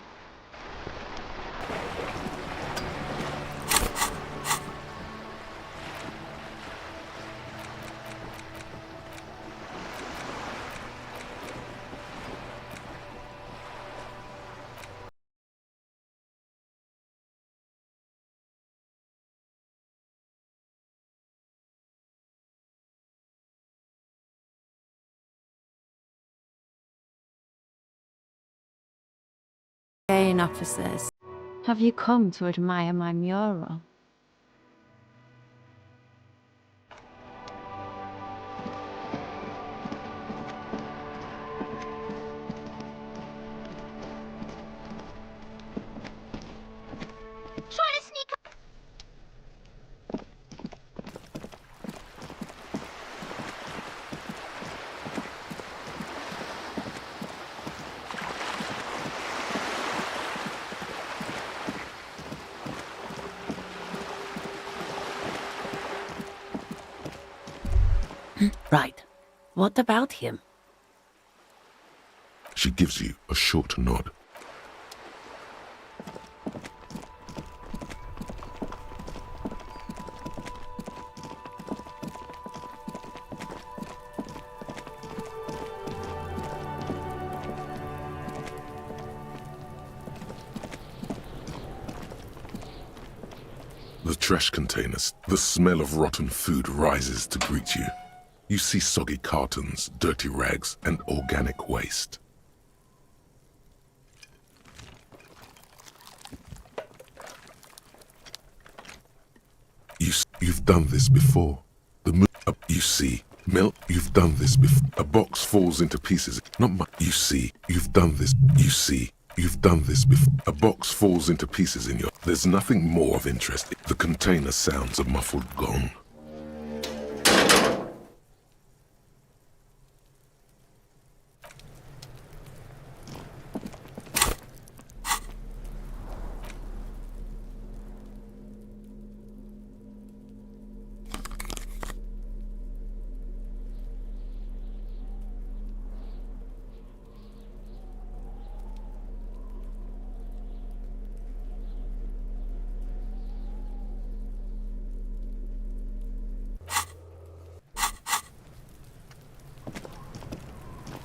Attention, officers. Have you come to admire my mural? Trying to sneak up. Right. What about him? She gives you a short nod. The trash containers, the smell of rotten food rises to greet you. You see soggy cartons, dirty rags, and organic waste. You've done this before. You see, Mel, you've done this before. A box falls into pieces. Not much. You see, you've done this. You see, you've done this before. A box falls into pieces in your... There's nothing more of interest. The container sounds a muffled gong.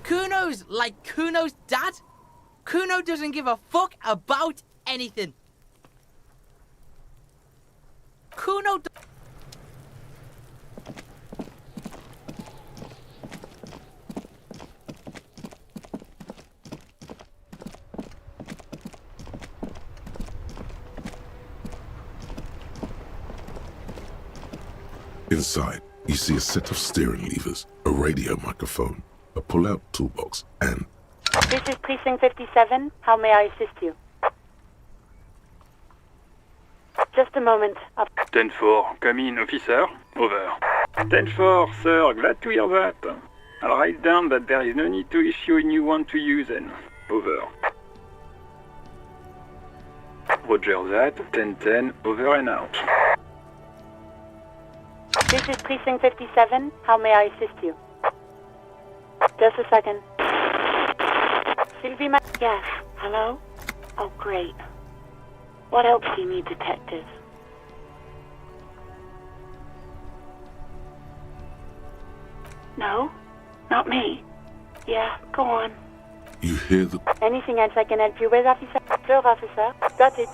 Kuno's like Kuno's dad? Kuno doesn't give a fuck about anything. Kuno Inside, you see a set of steering levers, a radio microphone, a pull-out toolbox, and... This is Precinct 57. How may I assist you? Just a moment. 10-4, come in, officer. Over. 10-4, sir, glad to hear that. I'll write down that there is no need to issue a new one to you then. Over. Roger that, 10-10, over and out. This is Precinct 57. How may I assist you? Just a second. Sylvie, yes. Hello? Oh, great. What else do you need, detective? No? Not me. Yeah, go on. You hear the... Anything else I can help you with, officer? Sure, officer. Got it.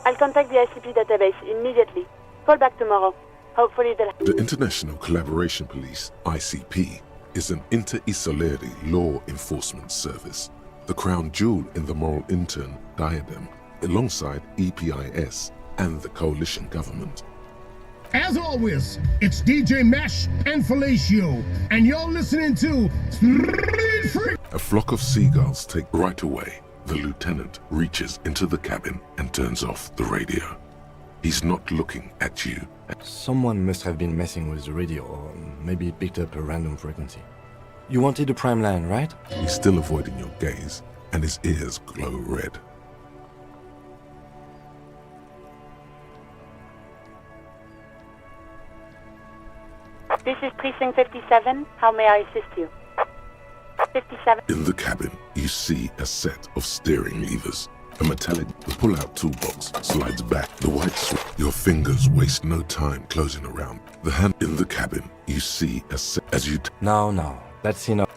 I'll contact the ICP database immediately. Call back tomorrow. Hopefully they'll... The International Collaboration Police, ICP, is an inter-Isolari law enforcement service, the crown jewel in the moral intern diadem, alongside EPIS and the coalition government. As always, it's DJ Mesh and Felicio, and you're listening to Street Freak. A flock of seagulls take right away. The lieutenant reaches into the cabin and turns off the radio. He's not looking at you. Someone must have been messing with the radio, or maybe it picked up a random frequency. You wanted a prime line, right? He's still avoiding your gaze, and his ears glow red. This is Precinct 57. How may I assist you? 57. In the cabin, you see a set of steering levers. A metallic pull-out toolbox slides back. The white switch. Your fingers waste no time closing around. The hand in the cabin, you see a set as you... No, that's enough.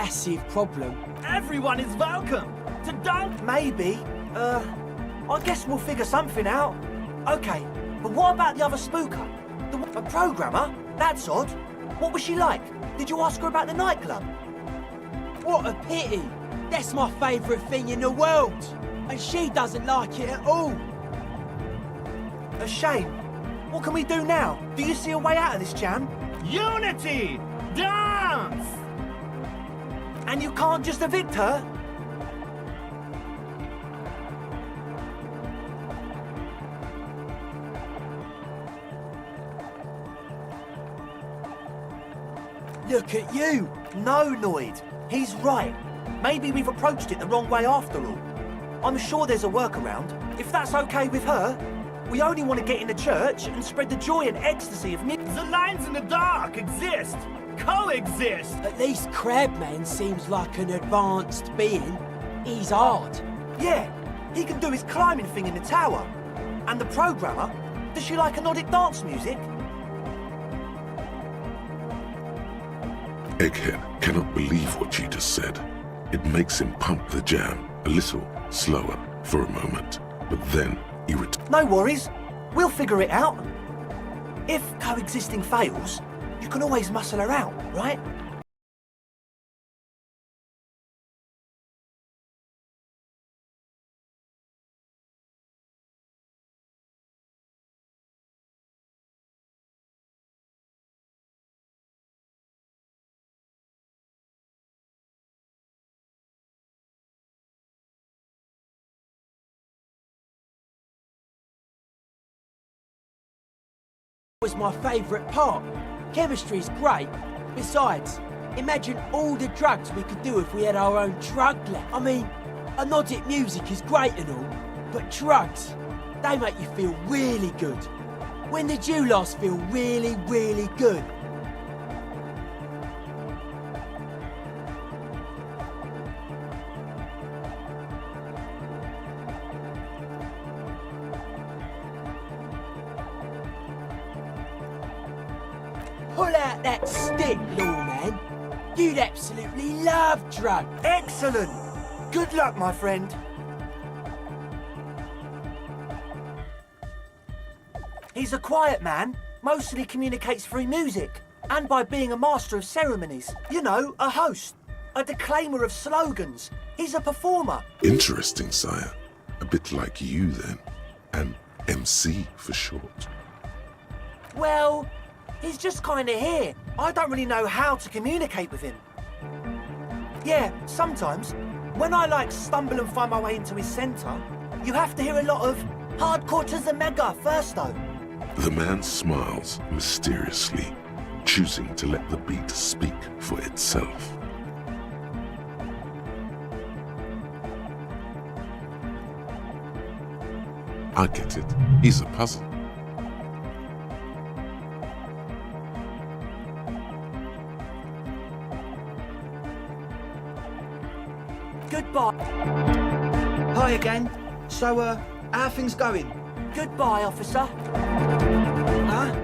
massive problem. Everyone is welcome to dunk. Maybe. I guess we'll figure something out. Okay, but what about the other spooker? A programmer? That's odd. What was she like? Did you ask her about the nightclub? What a pity. That's my favourite thing in the world. And she doesn't like it at all. A shame. What can we do now? Do you see a way out of this jam? Unity! Dance! And you can't just evict her? Look at you. No, Noid. He's right. Maybe we've approached it the wrong way after all. I'm sure there's a workaround. If that's okay with her, we only want to get in the church and spread the joy and ecstasy of music. The lines in the dark exist. Coexist. At least Crabman seems like an advanced being. He's hard. Yeah, he can do his climbing thing in the tower. And the programmer, does she like Nordic dance music? Egghead cannot believe what she just said. It makes him pump the jam a little slower for a moment, but then he No worries, we'll figure it out. If coexisting fails, you can always muscle her out, right? Was my favourite part. Chemistry's great. Besides, imagine all the drugs we could do if we had our own drug lab. I mean, anodic music is great and all, but drugs, they make you feel really good. When did you last feel really, really good? Pull out that stick, lawman. You'd absolutely love drugs. Excellent. Good luck, my friend. He's a quiet man, mostly communicates through music, and by being a master of ceremonies. You know, a host, a declaimer of slogans. He's a performer. Interesting, sire. A bit like you, then. An MC for short. Well, he's just kind of here. I don't really know how to communicate with him. Yeah, sometimes, when I stumble and find my way into his centre, you have to hear a lot of hardcore to the mega first though. The man smiles mysteriously, choosing to let the beat speak for itself. I get it. He's a puzzle. Goodbye. Hi again. So, how are things going? Goodbye, officer. Huh?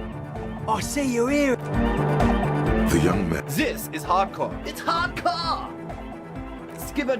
I see you're here. The young man. This is hardcore. It's hardcore! Skibber.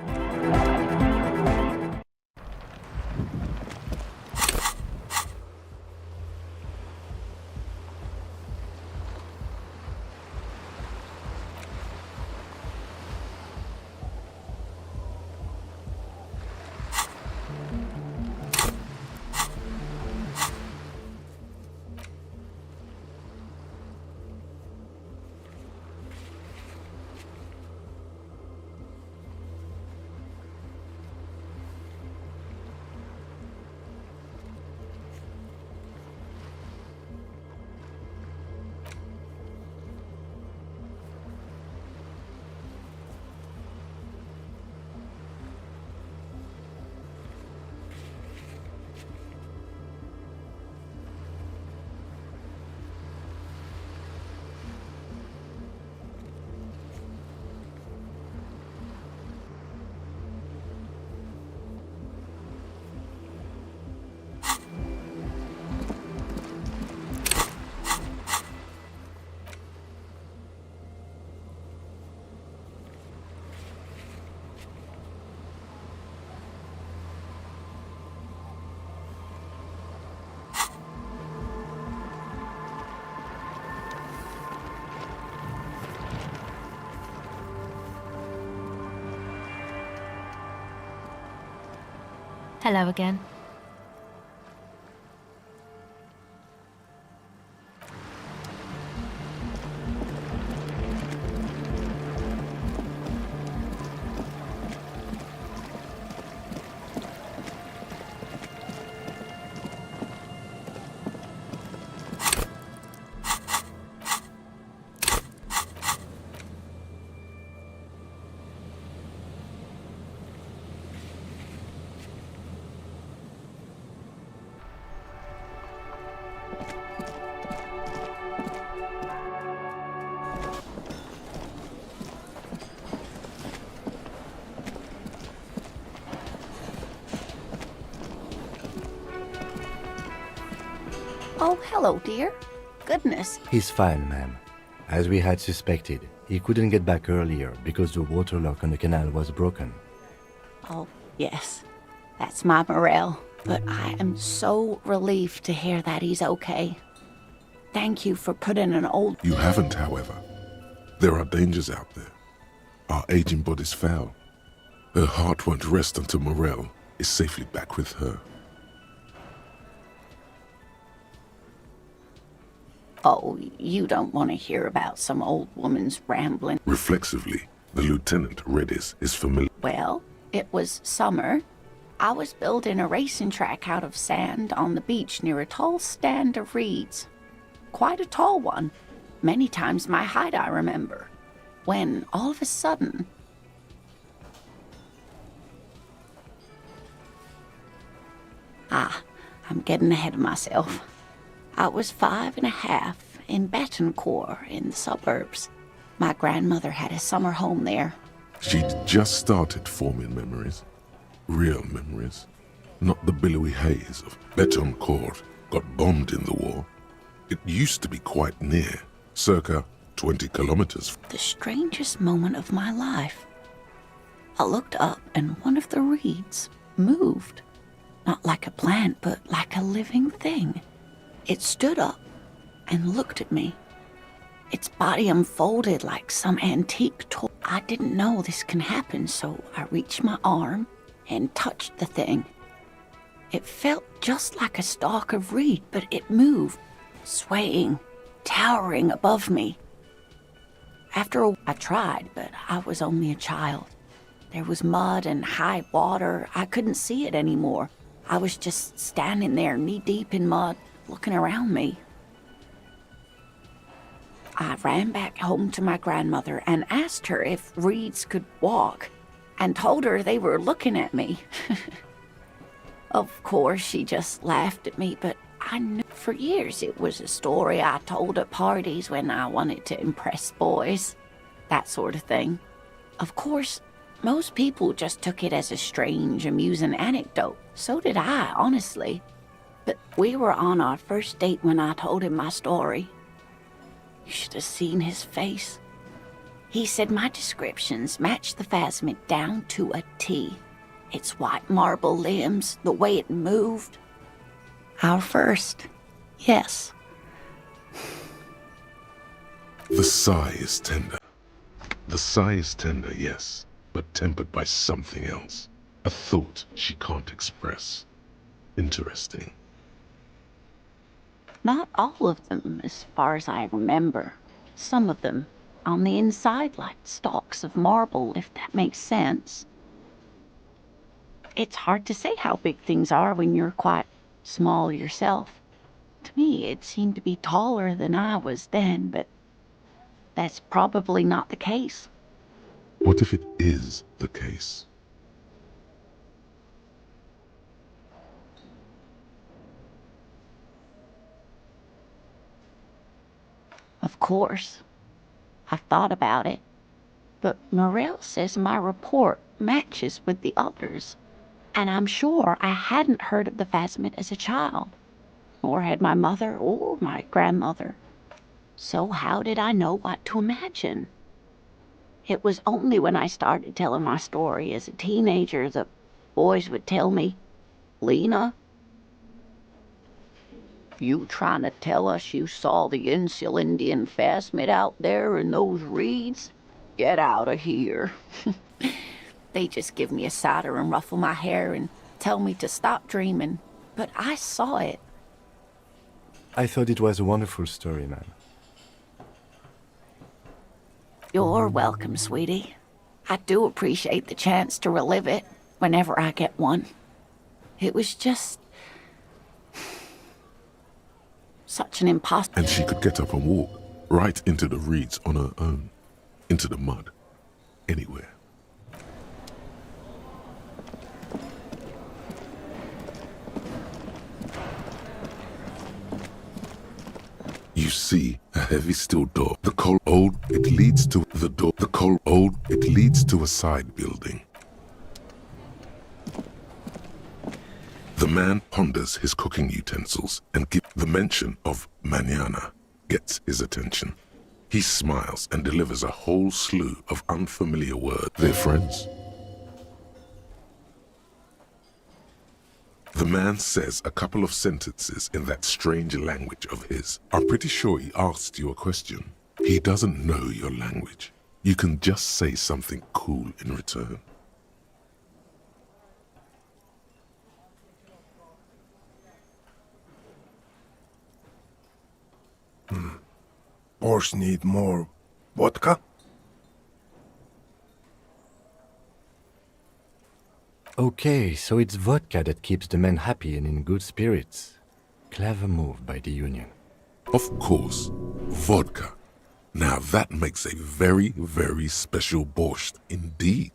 Hello again. Oh, hello, dear. Goodness. He's fine, ma'am. As we had suspected, he couldn't get back earlier because the water lock on the canal was broken. Oh, yes. That's my Morel. But I am so relieved to hear that he's okay. Thank you for putting an old... You haven't, however. There are dangers out there. Our aging body's foul. Her heart won't rest until Morel is safely back with her. Oh, you don't want to hear about some old woman's rambling. Reflexively, the lieutenant read his familiar. Well, it was summer. I was building a racing track out of sand on the beach near a tall stand of reeds. Quite a tall one. Many times my height, I remember. When, all of a sudden... I'm getting ahead of myself. I was 5.5 in Betancourt in the suburbs. My grandmother had a summer home there. She'd just started forming memories. Real memories. Not the billowy haze of Betancourt got bombed in the war. It used to be quite near, circa 20 kilometers. The strangest moment of my life. I looked up and one of the reeds moved. Not like a plant, but like a living thing. It stood up and looked at me. Its body unfolded like some antique toy. I didn't know this can happen, so I reached my arm and touched the thing. It felt just like a stalk of reed, but it moved, swaying, towering above me. After a while, I tried, but I was only a child. There was mud and high water. I couldn't see it anymore. I was just standing there knee-deep in mud, looking around me. I ran back home to my grandmother and asked her if reeds could walk, and told her they were looking at me. Of course, she just laughed at me, but I knew for years it was a story I told at parties when I wanted to impress boys. That sort of thing. Of course, most people just took it as a strange, amusing anecdote. So did I, honestly. But we were on our first date when I told him my story. You should have seen his face. He said my descriptions matched the phasmid down to a T. Its white marble limbs, the way it moved. Our first, yes. The sigh is tender. The sigh is tender, yes, but tempered by something else. A thought she can't express. Interesting. Not all of them, as far as I remember. Some of them, on the inside like stalks of marble, if that makes sense. It's hard to say how big things are when you're quite small yourself. To me, it seemed to be taller than I was then, but that's probably not the case. What if it is the case? Of course. I've thought about it. But Morel says my report matches with the others. And I'm sure I hadn't heard of the phasmid as a child. Nor had my mother or my grandmother. So how did I know what to imagine? It was only when I started telling my story as a teenager that boys would tell me, "Lena, you trying to tell us you saw the Insulindian phasmid out there in those reeds? Get out of here." They just give me a cider and ruffle my hair and tell me to stop dreaming, but I saw it. I thought it was a wonderful story, man. You're welcome, sweetie. I do appreciate the chance to relive it whenever I get one. It was just such an impossible. And she could get up and walk right into the reeds on her own, into the mud, anywhere. You see a heavy steel door. The cold old, it leads to the door. The cold old, it leads to a side building. The man ponders his cooking utensils and the mention of mañana gets his attention. He smiles and delivers a whole slew of unfamiliar words. They're friends. The man says a couple of sentences in that strange language of his. I'm pretty sure he asked you a question. He doesn't know your language. You can just say something cool in return. Boss need more vodka? Okay, so it's vodka that keeps the men happy and in good spirits. Clever move by the Union. Of course, vodka. Now that makes a very, very special borscht indeed.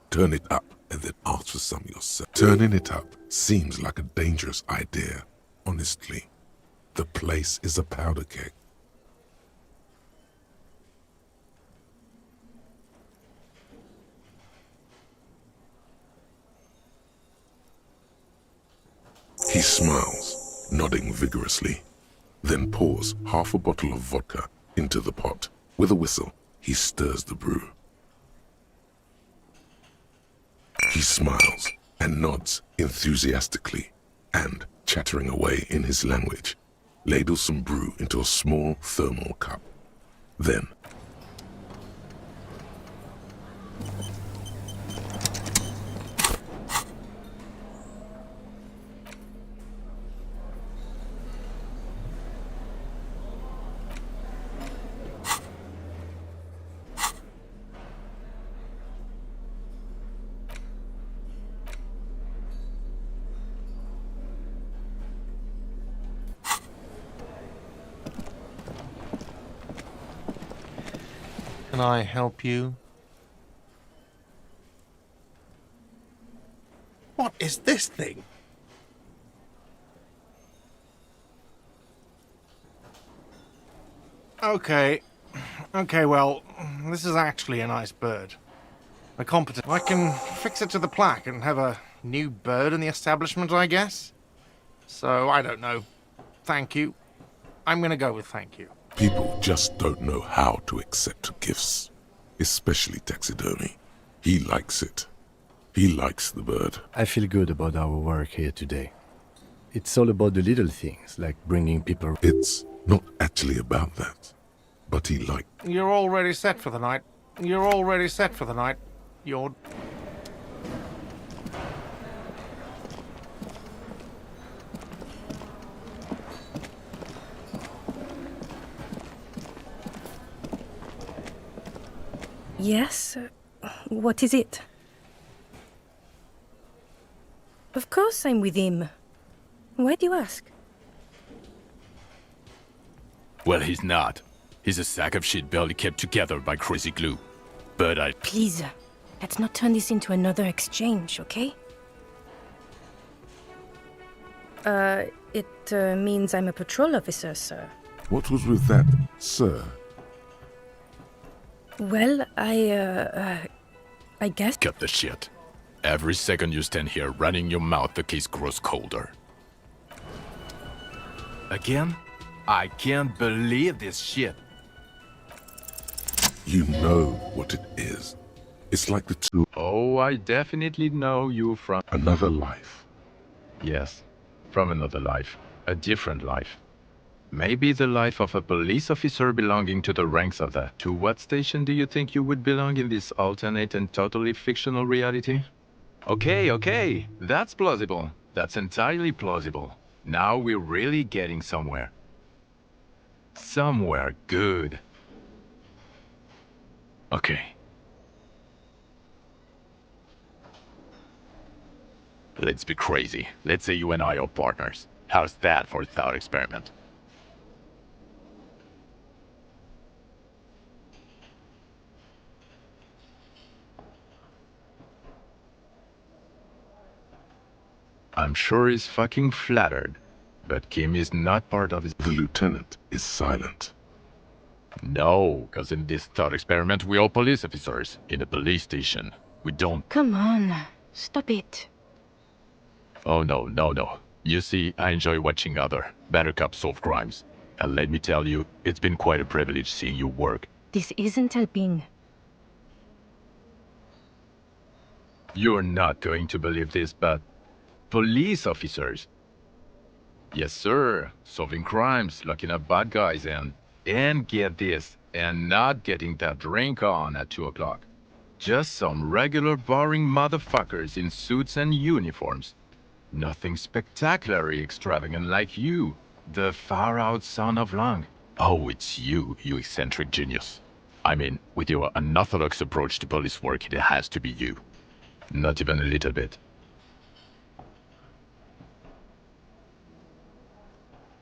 Turn it up and then ask for some yourself. Turning it up seems like a dangerous idea, honestly. The place is a powder keg. He smiles, nodding vigorously, then pours half a bottle of vodka into the pot. With a whistle, he stirs the brew. He smiles and nods enthusiastically and, chattering away in his language, ladles some brew into a small thermal cup. Then, Can I help you? What is this thing? Okay, well, this is actually a nice bird. A competent. I can fix it to the plaque and have a new bird in the establishment, I guess. So, I don't know. Thank you. I'm gonna go with thank you. people just don't know how to accept gifts, especially taxidermy. He likes it. He likes the bird. I feel good about our work here today. It's all about the little things, like bringing people... It's not actually about that, but he likes... You're already set for the night. You're already set for the night. You're... Yes? What is it? Of course I'm with him. Why do you ask? Well, he's not. He's a sack of shit barely kept together by crazy glue. But I... Please, let's not turn this into another exchange, okay? It means I'm a patrol officer, sir. What was with that, sir? Well, I guess... Cut the shit. Every second you stand here running your mouth, the case grows colder. Again? I can't believe this shit. You know what it is. It's like the two... Oh, I definitely know you from... Another life. Yes, from another life. A different life. Maybe the life of a police officer belonging to the ranks of the... To what station do you think you would belong in this alternate and totally fictional reality? Okay. That's plausible. That's entirely plausible. Now we're really getting somewhere. Somewhere good. Okay. Let's be crazy. Let's say you and I are partners. How's that for a thought experiment? I'm sure he's fucking flattered. But Kim is not part of his... The lieutenant is silent. No, because in this thought experiment we're all police officers. In a police station. We don't... Come on, stop it. Oh no. You see, I enjoy watching other better cops solve crimes. And let me tell you, it's been quite a privilege seeing you work. This isn't helping. You're not going to believe this, but... police officers. Yes, sir. Solving crimes, locking up bad guys, and get this, and not getting that drink on at 2 o'clock. Just some regular boring motherfuckers in suits and uniforms. Nothing spectacularly extravagant like you, the far-out son of Lang. Oh, it's you eccentric genius. I mean, with your unorthodox approach to police work, it has to be you. Not even a little bit.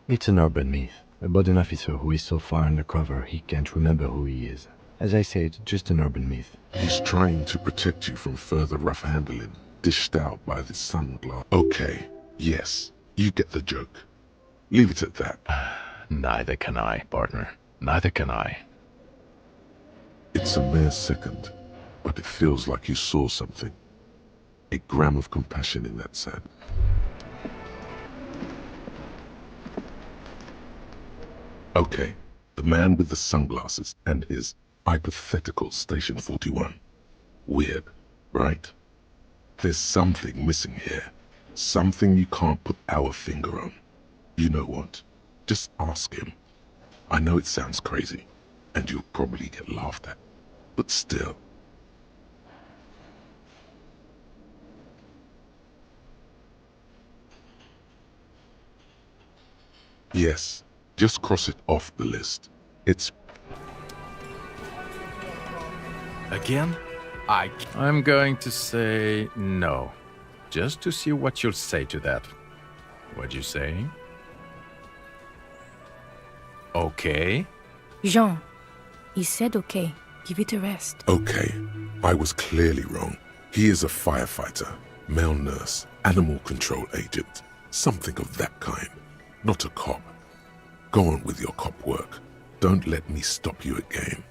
It's an urban myth about an officer who is so far undercover he can't remember who he is. As I said, just an urban myth. He's trying to protect you from further rough handling, dished out by this sunglass. Okay, yes, you get the joke. Leave it at that. Neither can I, partner. Neither can I. It's a mere second, but it feels like you saw something. A gram of compassion in that sand. Okay, the man with the sunglasses and his hypothetical Station 41. Weird, right? There's something missing here. Something you can't put our finger on. You know what? Just ask him. I know it sounds crazy, and you'll probably get laughed at. But still. Yes, just cross it off the list. It's... Again? I'm going to say no. Just to see what you'll say to that. What'd you say? Okay. Jean, he said okay. Give it a rest. Okay, I was clearly wrong. He is a firefighter, male nurse, animal control agent, something of that kind. Not a cop. Go on with your cop work. Don't let me stop you again.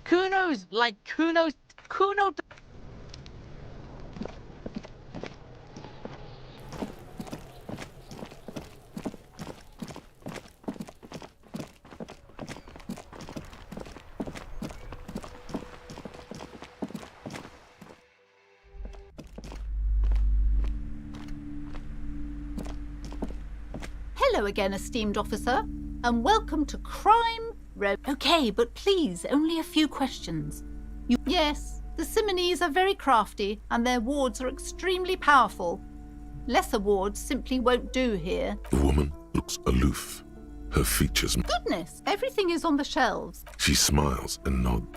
Kuno's like Kuno's. Kuno. Hello again, esteemed officer, and welcome to Crime Road. Okay, but please, only a few questions. Yes, the Simonees are very crafty, and their wards are extremely powerful. Lesser wards simply won't do here. The woman looks aloof. Her features... Goodness, everything is on the shelves. She smiles and nods.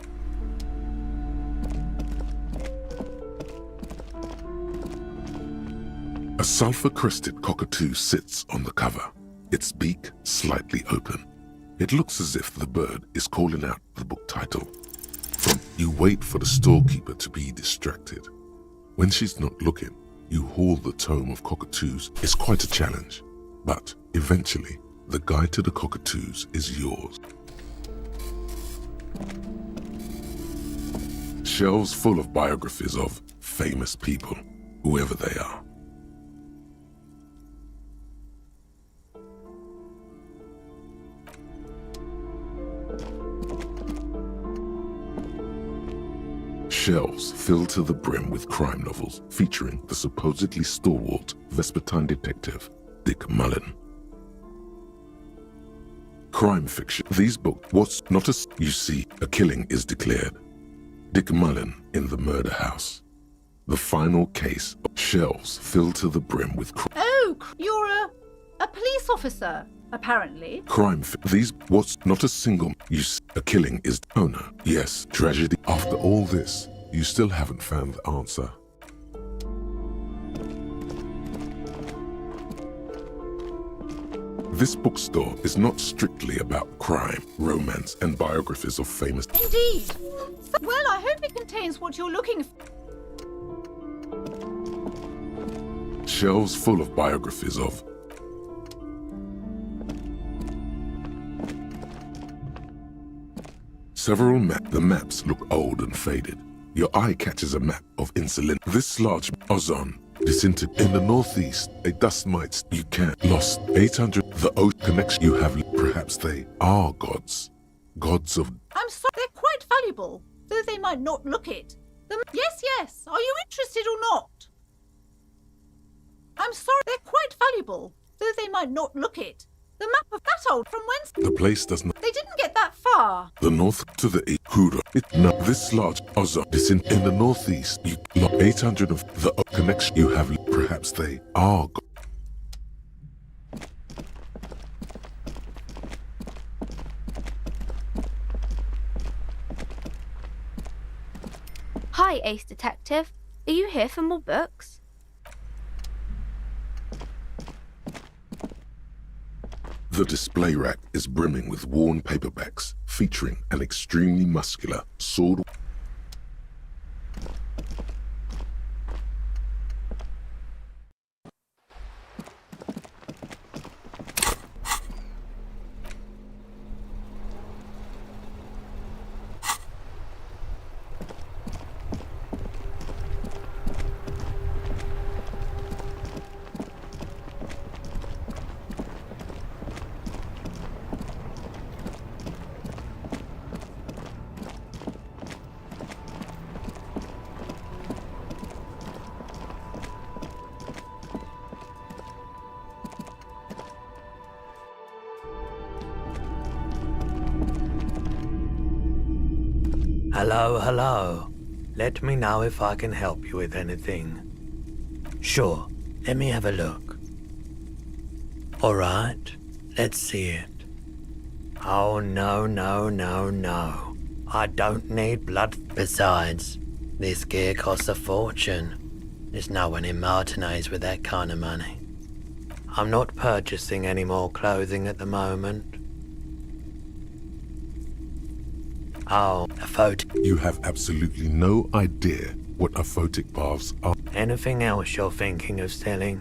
A sulfur-crested cockatoo sits on the cover, its beak slightly open. It looks as if the bird is calling out the book title. You wait for the storekeeper to be distracted. When she's not looking, you haul the tome of cockatoos. It's quite a challenge, but eventually, the guide to the cockatoos is yours. Shelves full of biographies of famous people, whoever they are. Shelves filled to the brim with crime novels featuring the supposedly stalwart Vespertine detective, Dick Mullen. Crime fiction. These books, what's not as you see, a killing is declared. Dick Mullen in the murder house. The final case. Shelves filled to the brim with Oh, you're a police officer, apparently. crime. These, what's not a single, you see, a killing is, oh no, yes, tragedy. After all this, you still haven't found the answer. This bookstore is not strictly about crime, romance, and biographies of famous... Indeed. Well, I hope it contains what you're looking for. Shelves full of biographies of... Several maps. The maps look old and faded. Your eye catches a map of insulin. This large ozone disintegrated in the northeast. A dust mites you can't lost 800. The ocean connection you have. Perhaps they are gods, gods of. I'm sorry, they're quite valuable, though they might not look it. Yes, yes. Are you interested or not? I'm sorry, they're quite valuable, though they might not look it. The map of that old from whence... The place does not. They didn't get that far. The north to the east. Kura. No, this large ozone in the northeast. You lock 800 of the connection you have. Perhaps they are gods. Hi, Ace Detective. Are you here for more books? The display rack is brimming with worn paperbacks featuring an extremely muscular sword. Hello. Let me know if I can help you with anything. Sure, let me have a look. Alright, let's see it. Oh, no. I don't need blood. Besides, this gear costs a fortune. There's no one in Martinez with that kind of money. I'm not purchasing any more clothing at the moment. Oh, a photo. You have absolutely no idea what aphotic baths are. Anything else you're thinking of selling?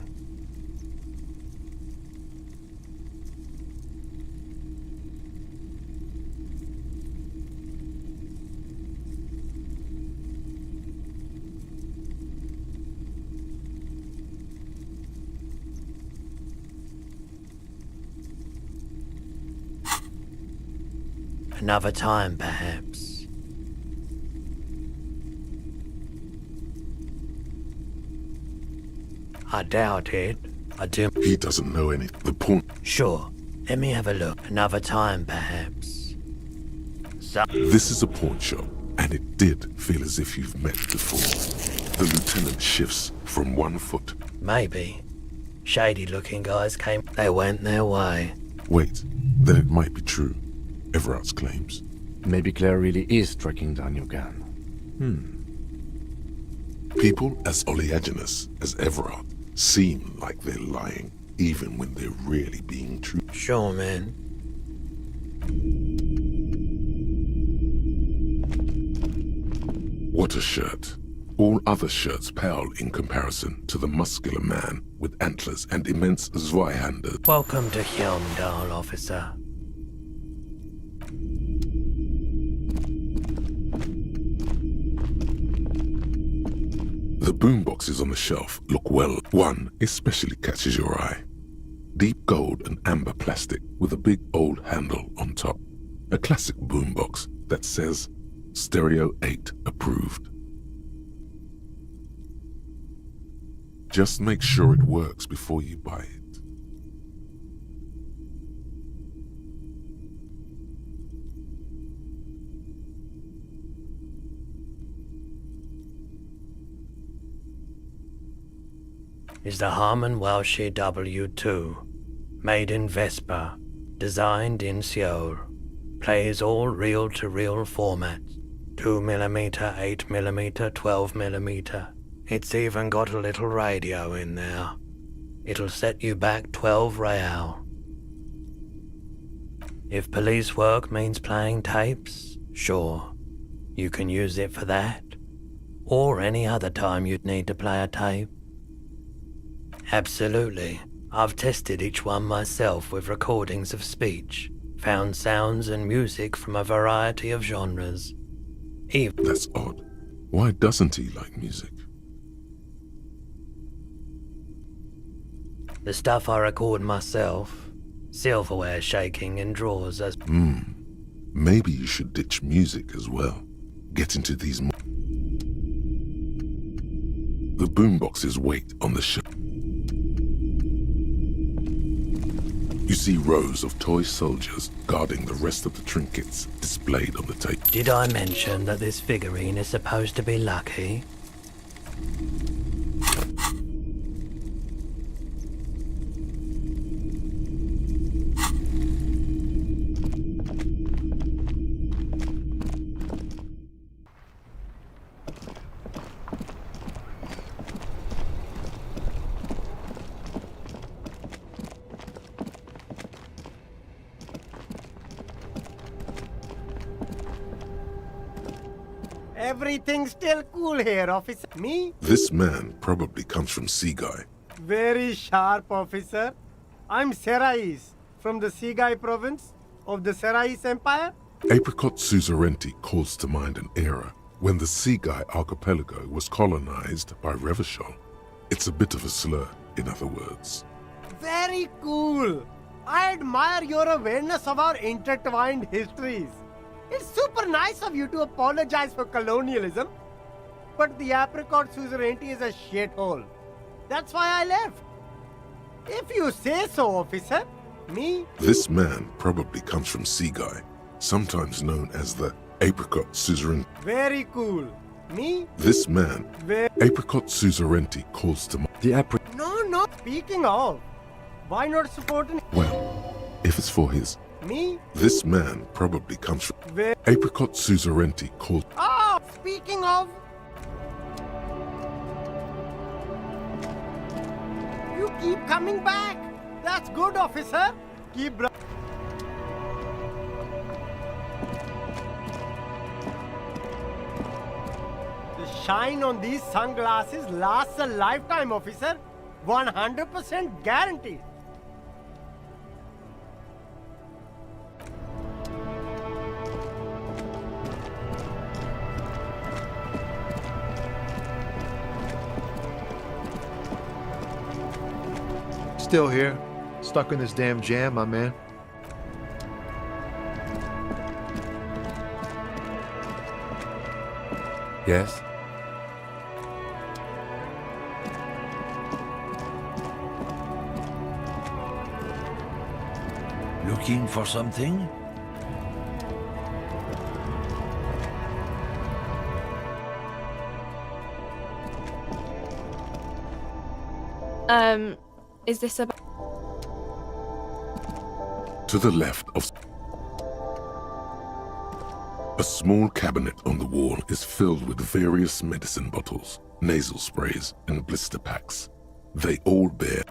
Another time, perhaps. I doubt it. I do. He doesn't know anything. The point. Sure. Let me have a look. Another time, perhaps. This is a pawn shop, and it did feel as if you've met before. The lieutenant shifts from 1 foot. Maybe. Shady-looking guys came. They went their way. Wait, then it might be true. Everard's claims. Maybe Claire really is tracking down your gun. People as oleaginous as Everard seem like they're lying, even when they're really being true. Sure, man. What a shirt. All other shirts pale in comparison to the muscular man with antlers and immense Zweihander. Welcome to Hjelmdal, officer. The boomboxes on the shelf look well. One especially catches your eye. Deep gold and amber plastic with a big old handle on top. A classic boombox that says Stereo 8 approved. Just make sure it works before you buy it. Is the Harman Welsh W2, made in Vespa, designed in Seoul, plays all reel-to-reel formats, 2mm, 8mm, 12mm. It's even got a little radio in there. It'll set you back 12 real. If police work means playing tapes, sure, you can use it for that, or any other time you'd need to play a tape. Absolutely. I've tested each one myself with recordings of speech, found sounds and music from a variety of genres. That's odd. Why doesn't he like music? The stuff I record myself, silverware shaking in drawers as... Maybe you should ditch music as well. Get into these... The boomboxes wait on the shelf. You see rows of toy soldiers guarding the rest of the trinkets displayed on the table. Did I mention that this figurine is supposed to be lucky? Everything's still cool here, officer. Me? This man probably comes from Seaguy. Very sharp, officer. I'm Serais, from the Seaguy province of the Serais Empire. Apricot suzerainty calls to mind an era when the Seaguy archipelago was colonized by Revachol. It's a bit of a slur, in other words. Very cool. I admire your awareness of our intertwined histories. It's super nice of you to apologize for colonialism, but the apricot suzerainty is a shithole. That's why I left. If you say so, officer. Me? This man probably comes from Seaguy, sometimes known as the Apricot suzerain. Very cool. Me? This man, Apricot suzerainty calls to mind. The apricot. No, speaking of, why not support an... Well, if it's for his... Me? This man probably comes from... Apricot suzerainty calls... Oh, speaking of... You keep coming back. That's good, officer. Keep... The shine on these sunglasses lasts a lifetime, officer. 100% guaranteed. Still here, stuck in this damn jam, my man. Yes? Looking for something? Is this about... To the left of a small cabinet on the wall is filled with various medicine bottles, nasal sprays, and blister packs. They all bear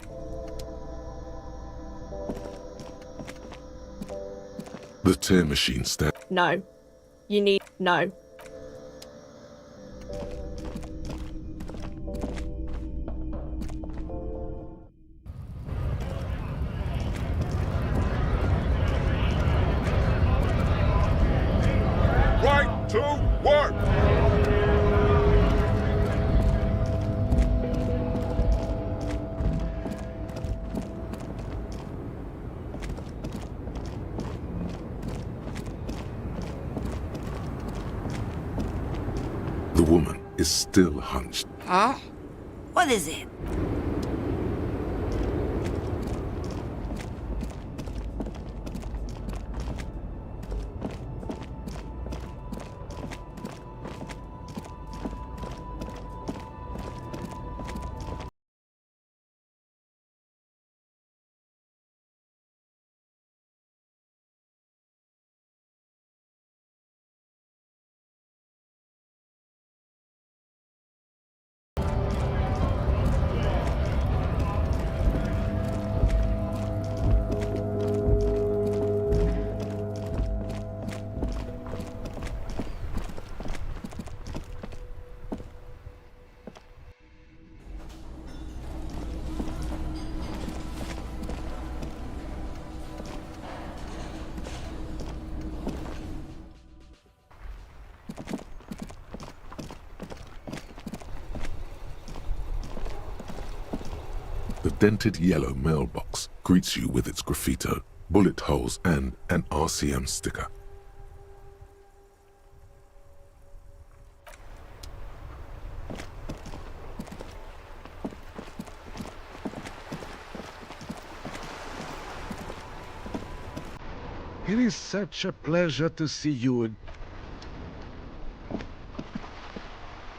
the tear machine stand. No. You need... No. Right to work! The woman is still hunched. Huh? What is it? The dented yellow mailbox greets you with its graffito, bullet holes, and an RCM sticker. It is such a pleasure to see you.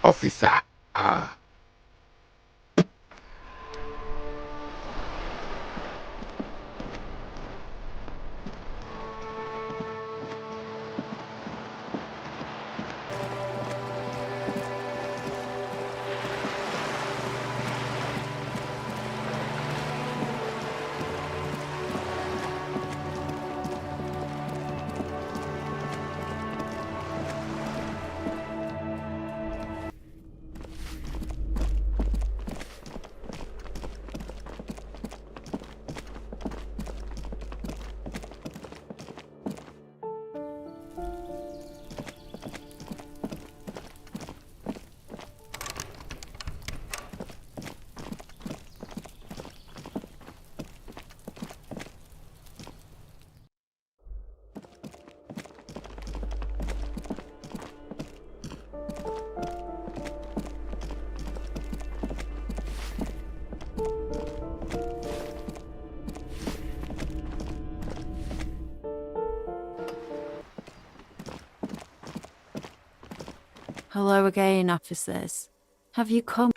Officer, Hello again, officers. Have you come?